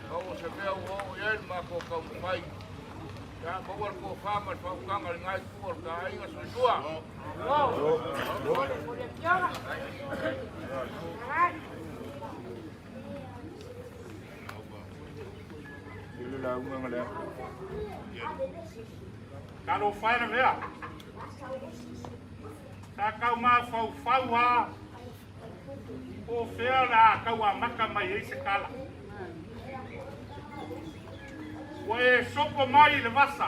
o se veo o el ma ko ka mai ya ko ko fama fa kanga ngai ko ka ai ga so tua
Kalau fai vea. Ta kau ma fau ha. O fea la kau maka mai e se kala. Oe soko mai le vasa.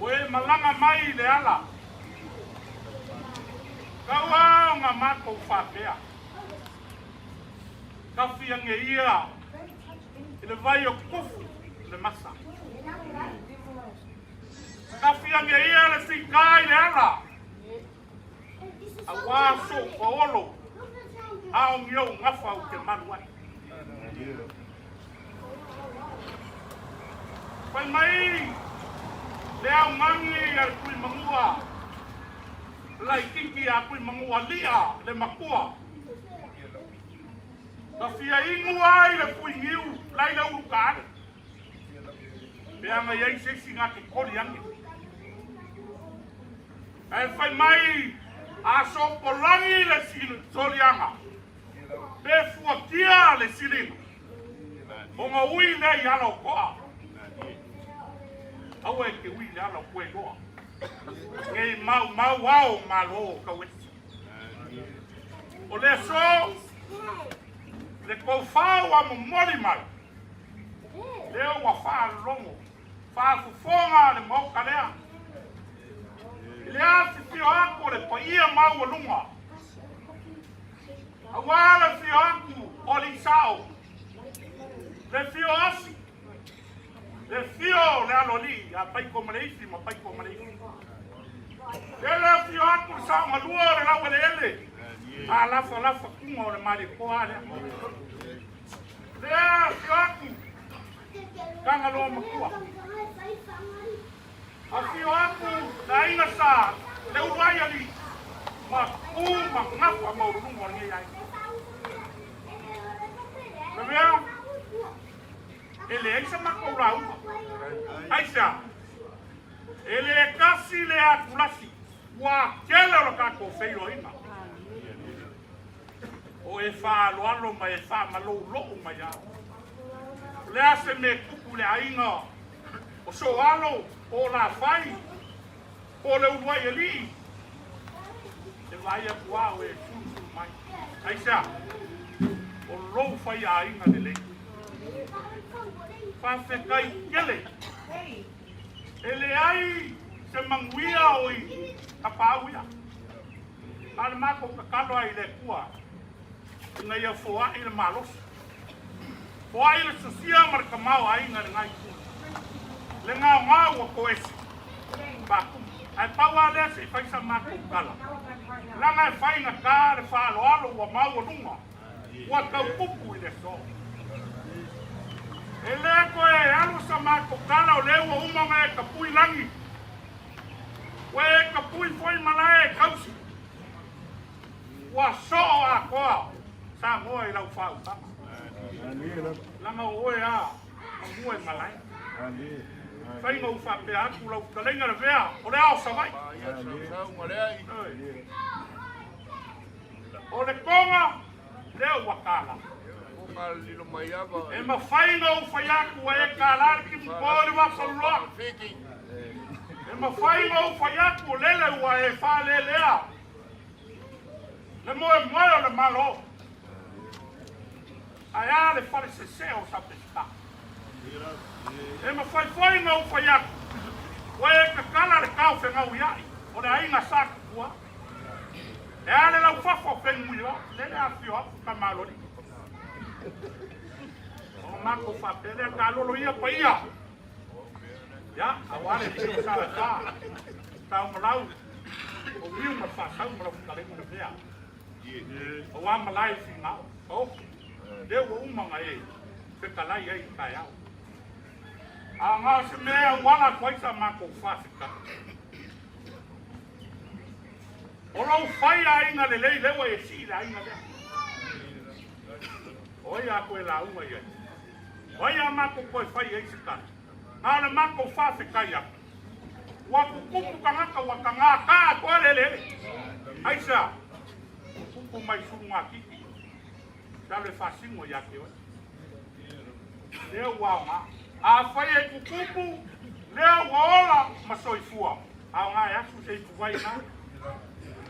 Oe malanga mai le ala. Kau nga mako whapea. Ka fia nge ia. Le vai o kufu le masa. Ka fia nge ia le sikai le ala. A waso o olo. Ao ngiau ngafa o te manuai. Pai mai le au mangi al kui mangua. Lai kiki a kui mangua lia le makua. Ka fia ingu ai le kui ngiu lai le urukane. Pea ngai ai se singa ke kori angi. Ai fai mai a so polangi le solianga. Pe fuatia le silinga. Onga ui nei alo koa. Awe ke ui le alo koe loa. Ngei mau au malo ka weti. O le so le kou whau a moli mai. Leo wa wha longo. Wha fufonga le mau kalea. Le asi fio ako le pa ia mau alunga. Awala fio aku o li sao. Le fio asi. Le fio le aloli a pai komareisi ma pai komareisi. Le fio aku sao malua le lawa le ele. A lafa kunga o le mali koa le. Le fio aku. Kanga loa makua. A fio aku na inga sa Leulua'iali'i ma ma ngapa mau rungo ngi ai. Levea. Ele é isso mas cobrau. Aisha. Ele é kasi le akulasi. Wa kele lo ka ko feio ina. o e whaaloalo mai e whaamalou mai au. Lea se me kupu le ainga o so alo o Lafai o Leulua'iali'i. E vai a kua o e sulu mai. Aisa, o lou whai a inga le le. Whawhekai kele. E le ai se manguia oi a pauia. Ale mako kakalo ai le kua. Inga ia foa i le malos. Foa i le susia markamau a inga le ngai kua. Le ngā ngā ua koesi. Baku. Ai paua le se i whaisa mako kala. Langa e whainga kā le whaaloalo ua mau lunga. Ua kaupupu i le so. E lea koe e alu sa mako kala o leo umanga e kapui langi. Ue e kapui foi malae e kausi. Ua so'o a koa. Sa ngoa i lau whau tama. Langa o oe a mua e malae. Whainga u whapea aku lau kalenga le vea. O le ao sa vai. O le konga leo wakala. E ma whainga u whaiaku e kālari ki mpore wa salua. E ma whainga u whaiaku lele ua e whalelea. Le moe moe o le malo. Ai a le whare se se o sa pesta. E ma whainga u whaiaku. Ua e kakala le kau whengau iai. O le ainga saku kua. E ale lau whafo whengui o. Lele a whio apu ka malori. O mako whapele a ka lolo ia pa ia. Ya, awale tino sa la ka. Tau malau. O miu ma whasau malau whakalengu na vea. O wa malai whingau. O, leo o umanga e. Whikalai e i kai au. A ngā se mea wala kwaisa mako whawhika. O lau whai a inga le lei lewa e si la inga lea. Oi a koe la unga iai. Oi a mako koe whai e se kare. Nā le mako whawhika ia. Waku kupu kangaka waka ngā kā koe le lele. Aisa, kupu mai sunga kiki. Sa le whasingo ia ke oi. Leo wao ngā. A whai e kukupu, leo waola masoifua. A ngā e asu se i kuwai ngā.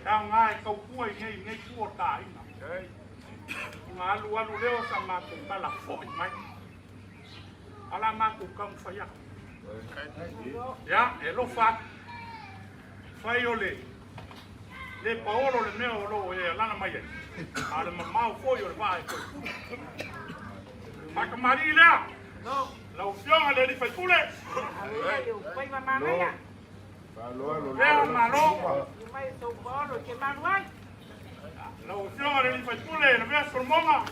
A ngā e kaukua i ngei kua tā ina. Ngā alu leo sa mako kala foi mai. Ala mako kam whaia. Ya, e lo wha. Whai o le. Le paolo le mea o lo e lana mai e. A le mamau foi o le wha e koe. Makamari lea. Lau fionga le li fai pule.
Pai mamanga.
Lea malo.
Mai tau paolo ke manuai.
Lau fionga le li fai pule. Le mea solmonga.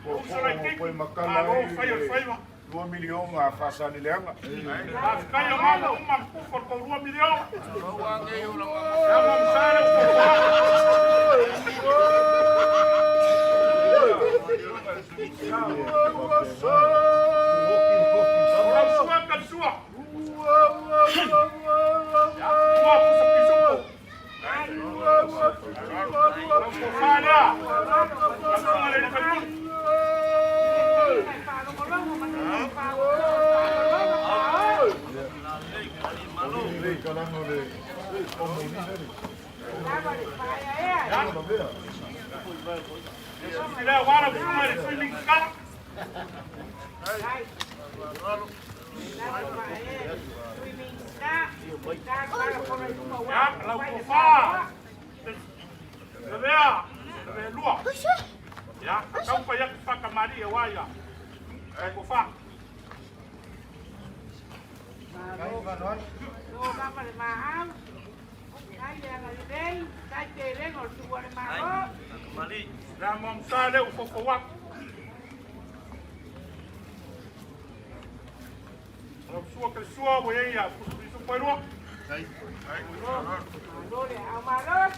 Usala i kiki. Malo fai o faiva.
2 milion a whasani leanga.
Kai o mana umang kufo ko 2 milion. Ya mamsara Kalsua. Ya, kau payah pakai mari ya waya. Kau fa.
No vamos de más. Ay, ya la ley, ay que vengo su hermano.
Mali, la mamsale o fofowa. La sua voy a su pueblo.
Dole, amaros.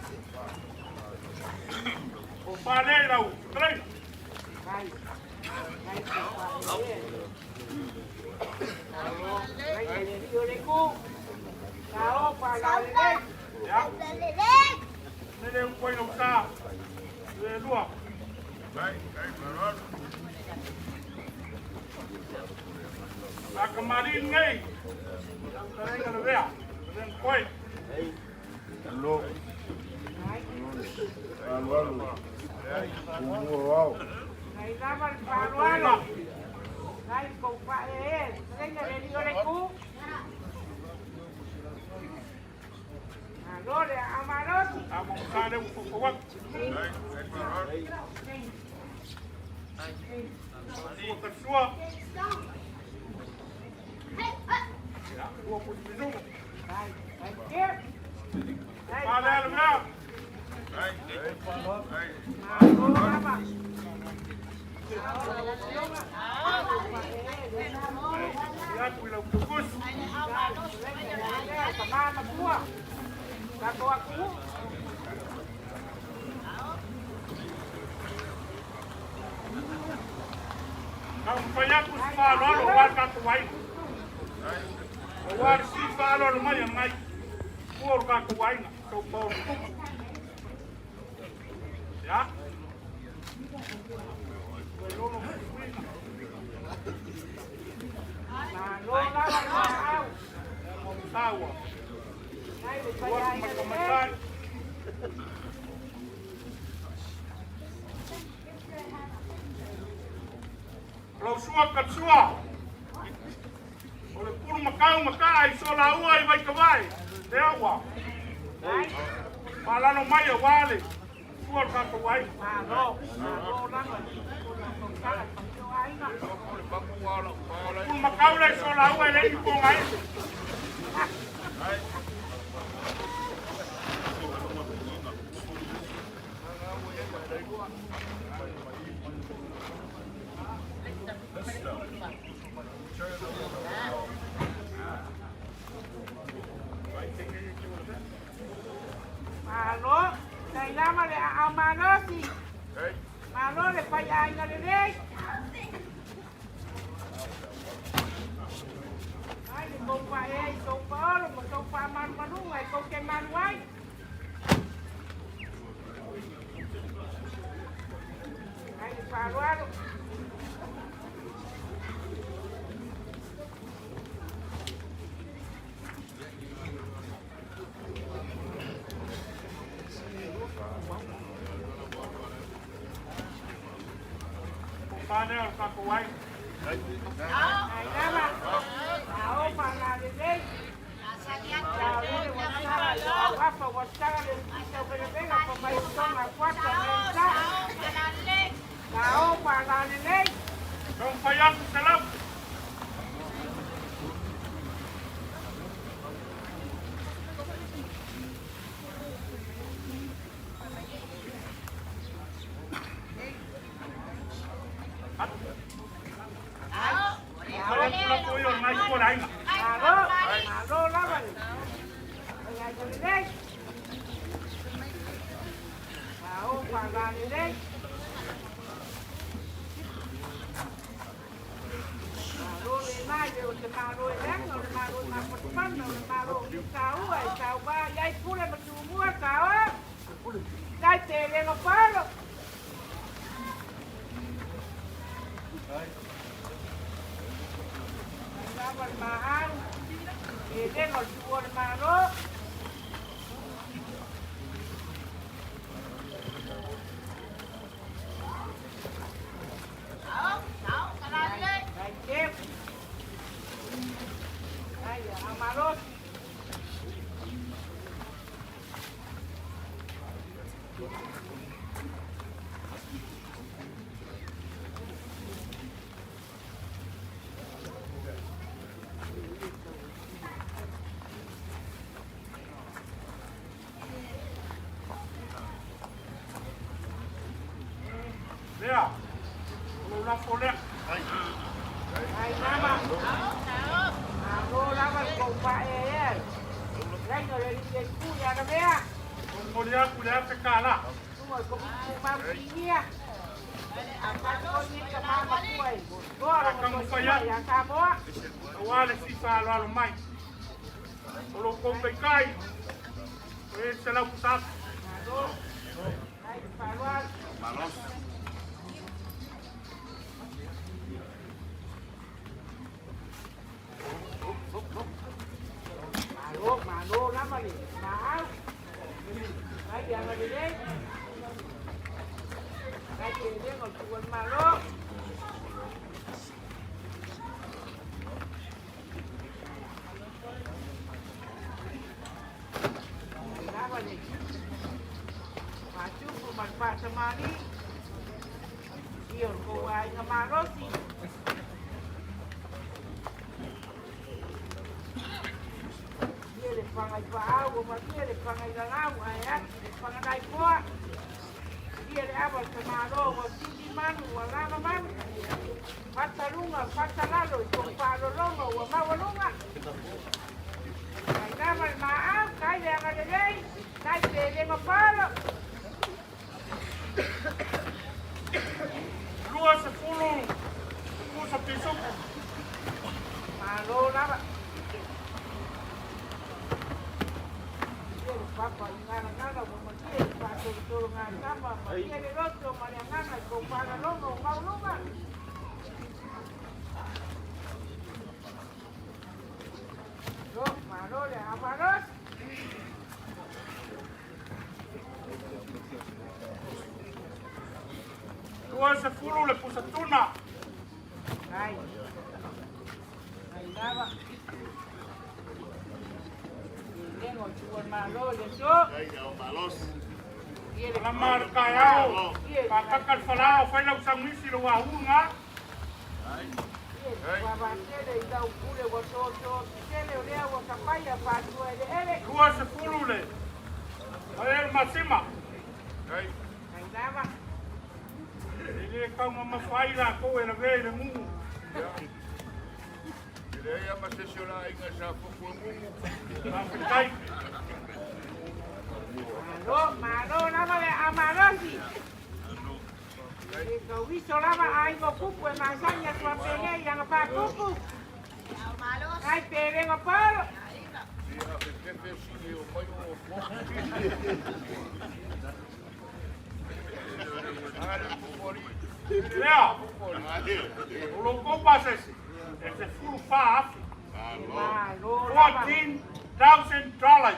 O fale la u, trae.
Ay. Ya. Nele un bueno está.
tua. A kamarin ngai. Tarai ka Lavea. Ren koi.
Hello. Alvaro. Como wow.
Nai lava le parualo. Nai ko pa renga le dio le ku. Allora, amarosi.
Amo kare un poco wak. Sua ka sua. Ya, 20 minutos.
Vai ter.
Vale, Lavea. Ya, cuida o autobus.
Kamana tua. Kako aku.
Ang payak ko sa lolo, wala ka tuway. Wala si sa lolo man yan, ngay. Puro ka tuway na. So, puro ko. Ya? Lolo, tuway na.
Lola mau.
Tawa.
Nai le
Huwag
payai na
magkamatay. Kalau suak kat suak. Oleh pun makau makai sola uai vai kawai. Dewa. Malano mai wale. Suak ka kawai.
Malo lama.
Pun makau le sola uai le ipo ngai.
Malo, nai lama le amanosi. Malo le payai na le rei. Ai le ko pa ko pa mo ko pa man manu ai ko ke man wai. Ai le parualo.
Panel ka kawai.
Ai lama. Ao pa na le rei. Apa wasara le pisa pele pega pa mai tona kwata mensa. Ao pa na le rei.
Kau payak salam. Kalau pulang koyo ngai ko lain.
Malo lama. Ai na le rei. Ao pa na le rei. Malo le mai le o te malo e lengo le malo na potpano le malo i kau ai kau ba ai pule ma tu mua kau. Dai te le no palo. Lava el mahal. Lengo el tubo el malo. Ai te. Ai amaros.
Dia. Kalau ulang kolek.
Ai nama. Ako lava ko pa Lengo le di ku ya na vea.
Kemudian kuliah sekala.
Semua ko pa pinia. Apa ko ni ka mama kuai. Gora ko ya ka mo.
Awalnya si Falo mai. Kalau kau bekai, selau pusat.
Ai
Malos.
Malo lama ni. Mahal. Ay, jangan dia. Ay, dia ngomong malo. Kenapa ni? Maju bermanfaat semani. Dia kau ay ngamalo sih. Pangai pau, dia le pangai galau, ayat, pangai kuat. Dia le abal semalo, sini manu, wala man. Patalunga, patalalo, kompalo longa, wamawalunga. Ay naman maam, kaya nga lelay, kaya pwede mapalo.
Luas sa pulong, luas sa pisok.
Malo lama. Papa ingana makia patulungan sama makia de loto mariangana kompara longo maulunga lo marole amaros
Luas sa pulong le pusatuna.
ai nava tengo chuan malo le yo
Malos.
La marca yao. Kakakal falao, fai lau samisi lo ahunga.
Babasele ida ukule watoto sele olea wakapaya patu ele
Luas sa pulong le. Ayer masima.
nava
Ele kau mamafai la ko e la vele mu.
Dia masesyola inga sa pupungu.
Mafikai.
malo lama le amarosi kau wiso lama ai mo kupu e masanya tua pele yang pa kupu ai pele ngapalo
Dia pepe sini o mai o fo. Ada pupori.
Lea. Lo copas ese. Ese full far.
malo lama
$14,000.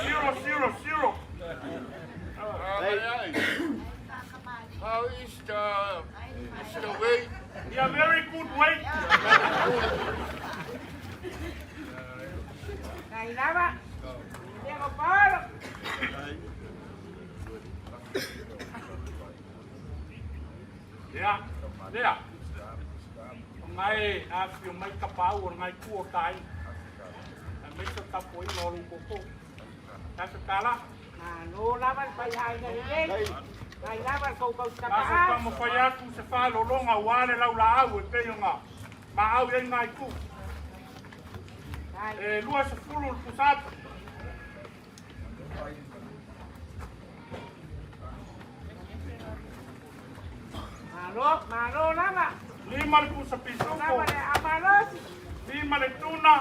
000.
How is the way?
Yeah, very good weight.
ai lama le ngapalo
Lea. Ngai afio mai kapau ngai kuo tai. Mai so tapoi no lu koko. Ta sekala.
malo lama pa ai na le ai lama kau
Kaso
kapa
kamo fayatu se fa lo longa wale lau la au e peonga. Ma au e ngai ku. E lua se fulu pusat.
malo lama
5 le pusapisuko.
lama le amarosi
5 le tuna.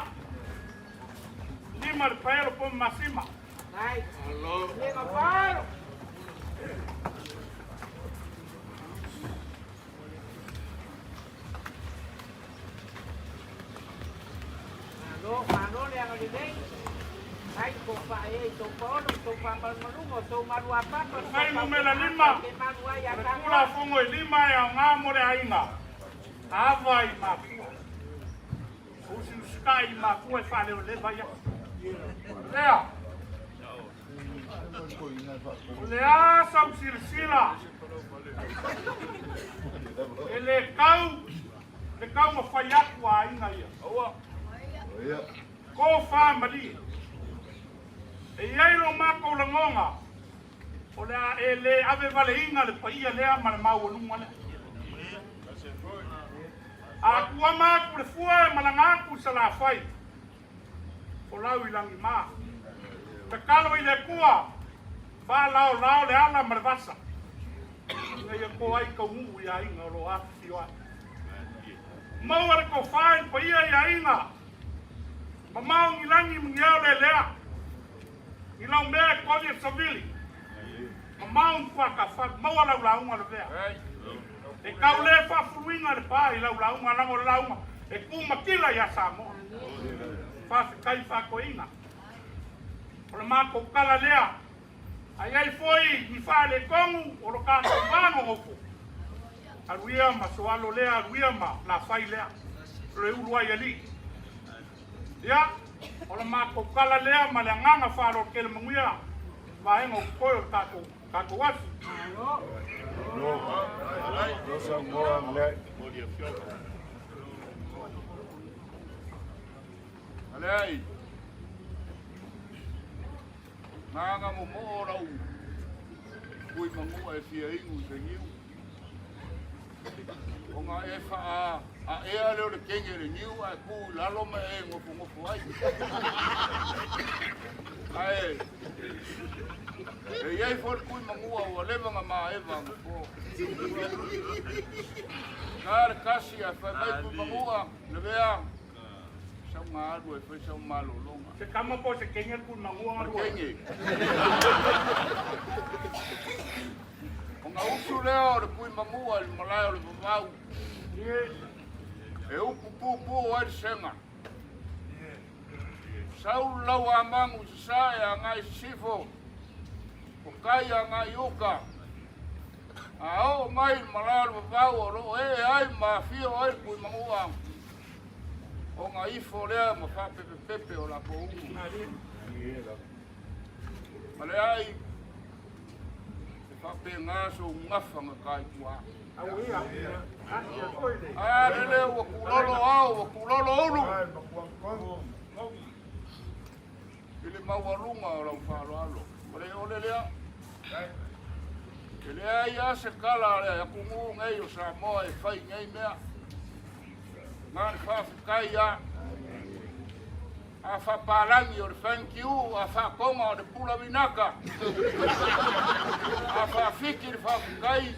5 le paelo po masima.
ai le ngapalo malo le ang alilay ai kung pa itong paolo itong pamalmalungo itong maruapa
Ngai mo me la lima. Kula fongo e 5 e ngā more ainga. Awai makua. Usi uskai makua e whale o lewa ia. Lea. Lea sau sirsila. E le kau ma whai aku a inga ia. Ko whamali. E iero mako langonga. O lea e le ave vale inga le paia lea ma le mau alunga le. A kua maku le fua e malangaku sa la fai. O lau i langi maa. Te kalo i le kua. Wha lao le ala ma le vasa. Ngai e ko ai kau ngu i a inga o lo afi si wai. Mau are ko whai paia i a inga. Ma mau ngi langi mngiao le lea. I lau mea kodi e savili. Maun whakawha, maua laulaunga Lavea. E kau le whawhuinga le pā i laulaunga, lango launga. E kumakila ia Samoa. Whase kai whakoinga. O le mākou kala lea. Ai ai foi ni whale kongu, o lo kātou wāno hofu. Aruia ma soalo lea, aruia ma Lafai lea. Leulua'iali'i. Ia, o le mākou kala lea ma le nganga whalo kele manguia. Vaenga o koe o tātou atu.
Rosa moa le.
Alei. Nanga mo mo rau. Kui mangua e fia ingu te niu. O ngā e wha a ea leo le kenge le niu a ku lalo me e ngofu ai. Ae. E iei fol kui mangua o levanga mā e vanga po. Kāre kasi a whai mai kui mangua le vea. Sau ngā aru e whai sau malo longa.
Se kama po se kenge kui mangua aru.
Kenge. O ngā usu leo le kui mangua le malai o le mamau. E upu pupu o ai senga. Sau lau a mangu se sae a ngai sifo. O kai a ngai uka. A o mai malai o le mamau o ro e ai ma fio ai kui mangua. O ngā ifo lea ma whapepe o la po ungu. Ma le ai, e whape ngā so ngawhanga kai kua. A lele wa kulolo au, wa kulolo ulu. Ile mawarunga o lau whalo alo. Ma le ole lea. E lea ia se kala lea, ya kungu ngai o Samoa e whai ngai mea. Ngāni whawhikai a whaparangi o le thank you, a whakonga o le pula winaka. A whawhiki le whawhikai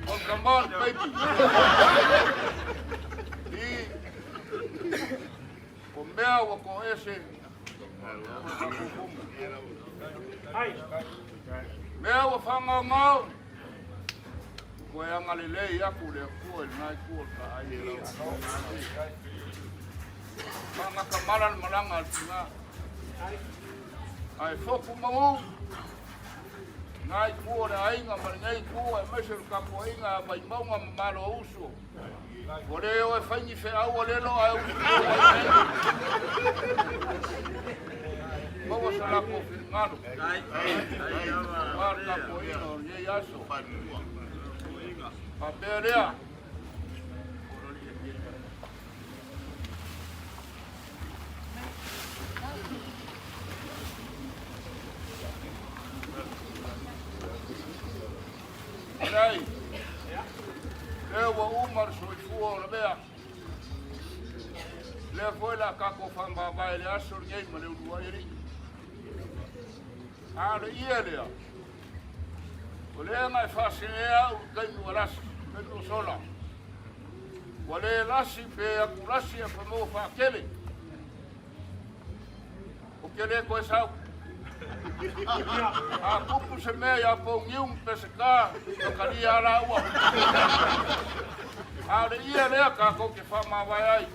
o le kamar baby. O mea wa ko ese mea wa whanga ngau. Koe anga le lei aku le kua nai kua ka ai e lau. Manga kamara le malanga al tinga. Ai foku mangu. Nai kua le ainga ma le ngai kua e meseru kapo ainga mai maunga ma malo usu. Ko le o e whaingi whe au a lelo ai usu. Maua sa lako whingano. Mara kapo ina o ye yaso. Paperea. Nei. Lewa umar soifua Lavea. Le foi la kako famba vai le asor ngei ma Leulua'iali'i. Ale ia lea. O le ngai whasenea u kainu alasi, kainu sola. O le lasi pe aku lasi a whamoa whakele. O kele koe sau. A kupu se mea ia po ngium pe se kā, o kari ala ua. A le ia lea ka koke whama vai ai.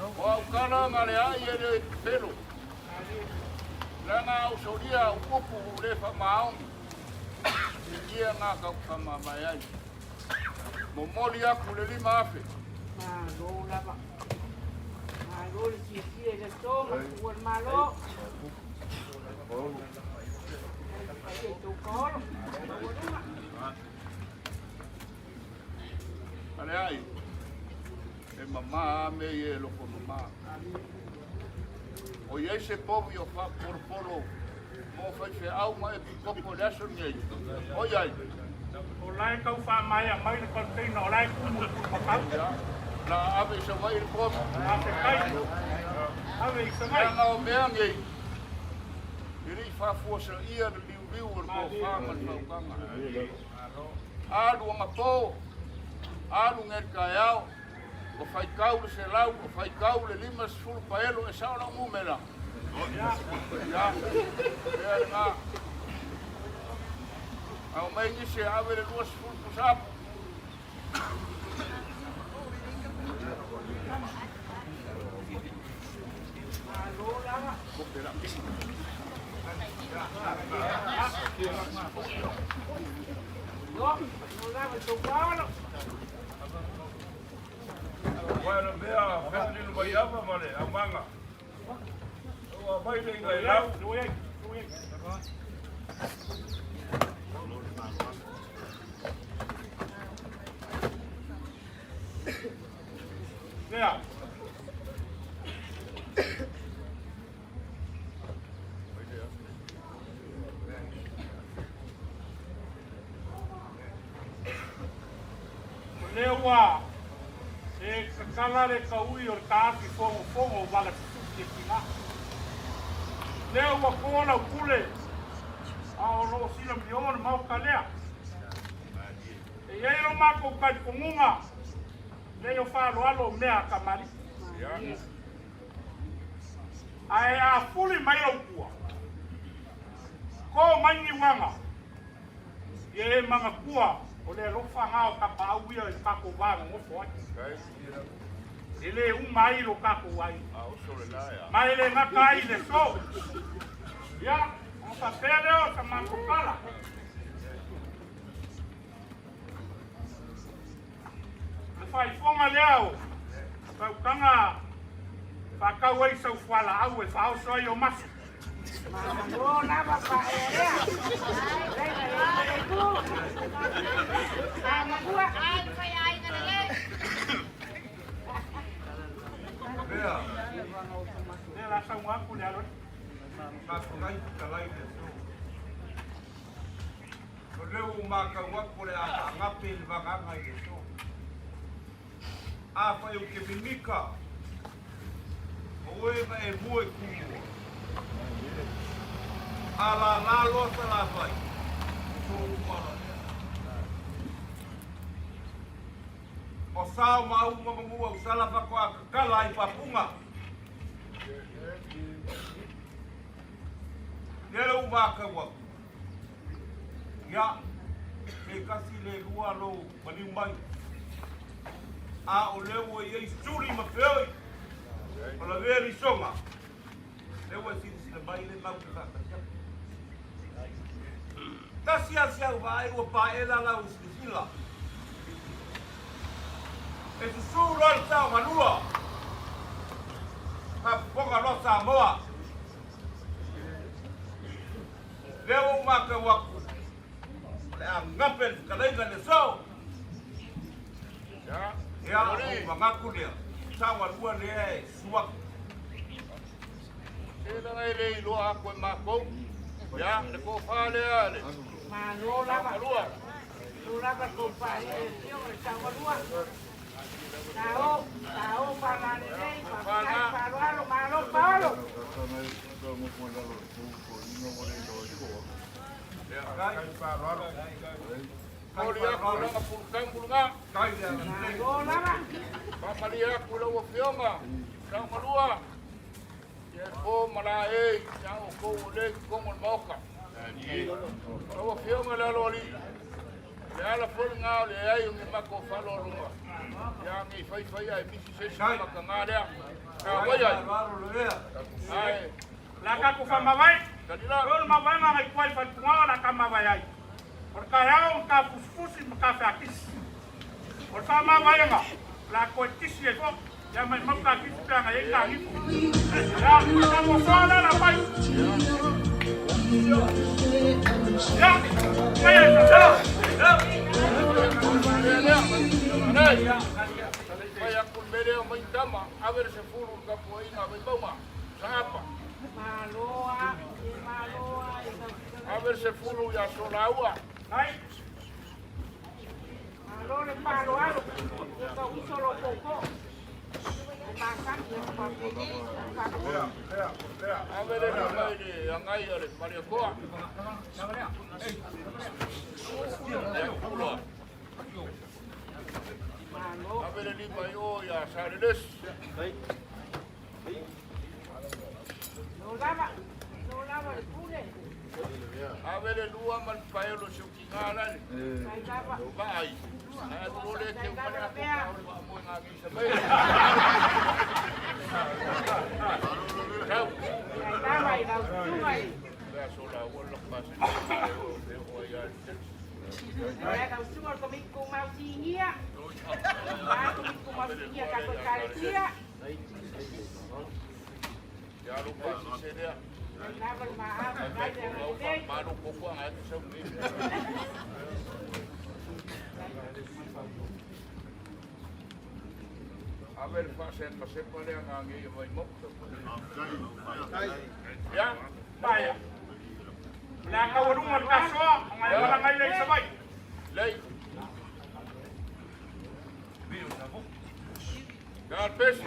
O au kana ngale ai e le pelo. Langa au soria upupu le whamaong. Ia ngā kau whama mai ai. Momoli aku le lima afe.
Malo lava. Malo le tia le toma, ua malo.
Ale ai. E mamā me e loko mamā. O iei se povi o wha porporo. Mo whai whe au mai e pipoko le aso ngei. O iei.
O lai kau wha mai a mai le konteina, o lai kumu makau.
La ave se mai le pomi.
A se kai. Ave i se mai.
Anga o mea ngei.
Iri whafua sa ia na liu o ko whama na whaukanga. Alu anga po, alu ngeri kai au, o whai kaule se lau, o whai kaule lima sulu paelo e sao na umumela. Ya, ea ngā. Au mai nisi awere lua sulu pusapu.
Bueno, vea, family no vai apa male, amanga. O vai le ngai lau.
Vea. Lewa, e kakala ka ui o tāki fongo wala tuki pina. Lewa kōla ukule, a o lo sila miliona mau kalea. E iei mako kai kongunga, leo whalo alo mea kamari. Ai a fuli mai au kua. Ko mangi wanga, e manga kua, o le lofa ngao ka pauia e kako wanga ngofo ati. Ele mai lo kako wai. Mai le ngaka ai le so. Ya, o pa pele o ka mako kala. Le fai fonga leo. Ka ukanga pa ka wai sa fala au e fa o so yo masu.
No, nada para ella.
La sangwa kulia lo.
Ka ngai ka lai le so. Ko leu maka wa ko le a ngape le vanga ngai le so. A fa yo ke bimika. Oe ma e moe kumu. Ala la lo sa la fai. So para. O sao ma u ma mu o sala fa ko ka lai pa punga. Nere u maka wa. Ya. E kasi le lua lo mani mai. A o lewo e sturi ma fei. O la veri songa. Lewo e si le mai le mau ka. Kasi asia vai o pa ela la usila. E tu su lo sa manua. Pa poka lo sa moa. Leo maka waku. Le ngapel kalaiga le so. Ya, o mangaku le. Sawa lua le suak.
Ela ngai le lo a ko mako. Ya, le ko fale ale.
Malo lava. Lo lava con pae, io stavo lua. Tao para le, para malo palo.
Kolia ko la pulkang pulunga.
Malo lava.
Papalia ko lo fionga. Sang malua. Ya ko mala e, yang ko le ko mo moka. Lo fionga la loli. Ya la fulnga le ai un mako falo lunga. Ya mi fai ai mi se maka ngada. Ka wai ai.
La ka ku fama vai. Rol ma vai ma mai kwai fa tunga la ka ma vai ai. Por ka ya un ka fusfusi ka fa kis. Por fama vai nga. La ko tisi e fo. Ya mai ma ka kis ka ngai ka ni. Ya ka mo sala la vai. Ya. Vai sa.
Vai akul mere o mai tama, a ver se furu ka poina vai toma. Sapa.
Maloa.
A ver se furu ya sola agua.
Ai.
Malo le palo alo. Yo un solo poco. Pasa que
Vea.
Avere la mai angai ole Maria Koa. Avere li mai o ya Saredes.
No lava le pure.
Avere lua mal paelo shukingala. Vai. Ai dole ke mana mo nga mi sa mai. Ciao.
Ai la suai.
Ya sola wala pas.
Ai la suai ko mi ko mau singia. Ai ko mi ko mau singia ka ko karetia.
Ya lupa si dia.
Lava mahal, ai de.
Malu koko ang ato sa umi. A ver, pasé para le ang angi yung may mokto. Ya,
Vaya. Nakawarungan kaso, ang barangay na isabay.
lay. Galpes.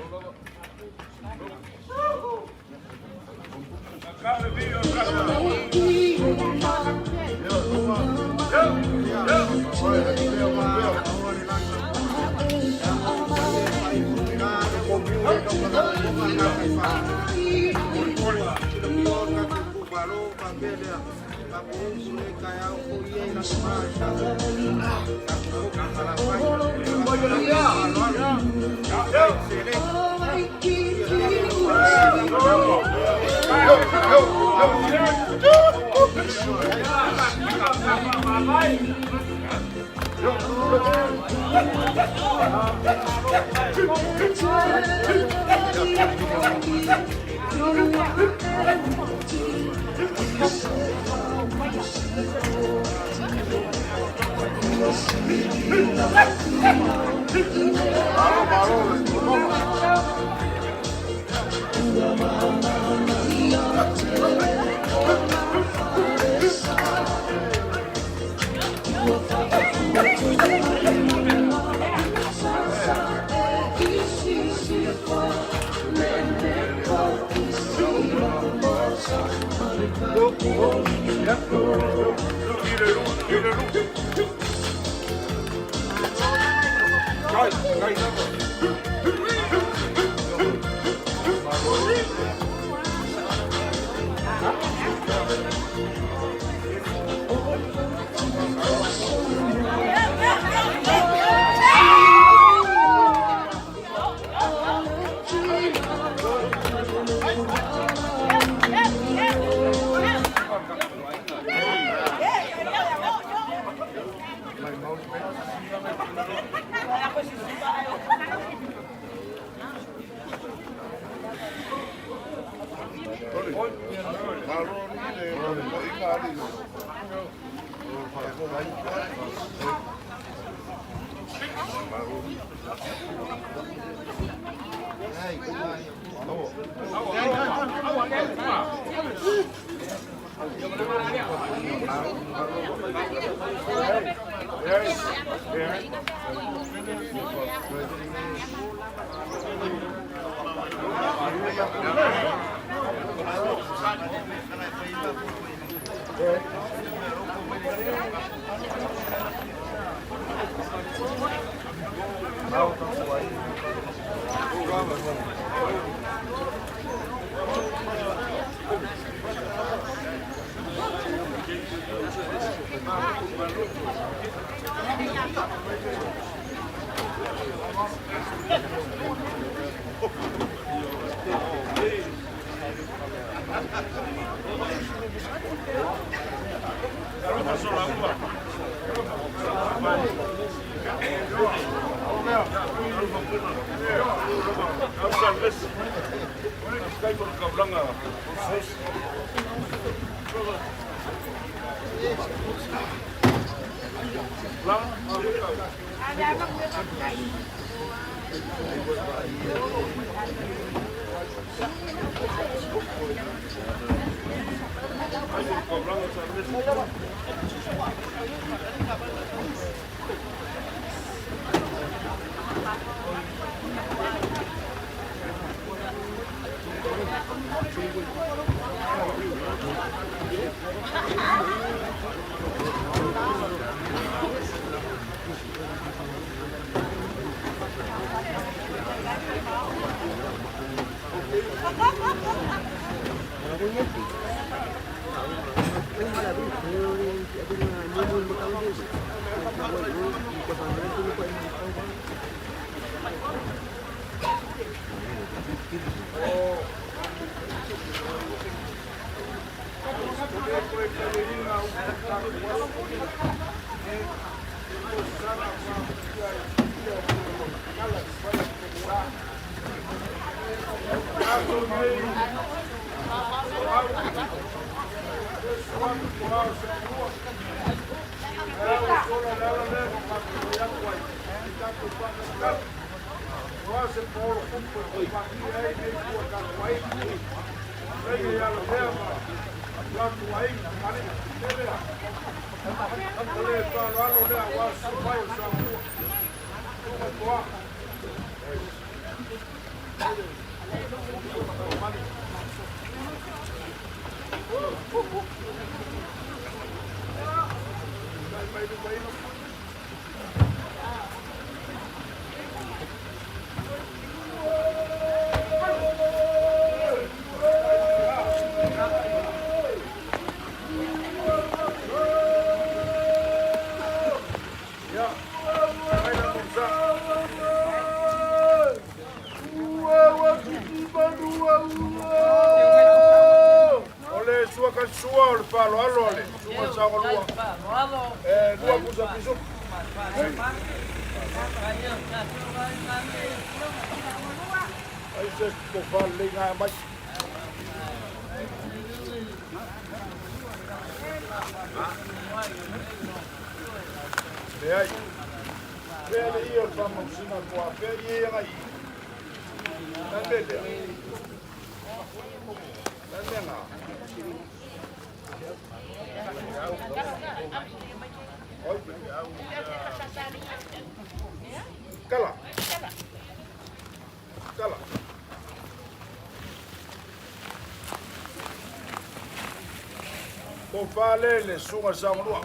Falele sunga samulua.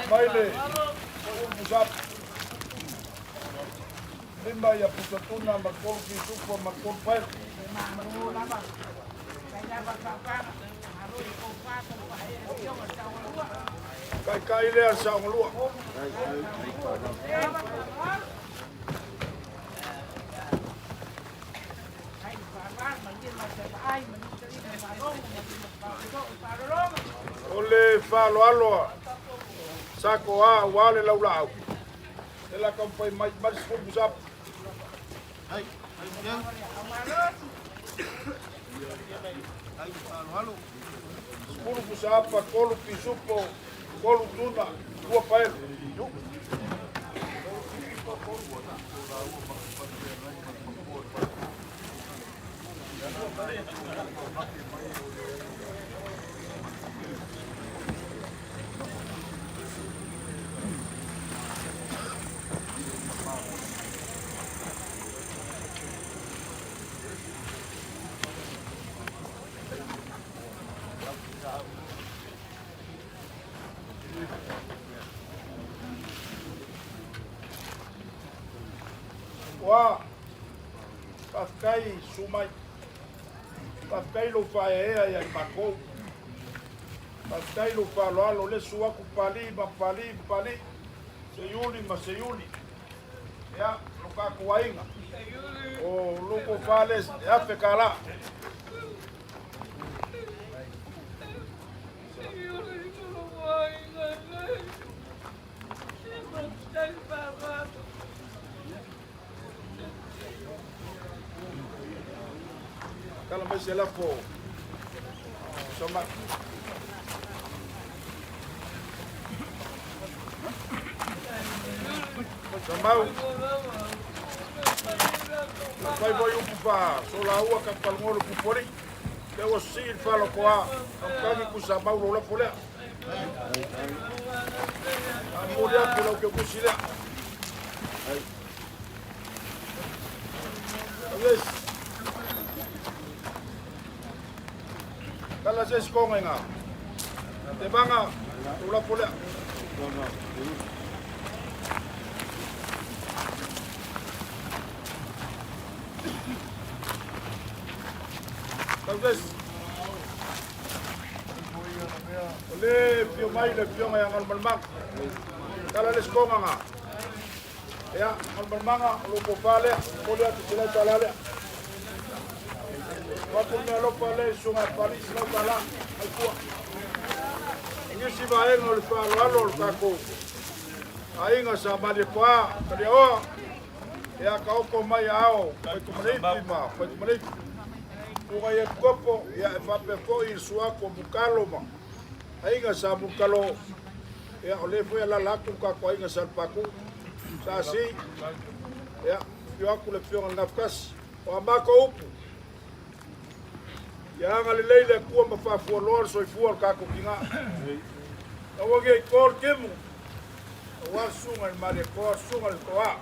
Baile. Musap. Limba ya putatuna makol kisupo makol pail. Kai le samulua. Ole falo aloa sako a wale laulau ela kampai mai mas pusap ai halo sepuluh pusap kolu pisupo kolu tuna dua pael Wah, pakai sumai, pakai lupa yang pakai, pakai lupa lalu le suaku pali, seyuli, ya luka kuainga, oh lupa fales ya pekala. Kalau masih lapo, somat. Samau. Pai boy upa, sola ua kapal ngolo kupori. Dewa sil falo koa, kami kusamau rola polea. Amulia pulau ke kusila. Yes. Kala ses konga nga. Te banga tula pula. Yes. Ole pio mai le pio mai ang almalmang. Kala les konga nga. Ya, almalmanga lo po pale, pole at sila talale. Wapo na lo pale sunga pali sila tala. Ay po. Ingi si bae no le falo kako. Ai nga sa mali pa, kali o. Ya ka ko mai ao, pa kumaliti ma, pa kumaliti. Kuga ya kopo, ya fa pe ko i sua ko bukalo ma. Ai nga sa bukalo. Ya ole foi la la ku ka ko ai nga sa paku. Sasi, ya, yo aku le pio ngafkas, o ambako upu. Ya ngalilei le kuwa mafafu lor so ifu ka ko kinga. Awage kor kemu. Wa sunga mare ko sunga ko a.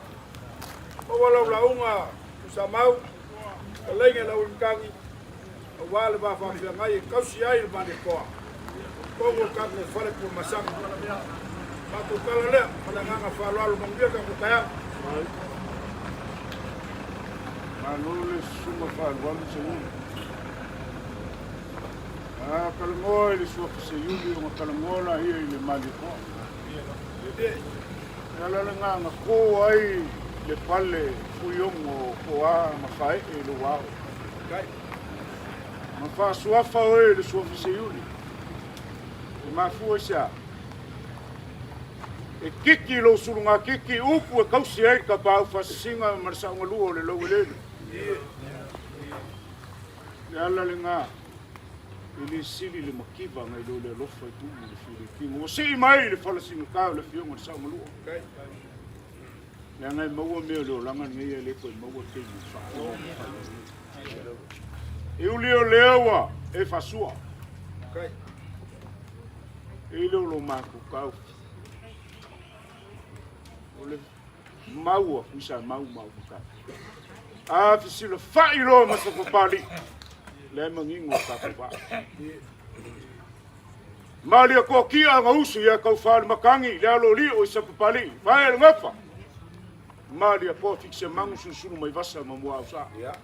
O wala launga usamau. Lenga la unkangi. Wala ba fa fa ngai kausi ai mare ko. Ko ka le fale ku masak. Matu kalale, malanganga falalo mangia ka kaya.
Malole suma falwam se yuli. Kalangoi le sua se yuli o kalangola ia le maliko. Nga ko ai le pale fuyongo ko a mafai e lo wao. Kai. Mafa suafa o le sua se yuli. Mafu sia. E kiki lo surunga kiki upu e kausi ai ka pau fasinga marsanga luo le Leulua'iali'i. Ya la lenga ili sili le makiva ngai lo le lofa tu le fili kingo si mai le falasinga ka le fionga marsanga luo. Kai. Ya ngai maua me lo langa ngai le ko maua te ni fa. E ulio lewa e fasua. Kai. E lo maku kau. Ole maua usa mau ka. A fisilo fa ilo masako pali. Le mangingo ka pa. Mali ko kia nga usu ya ka fa makangi le lo li o sa pali. Vai ngafa. Mali ko fikse mangu susuru mai vasa mamua usa. Ya.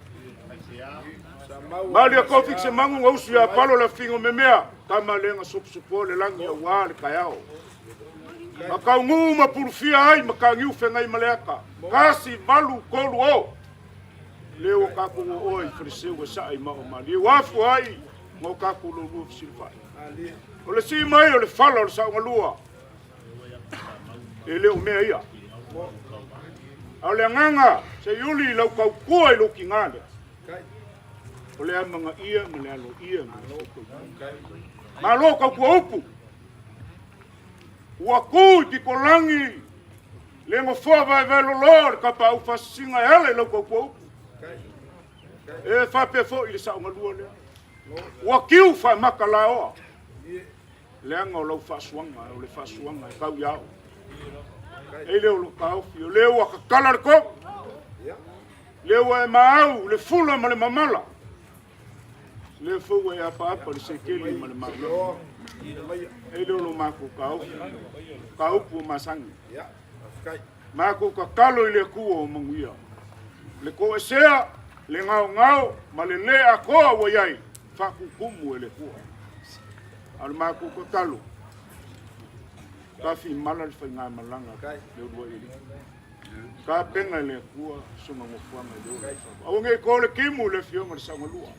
Mali ko fikse mangu nga usu ya palo la fingo memea. Kama lenga supu le langi ya wale kayao. Maka ngu mapurufia ai maka ngiu fengai maleaka. Kasi malu kolu o. Leo kaku o i friseu sa ai ma o mali. Wafu ai mo kaku lo lu silfa. Ole si mai ole fala o sa ngalua. Ele o mea ia. Ole nganga se yuli lau kau kua i lo kingale. Ole amanga ia mele alo ia. Ma lo kau kua upu. Waku di kolangi le mo fo vai velo lor ka pa u fasinga ele lo ko e fa pe fo ile sa ngalua le wakiu fa makalao le ngo lo fa swanga o le fa swanga ka ya ele lo ka o le wa ka kalar ko le wa mau le fula ma le mamala le fo wa ya pa le sekeli ma le mamala ele lo mako ka upu masangi mako ka kalo ile kuo manguia le ko sea le ngao ma le a ko wa yai fa ku kumu ele kuo al mako ka kalo ka fi malal fa nga malanga le Leulua'iali'i ka penga le kuo suma mo fa ma le o nge ko le kimu le fio ma sa ngalua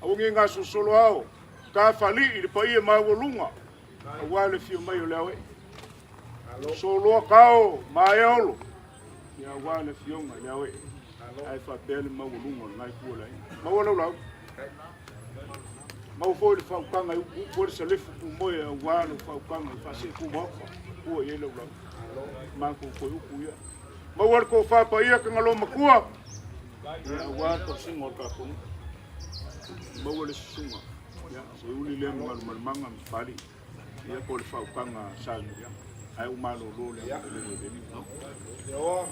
o nge nga so solo ao ka fali i pa ia mawolunga wa le fio mai o lewe so lo kao mai olo ya wa le fio mai lewe ai fa pele mawolunga ngai ku lai mawolo la mau fo le fa kanga u ko se le fu mo ya wa le fa kanga fa se ku mo ku ye lo ma ku ko ku ya mawor ko fa pa ia ka ngalo makua ya wa ko singo ka ku mawole sunga ya se uli le manga pali ya ko le fa kanga sa ya ai umalo lo le le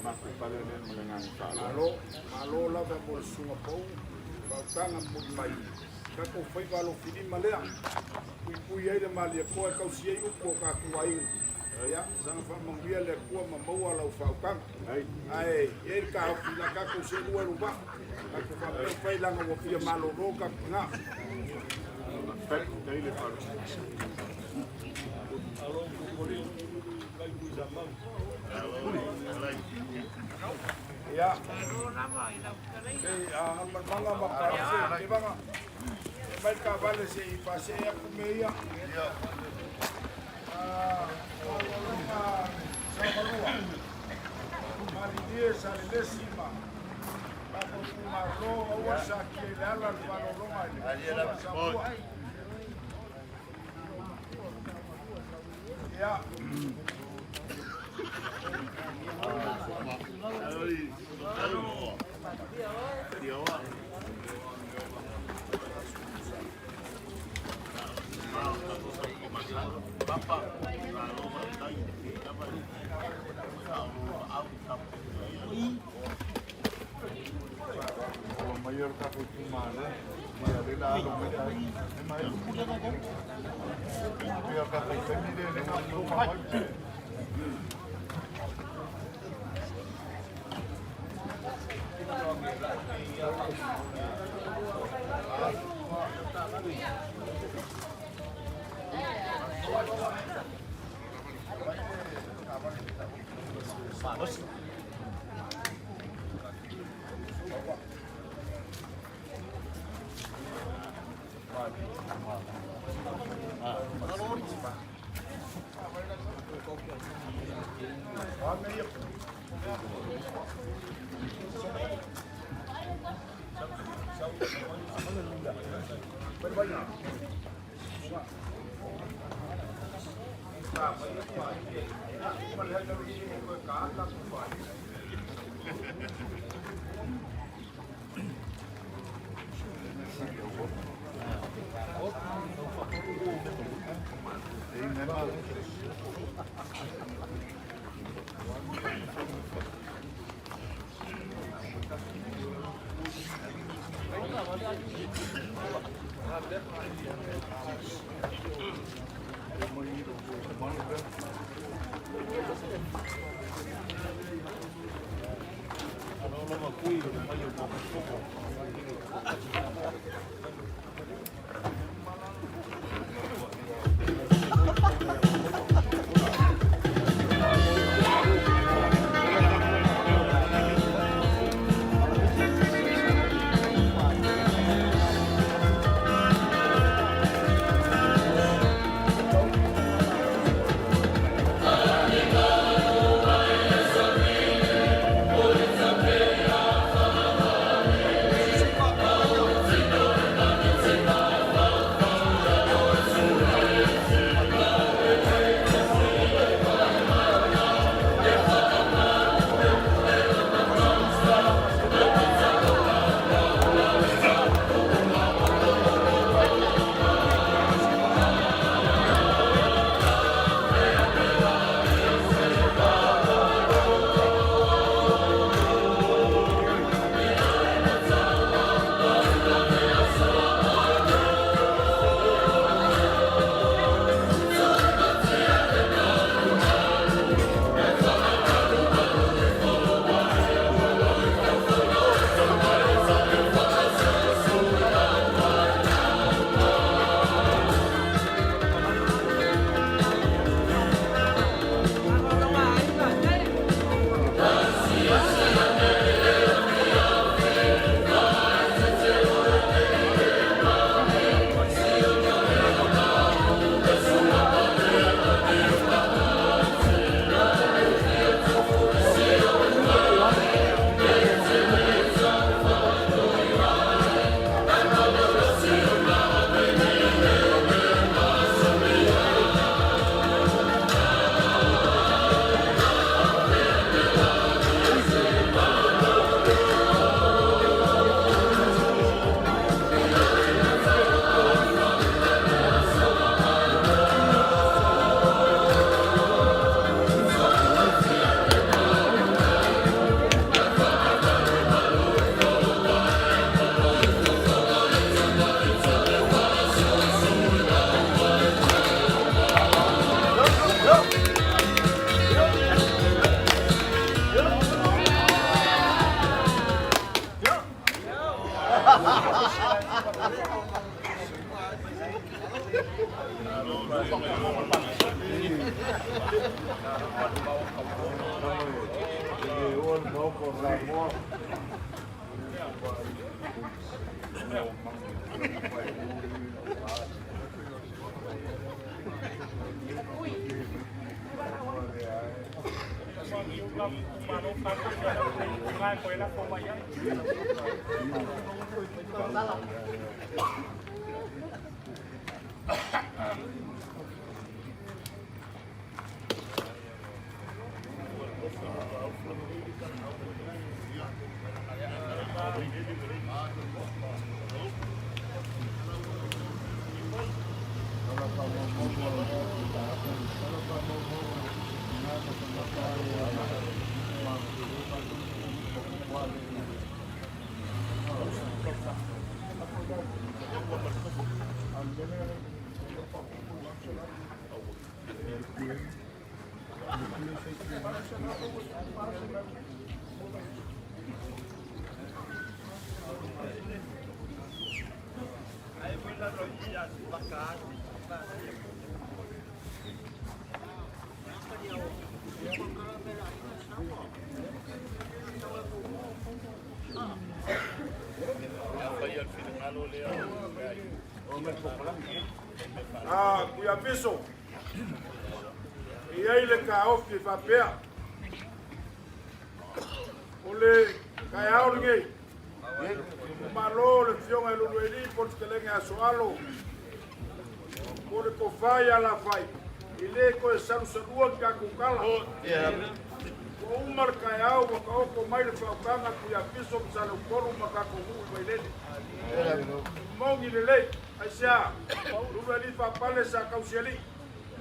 no pale le mangani ka
malo lava mo sunga pou fautanga mo mai ka ko fai valo fini malea pui ai le mali ko ka usi ai ko ka kuai ya sang fa mangvia le ko ma mau ala fautanga ai e ka fina ka ko se lu ba ka ko fa fai langa mo fia malo ro ka nga
fai dai le faro
ya manga makarase e banga vai ka vale se i pase a kumeia maridie salesima ako kumaro awasa ke lala valoroma ya
mayor ka ko tumala dia le la lo me dai e mai dia ka ko temi de le na lo ma
Thank you. Kuya piso. Ia ile ka ofi papea. Ole kai aulnge. Malo le fiona Leulua'iali'i por kelenge asoalo. Por ko fai Lafai. Ile ko salu salua ka kukala. Ko umar kai au ko mai le faukanga kuya piso salu koru makako mu ilele. Mongi lele asia Leulua'iali'i Faapale sa kausiali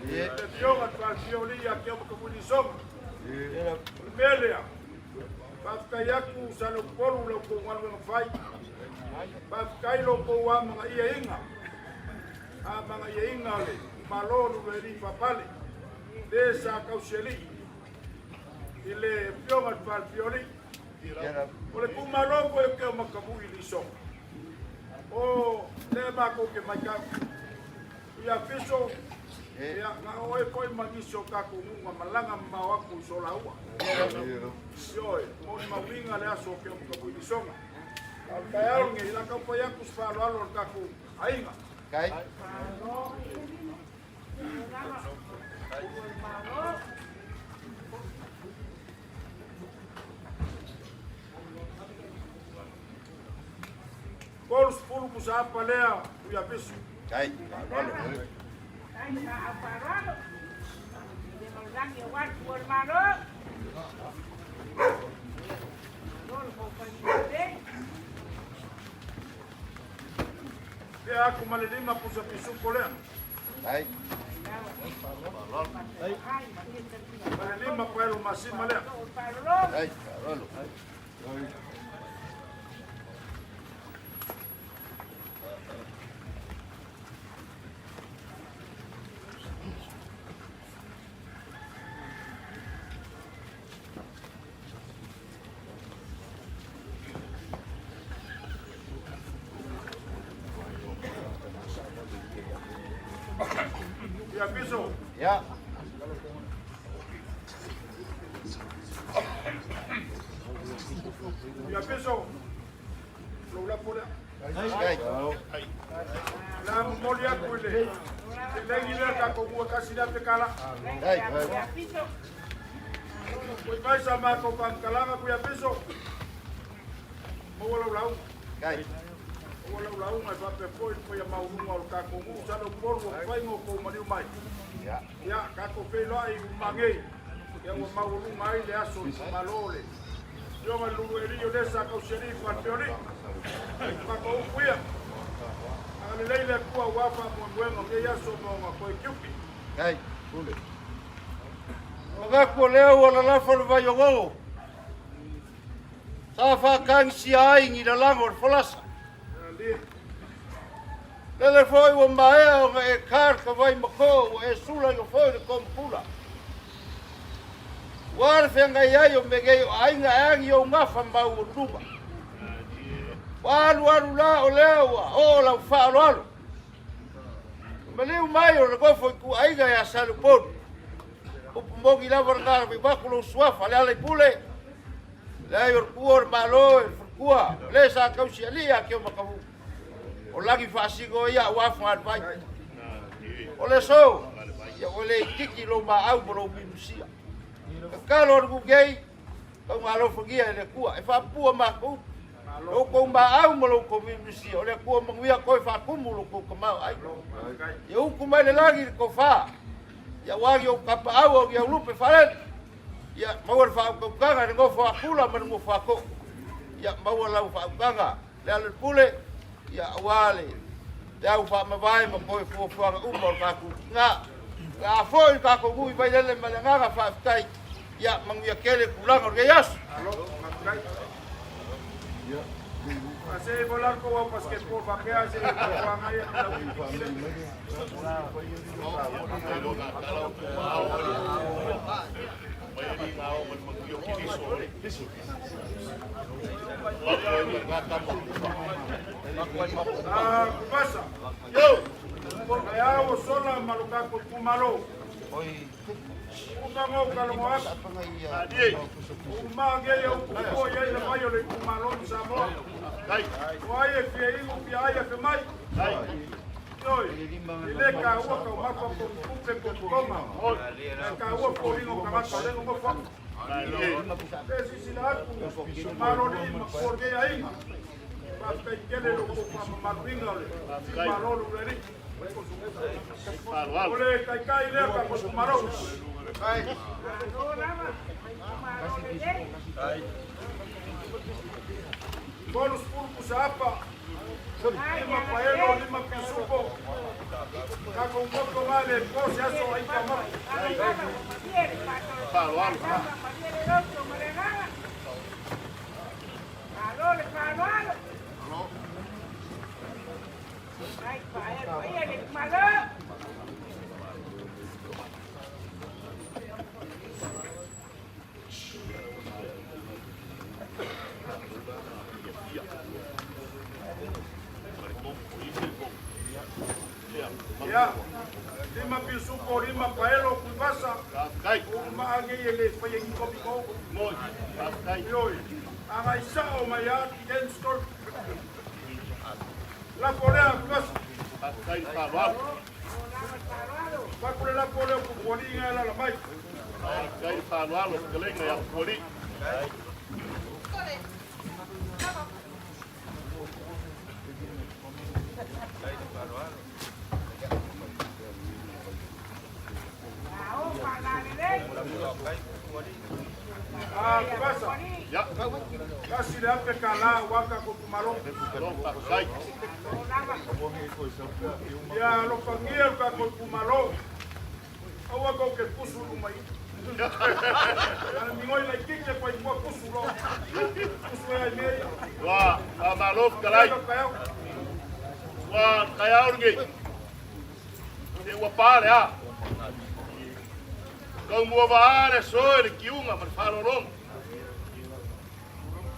le fionga fioli ya kio kabuni som melea Pafkayaku sa lupolu lo ko ngalo fai Pafkai lo ko wa mga iinga mga iinga le malo Leulua'iali'i Faapale de sa kausiali ile fionga fioli ole kumalo ko ke makabuni lisom o le ba ko ke mai ka ya fiso ya na oi ko magiso ka ko nga malanga mawa ku sola ua yo mo ma winga le aso ke ko bu disonga al kayal ngi la ka pa ya ku falo alo ka ku ainga kai Kolos pulu kusa apalea kuya piso. Kai, vale. Ai na aparado. De mandangi wat por maro. Non ko panite. Dia aku malilima pusa piso kolea. Kai. Kai. Malilima pelo masima lea. Kai, rolo. Ya piso. Ya. Ya piso. Lo la pura. Ay. La molia kuile. Le gile ka ko ko kasi la pekala. Ay. Ya piso. Koy vai sama ko kan kalanga ku ya piso. Mo wala lau. Kai. Wala lau mai fa pe foi foi ma unga o ka ko mu sa lo porvo fai ngo ko mari mai ya ya ka ko pe lo ai mangai ya o ma unga mai le aso malole yo ma Leulua'iali'i de sa ko sheri fa teori ka ko kuia ale leile ku wa fa mo bueno ke ya so mo ma ko kiupi ai pule o ga ko le o la fa va yo go sa fa kan si ai ni la langor folasa Lele foi o maeo e kar ka vai mako e sula yo foi de kompula. War fenga ya yo mege ainga angi yo ngafa mbau ruba. Walu la o lewa o la fa lo. Meleu mai o go foi ku ainga ya salu pon. O mogi la vargar bi bakulo suafa le ale pule. Le yor kuor malo kua le sa kau sia lia ke makau. O lagi fasigo ia wa fa vai. O le so ya o le kiki lo ma au bro bimusia. Kalau ku gei kau malo fagia le kua e fa pua ma ku. Lo ko ma au mo lo ko bimusia o le kua mangwia ko fa kumu lo ko mau ai. Ya ku mai le lagi ko fa. Ya wa yo kapa au ya lupe falen. Ya mau fa ko kanga ngo fa kula man ngo fa ko. Ya mau lau fa kanga le al pule ya wale. Ya fa ma vai ma ko fo fa umor ka ku nga. Ga foi ka ko gui vai le malanga fa tai. Ya mangwia kele kulang or gayas.
Alo, makai. Ya. Ase volar ko basketball pa kaya se ko ngai pasa. Yo. Kaya o sola maluka ko kumalo. Oi. Utango kalmoas. Adi. Umage yo ko ya le mayo le kumalo samo. Dai. Wai e fie ingo fie ai e mai. Dai. Oi. Ile ka wa ka ma ko kupe ko koma. Ka wa ko ingo ka ma ko lengo fa. Esi sila ku maro ni ko ge ai. Pa ka kele lo ko fa ma ringa le. Maro lo re. Ole kai kai le ka ko maro. Kai. Bonus purpus apa? Lima paelo, lima pisupo. Kako un poco vale, cose aso ahí camar.
Palo,
Ya, lima pisupo, lima paelo, kulbasa. Uma agele, faya ingkopiko. Yoi, ang isa o maya, genstol. La polea, kulbasa. Pakule la polea, kupoli nga la lamay.
Kai palo, galing na yung poli.
Ah, kulbasa.
Ya.
Kasi le ape kala, waka kutumalong. Ya, lo pangia ka kutumalong. Awa ko ke pusu lumai. Ningoy la kike pa iwa pusu lo. Pusu ya meia.
Wa, amalof kalay. Wa, kaya urge. Te wa pare ha. Kau mua vaare soe kiunga man farolong.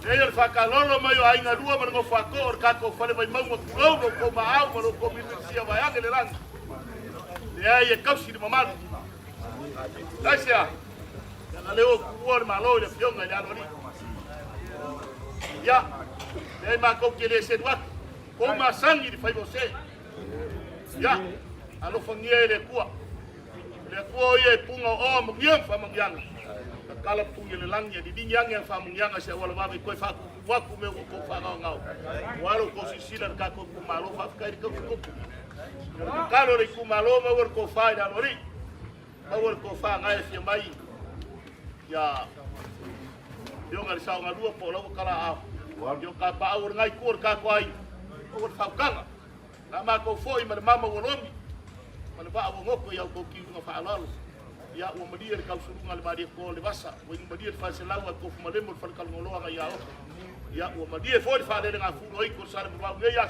Ele fakalolo mai ai na rua man go fakor ka ko fale mai mau ko ko maau ko ko minisia vai agele lang. Le ai e kausi de mamado. Gracias. Ya leo kuor malo le fionga ya no ni. Ya. Le ma ko que le se doit. Ko ma sangue de fai você. Ya. Alo fangie le kua. Le kua ye punga o mo yang fa mo yang. Kala pungi le langi di dinyang yang fa mo yang se wala ba ko fa wa ku me ko fa ngau. Walo ko sisila ka ko malo fa ka ko ko. Kalo le ku malo ma wor ko fa da no ri. Awal ko fa ngai fi mai ya yo ngal sa ngal dua po lo kala a yo ka pa awur ngai kur ka ko ai awur fa kanga na ma ko foi ma mama wolomi ma ba awu ngoko ya ko ki no fa lalo ya o madir ka suru ngal ma di ko le basa o madir fa se lawa ko fu malemo fa kal ngolo nga ya o madir foi fa de nga fu oi ko sare ba ngai ya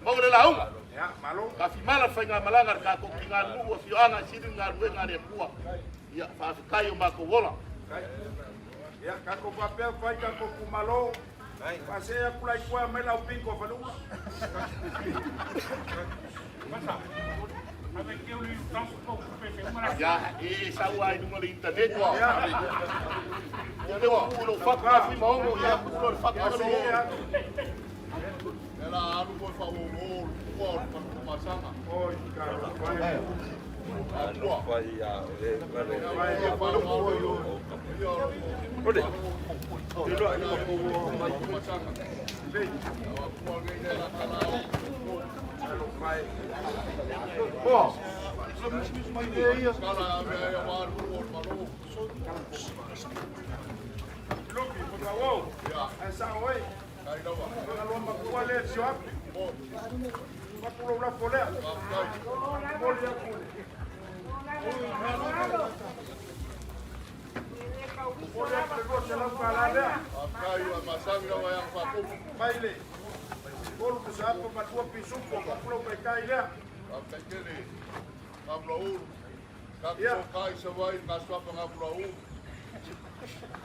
mo le la unga
ya malo
ka fi mala fa nga malangar ka ko ki ngal lu fi anga sidin ngal we ngare kuwa ya fa kayo ma ko wola
ya kako papel fai kako kumalo pasé a kula ikua mela upinko falu
Avec que le temps pour faire
Ya, sa uai nunga le internet wa. Ya le wa ulo fakka fi maongo ya ulo fakka lo.
Ela alu ko fa o ko pa masama.
Oi, cara.
Ode.
Baile. Bolo que sabe para tua pisuco, para pulo pe kai lea.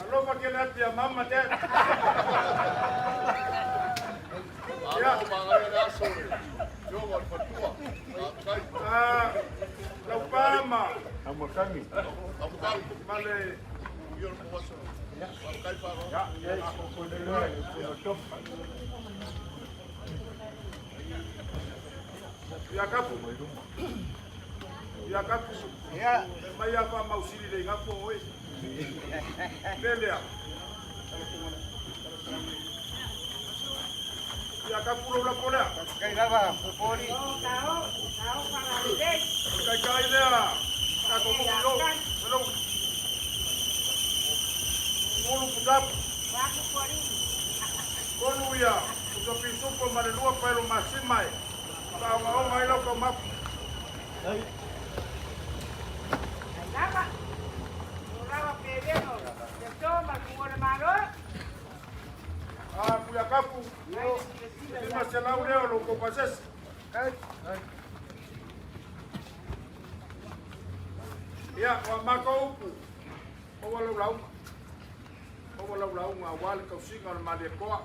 Alô, para que lá tia mamma te. Ah, la pama.
Amakangi.
Vale. Ya kapu. Ya kapu. Ya. Mai apa mau sini deh ngapo oi. Belea. Ya kapu lo pola.
Kai lava, popori.
Kai lea. Ka como lo. Lo. Mulu kudap. Kolu ya. Uso pisuko malelua pelo masimai. Tama o mai lo ko map.
Lava. Lava pedeno. Te toma como de mano.
Ah, kuya kapu. Lima selau leo lo ko pases. Ya, wa mako upu. O wala lau. O wala lau nga wala ka singa ma de ko.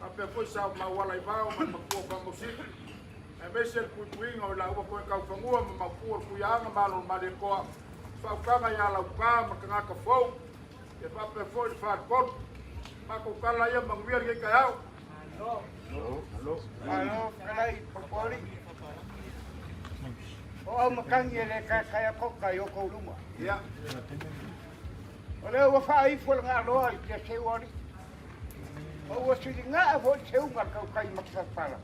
Ape foi sa ma wala ibao ma ko pa mo singa. E mesel ku kuinga o la ko ka fangua ma ku ku ya nga ma lo ma de ko. Fa ka ya la ka ma ka ka fo. E pa pe foi fa pot. Ma ko kala ya ma wier ke ka ya.
Alô.
Ano, kalai, popori. O makangi le kaya koka yo ko luma.
Ya.
Ole wa fai fo nga lo ke se wori. O si nga vo se nga ka kai maksa pala.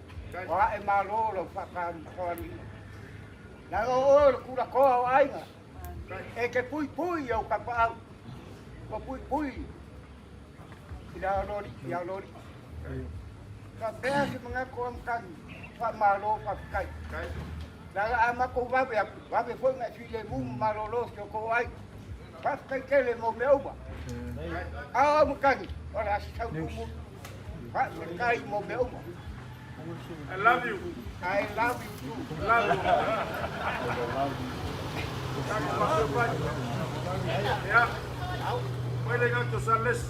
Wa e malo lo fa ka ko ni. Na o ku ra ko ai nga. E ke pui pui yo ka pa. Ko pui pui. Ila lori, ya lori. Ka pea si mga ko am kan fa malo fa kai. Daga ama ko vabe foi nga file mu malolo ko ai. Pas kai kele mo meuma. Ah mo kan. Ora sa mu. Pas kai mo meuma.
I love you.
I love you too.
Love you. Ya. Puede gato sales.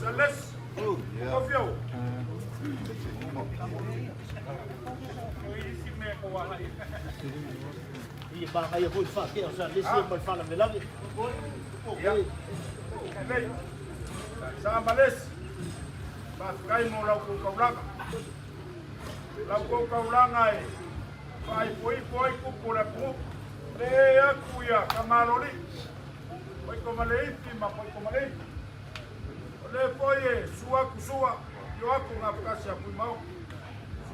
Confio.
Ia banga ia pun fa ke osa lesi mal fala me lave.
Ya. Sa males. Ba kai mo lau ko kaulanga. Lau ko kaulanga ai. Pai poi ku pura ku. Le aku ya kamaroli. Poi ko malei ma poi ko malei. Le poi sua. Yo aku ngapkasi aku mau.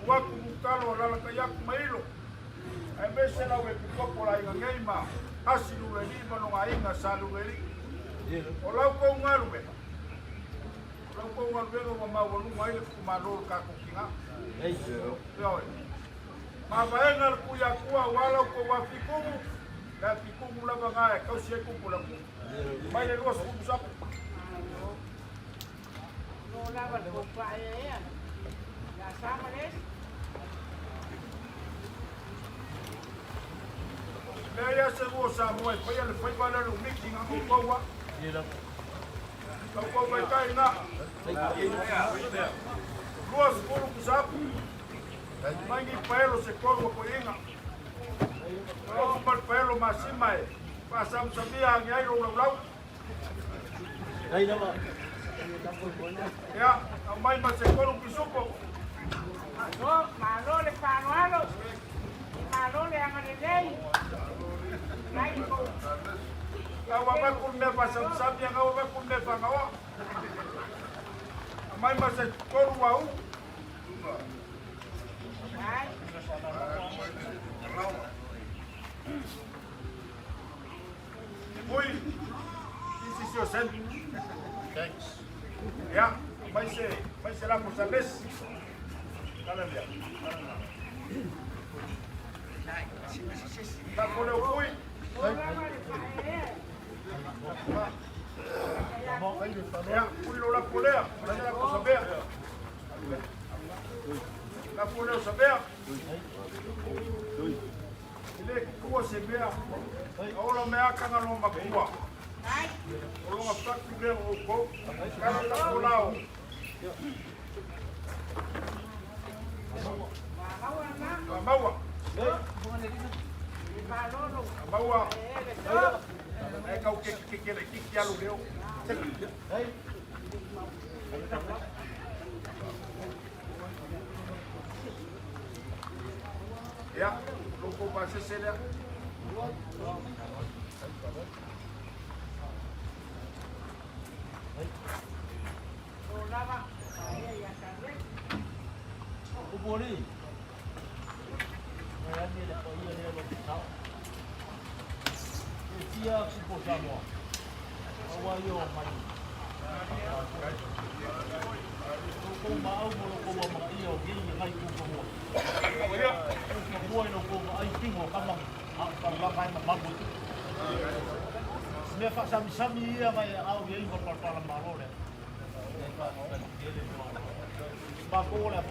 Suaku mukalo lala kayaku mailo. Ai mese la we pikopo la inga ngeima. Asilu le lima no ainga salu le. O lau ko ngalu be. Lau ko ngalu be no ma wonu mai ku malo ka ku kinga. Yo. Ma vaenga ku ya ku wala ko wa pikumu. La pikumu la banga ka sie ku ku la ku. Mai le rosa ku sa.
No lava ko pa ya. Ya sama les.
Leia se vou Samuel, foi ele foi para o meeting a Cocoa. Cocoa vai cair na. Duas pulo com sapo. Mangi pelo se corvo coinha. O mal pelo masima e. Pasam sabia ngai lau.
Đây đâu mà.
Ya, amai masekoro kisupo.
Malo le panualo. Malo le anganelei.
Kawa bakul me pasam sabia kawa bakul me pangawa. Amai masekoro wau. Oi, this is your son. Thanks. Ya, vai ser lá por Sales. Kalian lihat. Tak boleh oi. Ya, oi lo la polea, la por saber. La polea saber. Ele kuwa sebea. Ola me aka na lo makua. Ola ma fak de o ko. Kana ta polao. Mawa. Mawa. É que o que alugeu. Ya, lo que pasa es que
Boli. Saya ni dah kau dia lagi tahu. Dia cukup sama. Awak yo mai. Kau mau kau mau iyo gini ngai kau mau. Kau buat no kau ai tingo kamang. Apa lakai mabu. Semua fak sami ia mai au gini kau parpalan malu le. Bago le.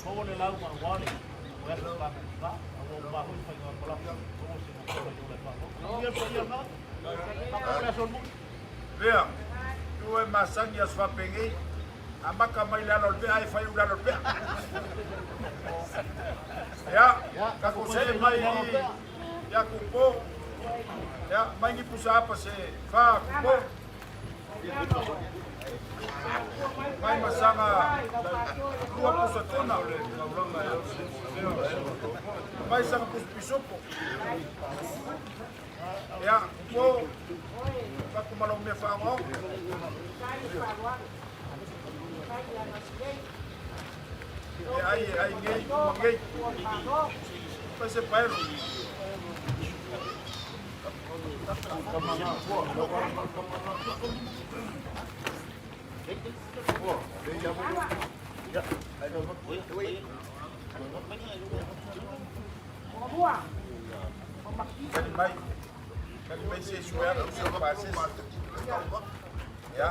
Kau le lau ma wali. Wes pa ba. Aku bahu pai ngor bola. Kau sih mau le pa. Dia pergi apa? Aku le sonmu.
Vea, tu é maçã e as fapenguei. A maca mai lá no pé, aí foi o lá no pé. Ya, kakuse mai ya kupo. Ya, mai ni pusa apa se fa kupo. Mai masanga dua pusa tona. Mai sang pus pisopo. Ya, kupo. Aku malam me fa mo. Ai ngei. Vai ser bairro. Kan vai ser suara seu passe. Ya.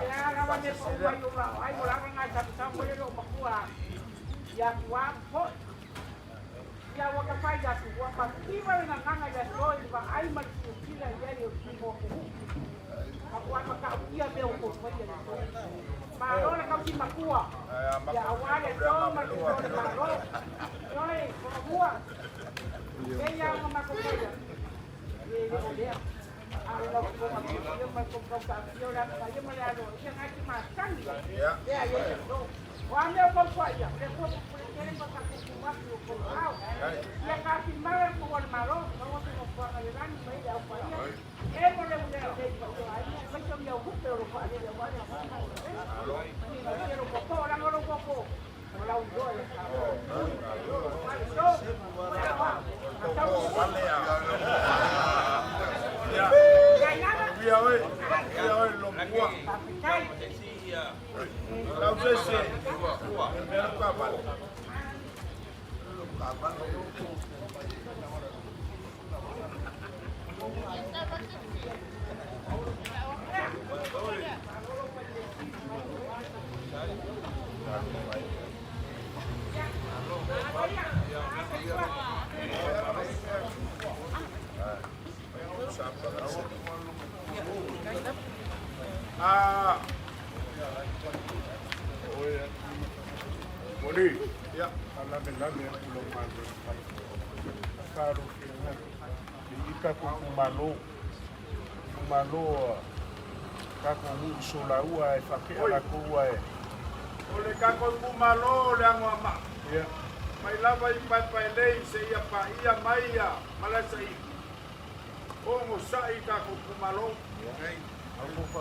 Ya kuapo ya wakafai ya kuwapa kiwa na nganga ya soi ba ai matukila yale ukipo akuapa ka ukia be uko kwa ya marona kama si makua ya wale toma kitone maro yole kwa kenya mama kwa ya ala kwa yo ma kwa yo la yo ma la do ya ngati masani ya ya do wale kwa ya kwa quieren pasar con barrio con lao y acá sin más como el marón no se nos puede ayudar ni me da para es por el de ahí me hizo mi ojo pero lo para de vaya no quiero poco ahora no lo poco no la huyó el
Ya hoy lo mua. La usese. Pero papá.
Boli. Ya, kalau dengan yang belum masuk. karo kina. Ika kumalo. Kumalo kako sola ua e whake ala kua e.
Ole kako kumalo le angoma.
Ia.
Mai lava I pai lei se ia pa ia mai ia malasa I. O mo sai kako kumalo.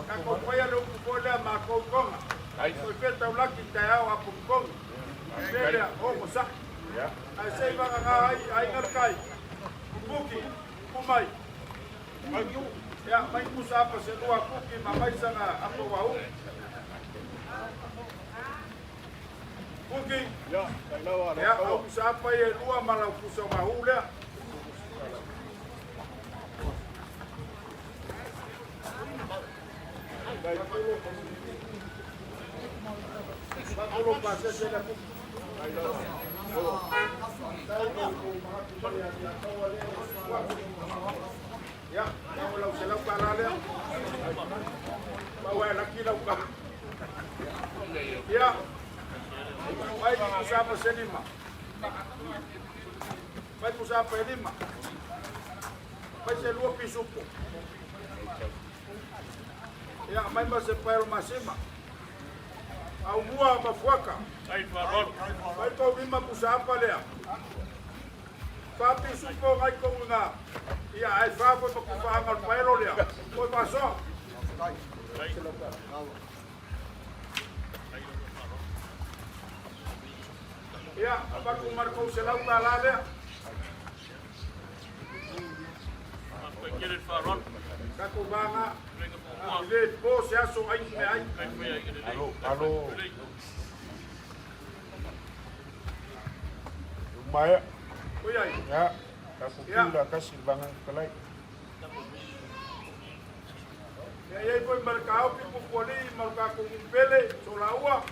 Kako pai le ku le ma ko konga. Ai ko peta ulaki te au a konga. Pele o mo sai.
Ia.
Ai sei va ai ngarkai. Buki kumai. Ya, mai kusa apa se dua kuki mamai sana apa wau. Kuki.
Ya, kailawa.
Ya, au kusa apa ye dua malau kusa wau le. Bakulo pase se la kuki. Kailawa. Ya, kamu lau selau karale. Bawa laki lau ka. Ya. Baik usapa senima. Baik usapa lima. Baik selua pisupo. Ya, mai mase pairo masima. Au mua mafuaka.
Ai farol.
Baik kau lima usapa lea. Papi supo ngai ko nga. Ia ai fa ko ko fa ngal paelo lea. Ko paso. Ia apa ko marko selau tala lea.
Apa kira farol?
Kako banga. Ile po se aso ai me ai.
Alo. Maya.
Oi ai.
Ya, kako kila kasih bangan kelai.
Ya ia ko merkao pi ko poli marka ko pele so laua.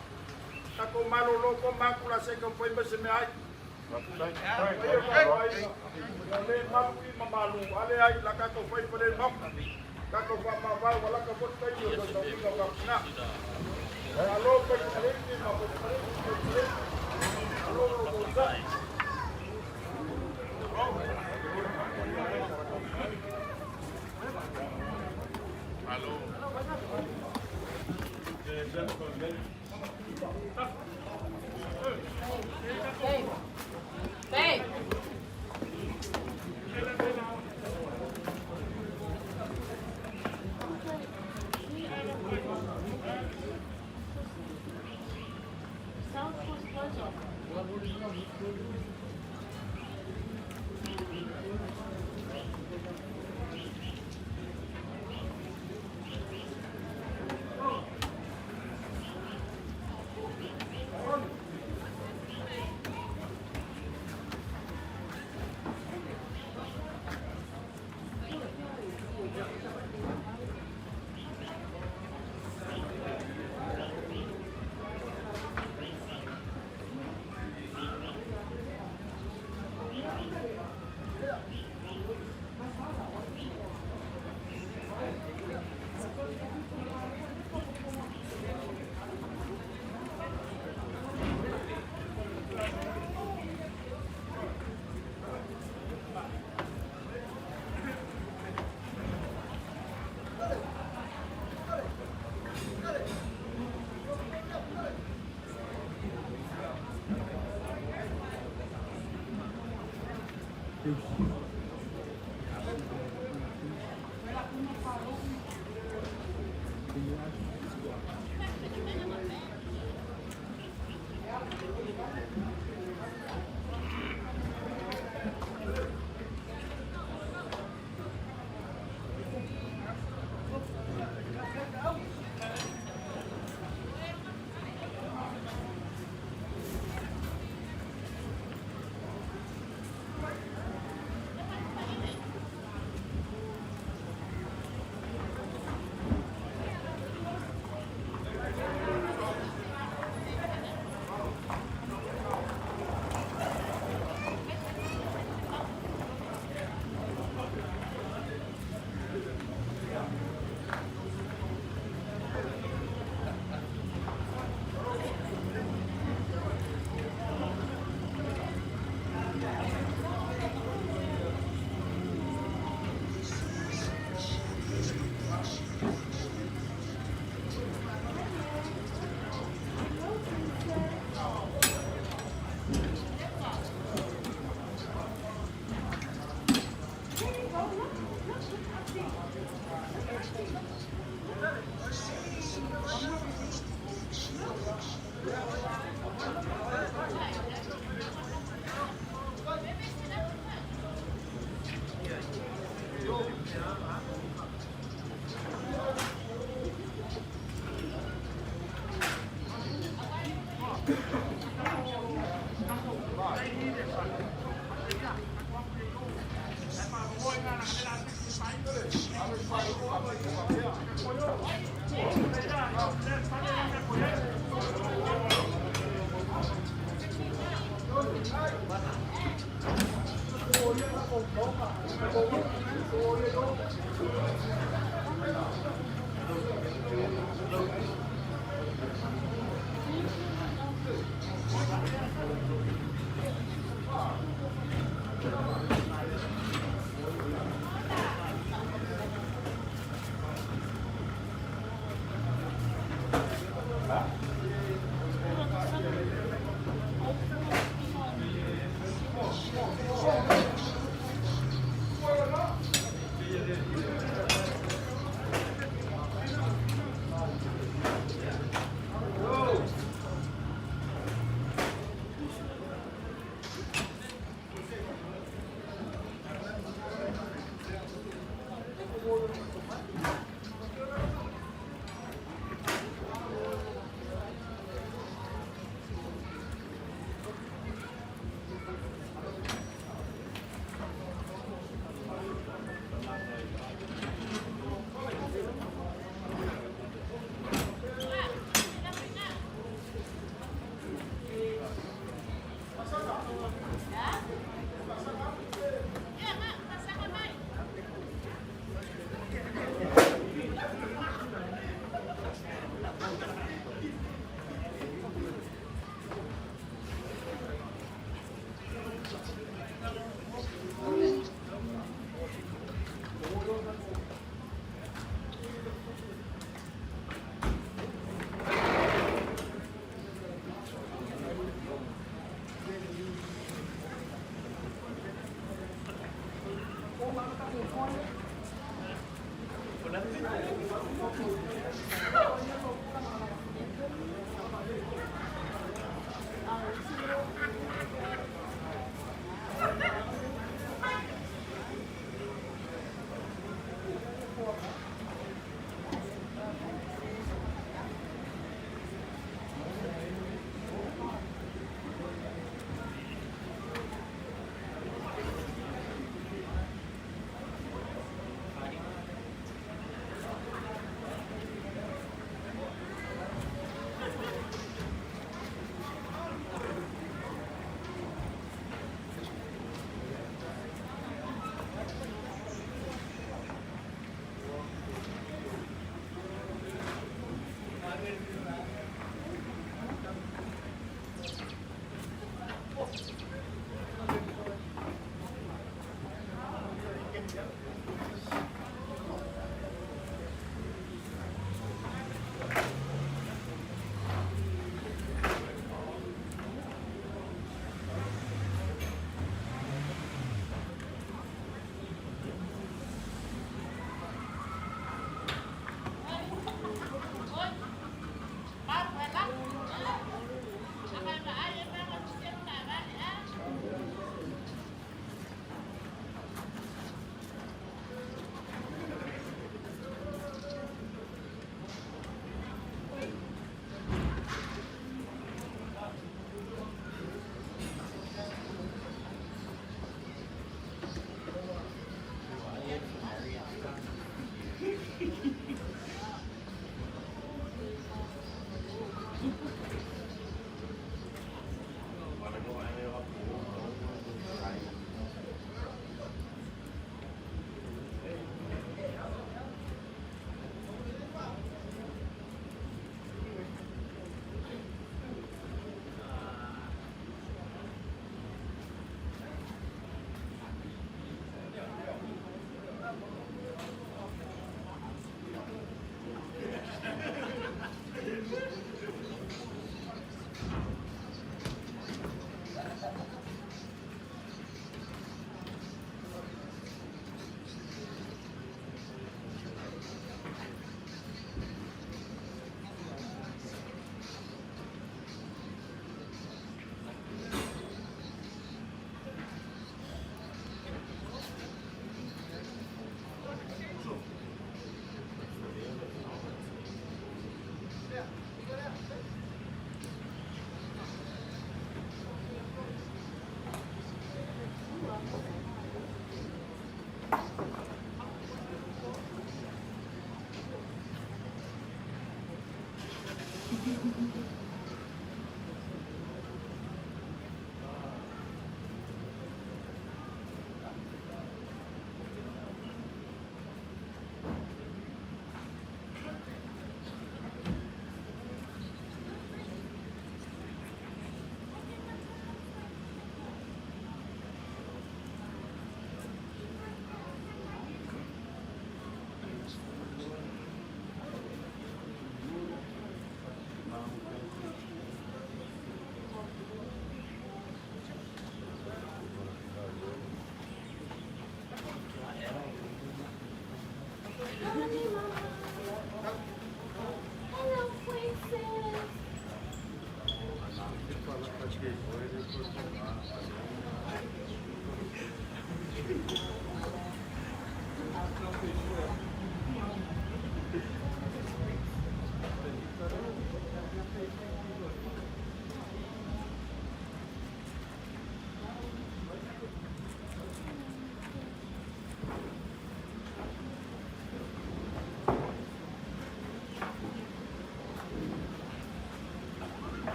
Kako malo loko makula se ko foi me se me ai. Ale mapu mamalu ale ai la kako foi pele nok. Kako fa mava wala ka bot kai yo do do ka na. Alo ko ni ma ko alo ko sa.
Alô.
Hey.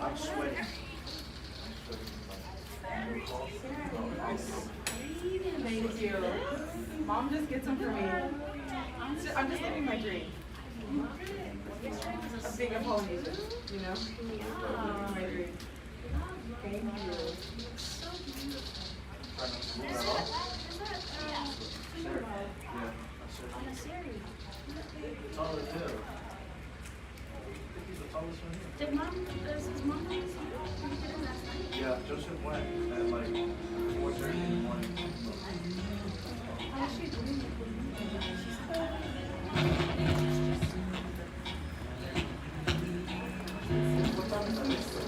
I'm sweating.
Thank you. Mom just gets them for me. I'm just living my dream. Of being a Polynesian, you know? My dream. Thank you.
On a series. Taller too. He's the tallest one here.
Did mom, does his mom want to see you?
Yeah, Joseph went at like 4:30 in the morning.
How is she doing?
What time is that?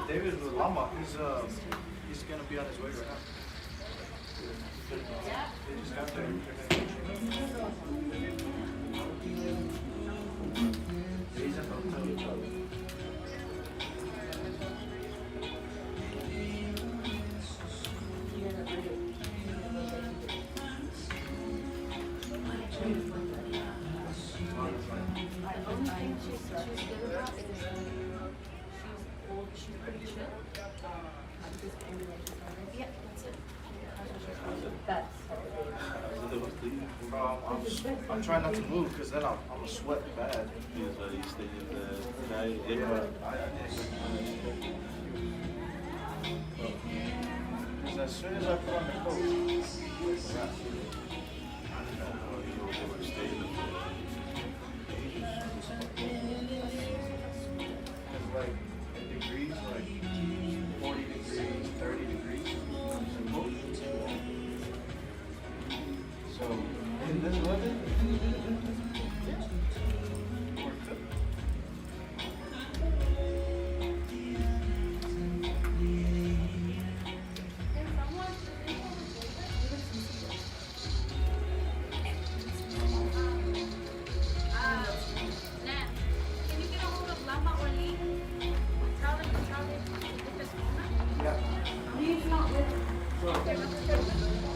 David with Lama, he's gonna be on his way right now. They just got there. He's at the hotel.
She's pretty chill. Yeah, that's it. That's
I'm trying not to move because then I'm gonna sweat bad. Because as soon as I put on the coat, like in degrees, like 40 degrees, 30 degrees. So in this weather, we're good.
Nat, can you get a hold of Lama or Lee? Tell them with his phone.
Yeah.
Lee's not with him.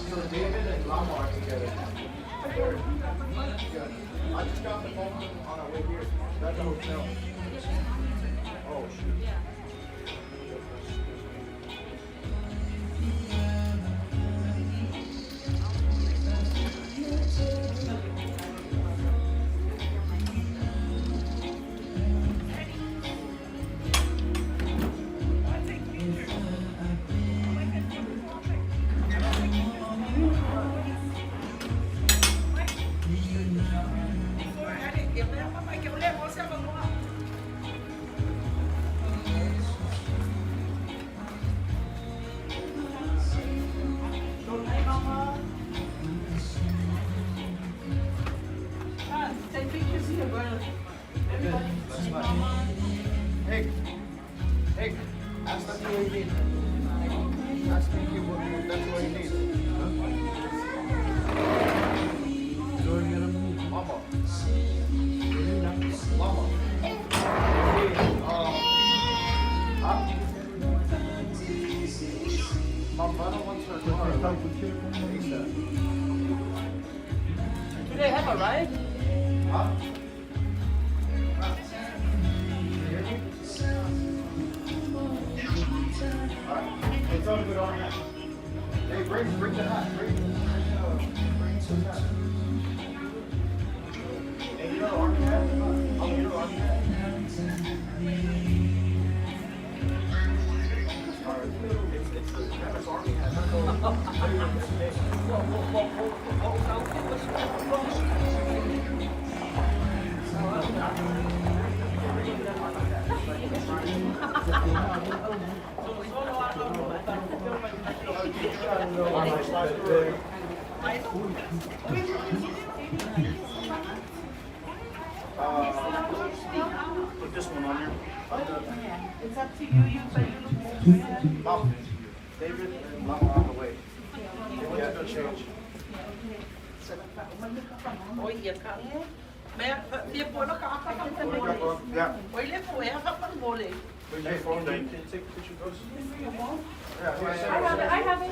So David and Lama are together. I just got the phone on our way here. That's the hotel. Oh shoot.
Yeah. Take pictures here, brother. Everybody.
That's nice. Hey, ask them what you need. Ask them what that's what you need. Mama. Mama. My brother wants her car.
Do they have a ride?
Huh? Hey, tell me to put on that. Hey, bring the hat. Bring the hat. Hey, you know the army hat? Oh, you know the army hat? It's army hat. Put this one on here.
It's up to you.
Mom, David and Mama on the way. Yeah, no change.
Oye, acá.
dia pula ka apa ka. Oi le foi a pa mole.
I have it.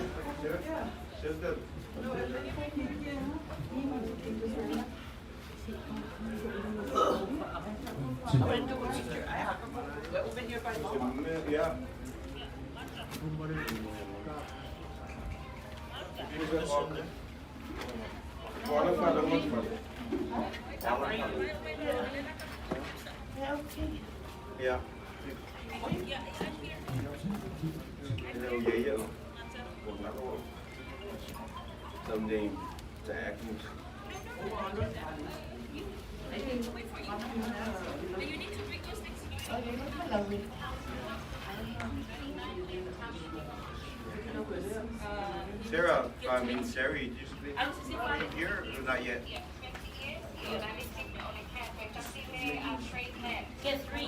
Yeah. Someday to act. Sarah, Sari, did you speak here or not yet?
Get three.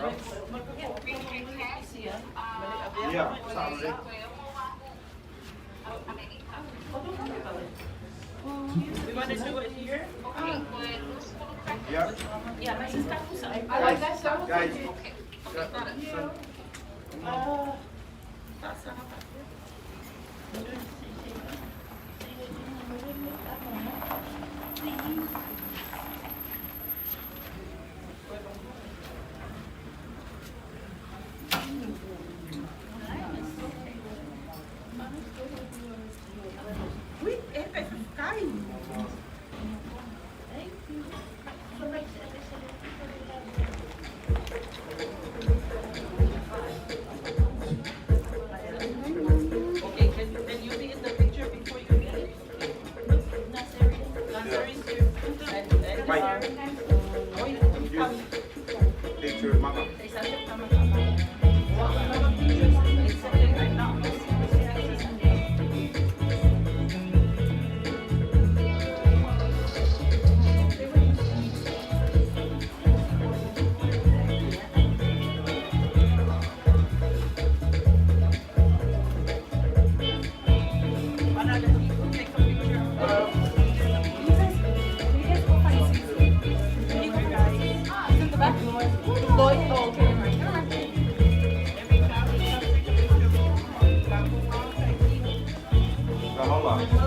Yeah, Saturday.
We want to do it here.
Yeah.
Yeah, my sister.
I like that sound.
Guys.
Okay, can you be in the picture before you leave?
Right. Picture of Mama. Hold on.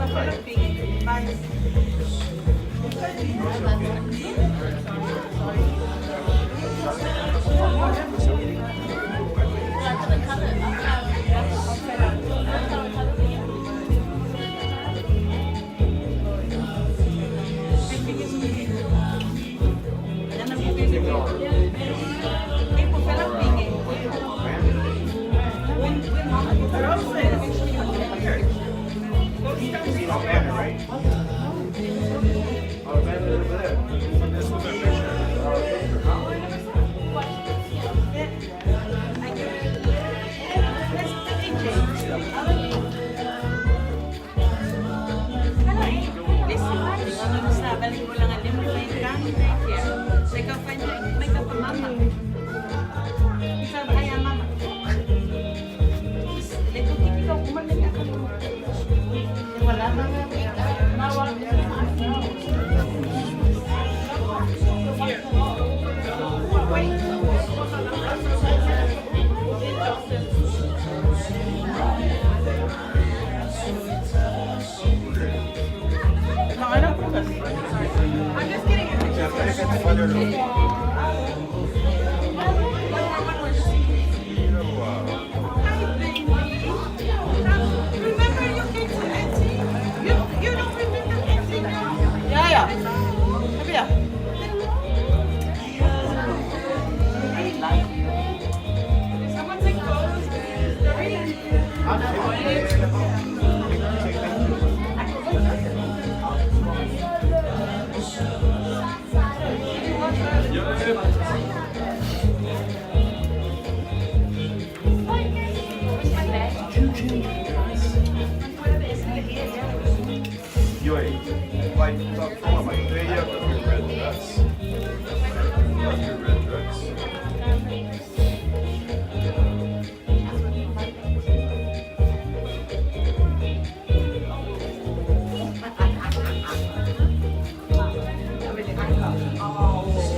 Oh.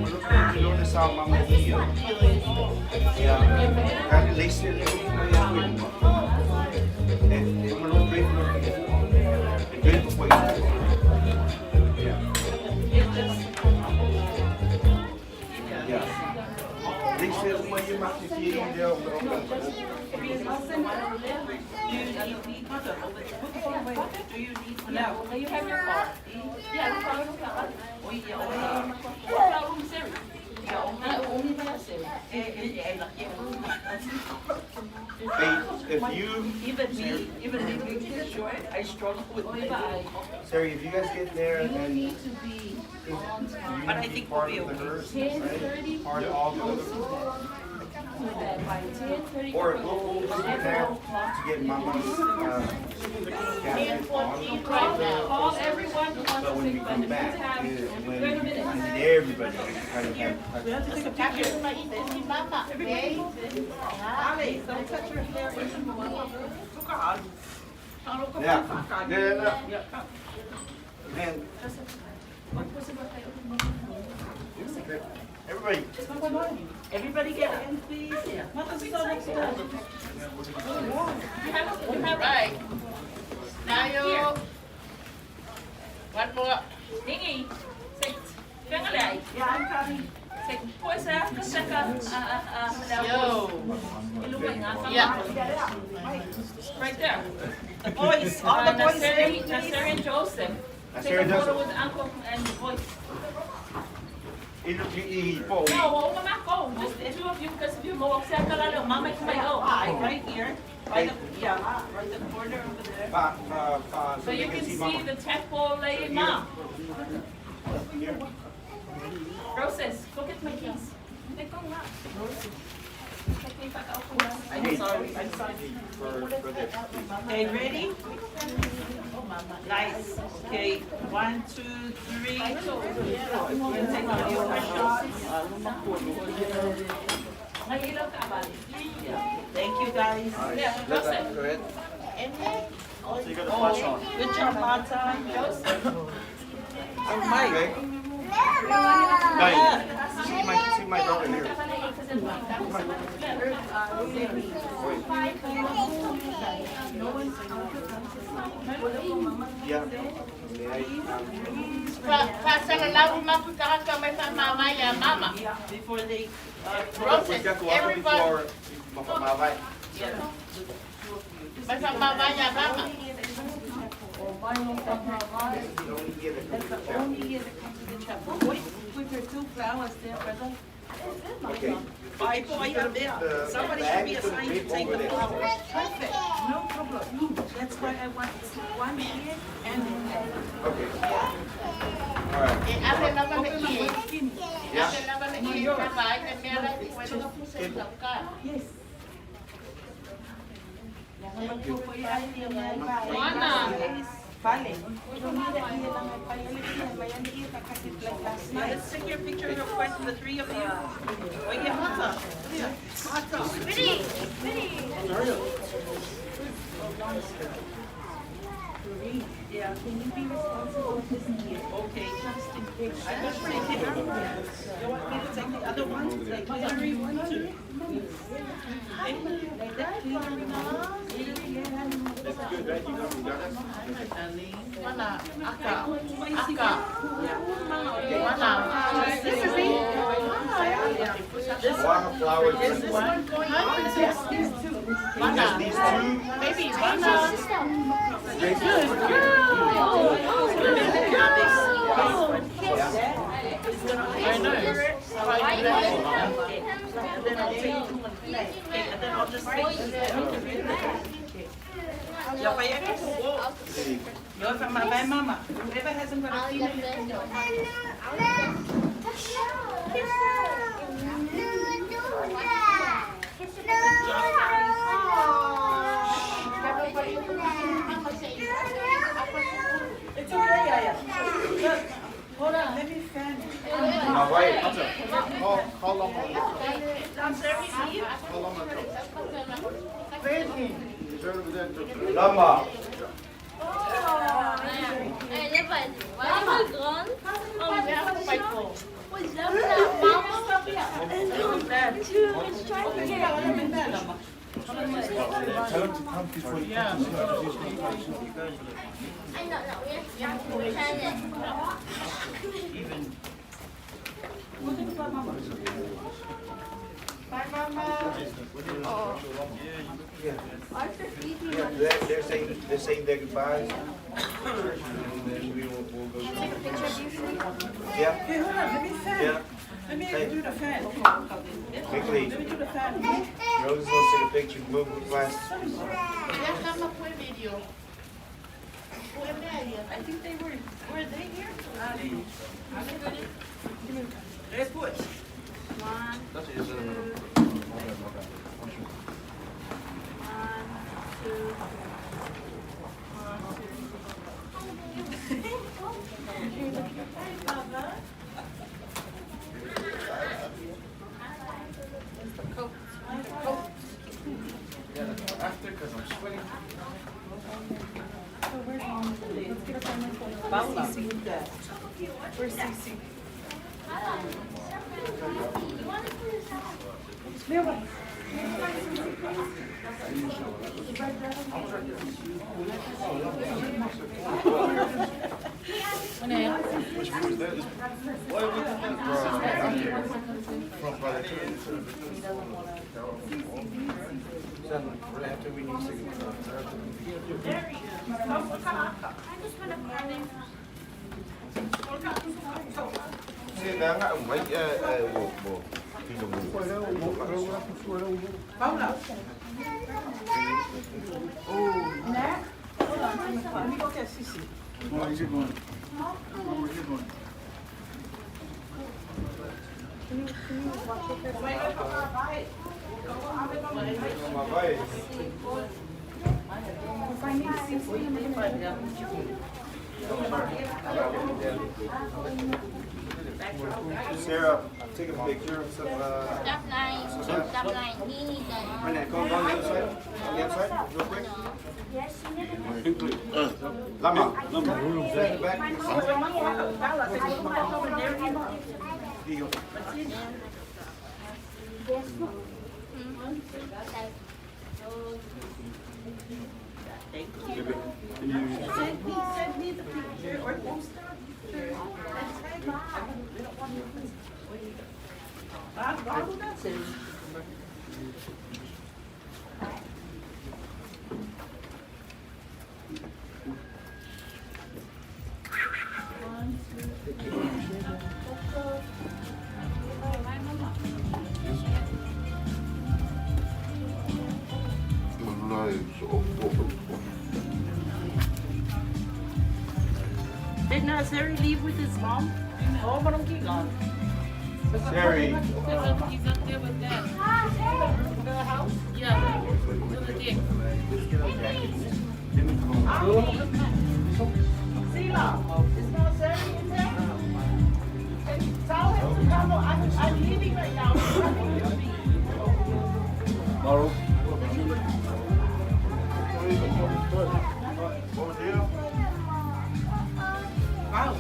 Lona sa mga iya. Ya, kan laser ni mo ya ko. Malo break mo. Break po ito. Ya. Ya. Laser mo yung makikita niyo.
No, you have your car. Yeah, the car no car. Oi, ya.
If you
Even me, short, I struggle with it.
Sorry, if you guys get there and then
Need to be on time.
but I think part of the nurse, right? Part of all the other.
By 10:30.
Or we'll just get there to get Mama's gadget on.
Call everyone who wants
But
to
when we
take
come back, when everybody kind of have.
We have to take a picture. Everybody. Ali, don't touch your hair.
Yeah. And everybody.
Everybody get in, please. You have right. Tayo. One more. Ningi. Kaya nga lai. Yeah, I'm coming. Puesa, kasaka. Yo. Yeah. Right there. The boys. All the boys. Nasser and Joseph. Take a photo with Uncle and the boys. No, won't come back home. Just the two of you, because if you go upset, Mama can go. Right here. Right the corner over there. So you can see the temple lady mom. Roses, go get my keys. I'm sorry. Okay, ready? Nice. Okay, 1, 2, 3. We'll take all your questions. Thank you, guys. Yeah, Joseph.
Go ahead.
So you got the flash on. Good job, Marta. Joseph. Oh, Mike.
See my daughter here. Yeah.
Before they
Process. Everybody.
That's the only year that comes to the chapel. With your 2 flowers there, brother.
Okay.
Five boy up there. Somebody should be assigned to take the flowers. Perfect. No problem. That's why I want one here and
Okay. All right.
yes. Vale. Let's take your picture real quick, the 3 of you. Oye, Marta. Yeah, can you be responsible this year? Okay, just in case. I'm going to take it. You want me to take the other one? Like everyone too? Like that? Mana? Aka. Mana? This is it.
One flower.
Is this one going on? Yes, these 2. Mana?
These 2.
Maybe Mana. I know. And then I'll just take You're from my mama. Whoever hasn't got a female, you can go. It's okay, Yaya. Look, hold on, let me fan it.
All right.
How long?
Downstairs, Eve.
How long?
Lama.
Ele vai. Vai, Magron. Vamos ver a roupa. Pois é,
that.
Let's try it again.
Tell him to come before he comes.
I know, Bye, Mama. Oh. Arthur's eating.
They're saying their goodbyes. And then we'll go.
Can I take a picture of you, Sweetie?
Yeah.
Hey, hold on, let me fan.
Yeah.
Let me do the fan.
Quickly.
Let me do the fan.
Rose wants to take a picture. Move fast.
Déjame fue video. Fue medio. I think they were they here?
Let's put.
1, 2.
'Cause I'm sweating.
Where's Mom today? Let's get a family photo. Where's CC? Where's CC?
Which one is that? Why would that from brother
After we need to Sige na nga, may mo.
Paula. Next. Hold on. Let me go get CC.
Where is it going? Where is it going?
Sarah, take a picture of some.
Stop line. Stop line. He needs that.
Right now, go on the other side. On the other side, real quick.
Yes, you never.
Lama. Stand back. Here you go.
Send me the picture or poster.
Did not Sari leave with his mom? Oh, but I'm keep on.
Sherry.
He's up there with them. The house? Yeah. To the dick.
Sila, is not Sari in there? Tell him to come. I'm leaving right now.
Tomorrow.
Wow.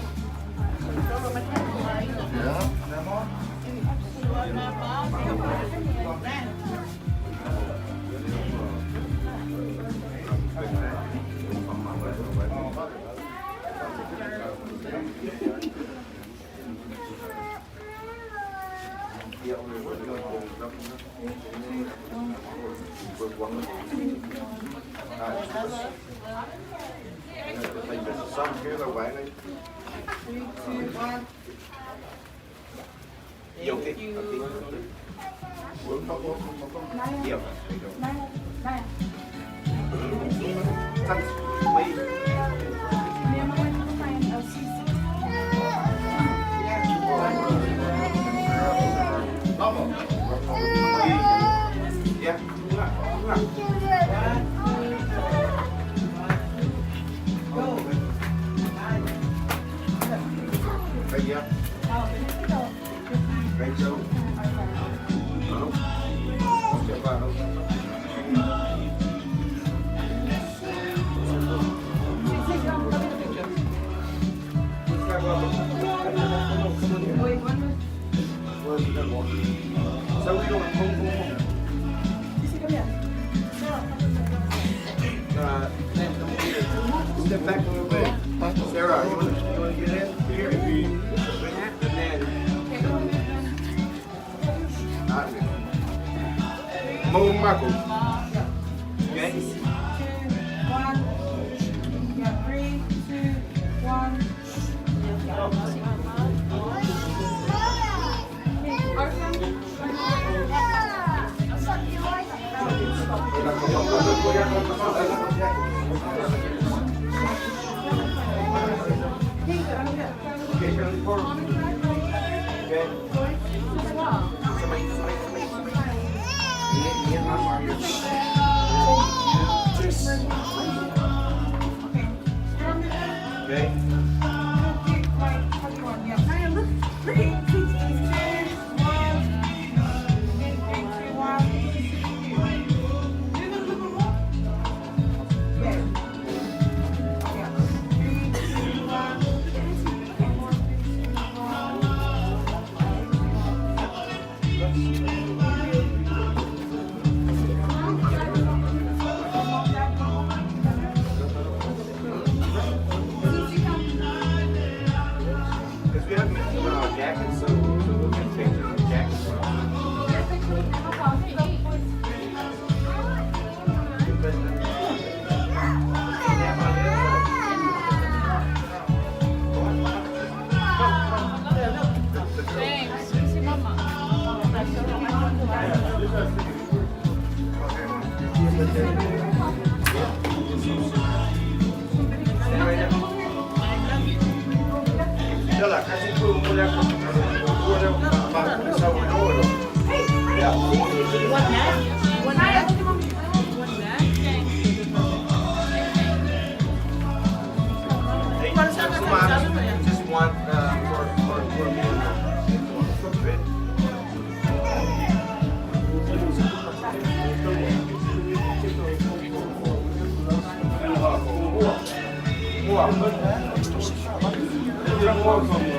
Xong kia là vậy này. Nhiều cái. Nhiều. Thanh mi. Yeah. Bây giờ. Bây giờ. Chưa vào đâu. Sau Step back a little bit. Sarah, you want to get in? Here. And then. Mo Marco. Okay?
2, 1. Yeah, 3, 2, 1.
Okay. Because we haven't mentioned our jackets, so we'll get pictures of jackets. Just one for me.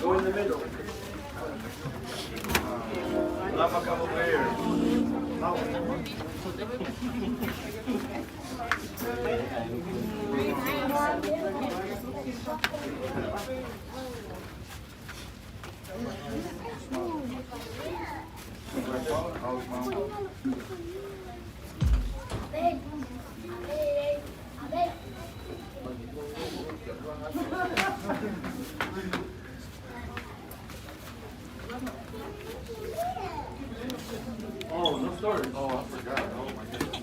Go in the middle. Lava, come over here. Oh, no story. Oh, I forgot. Oh my goodness.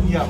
Iya,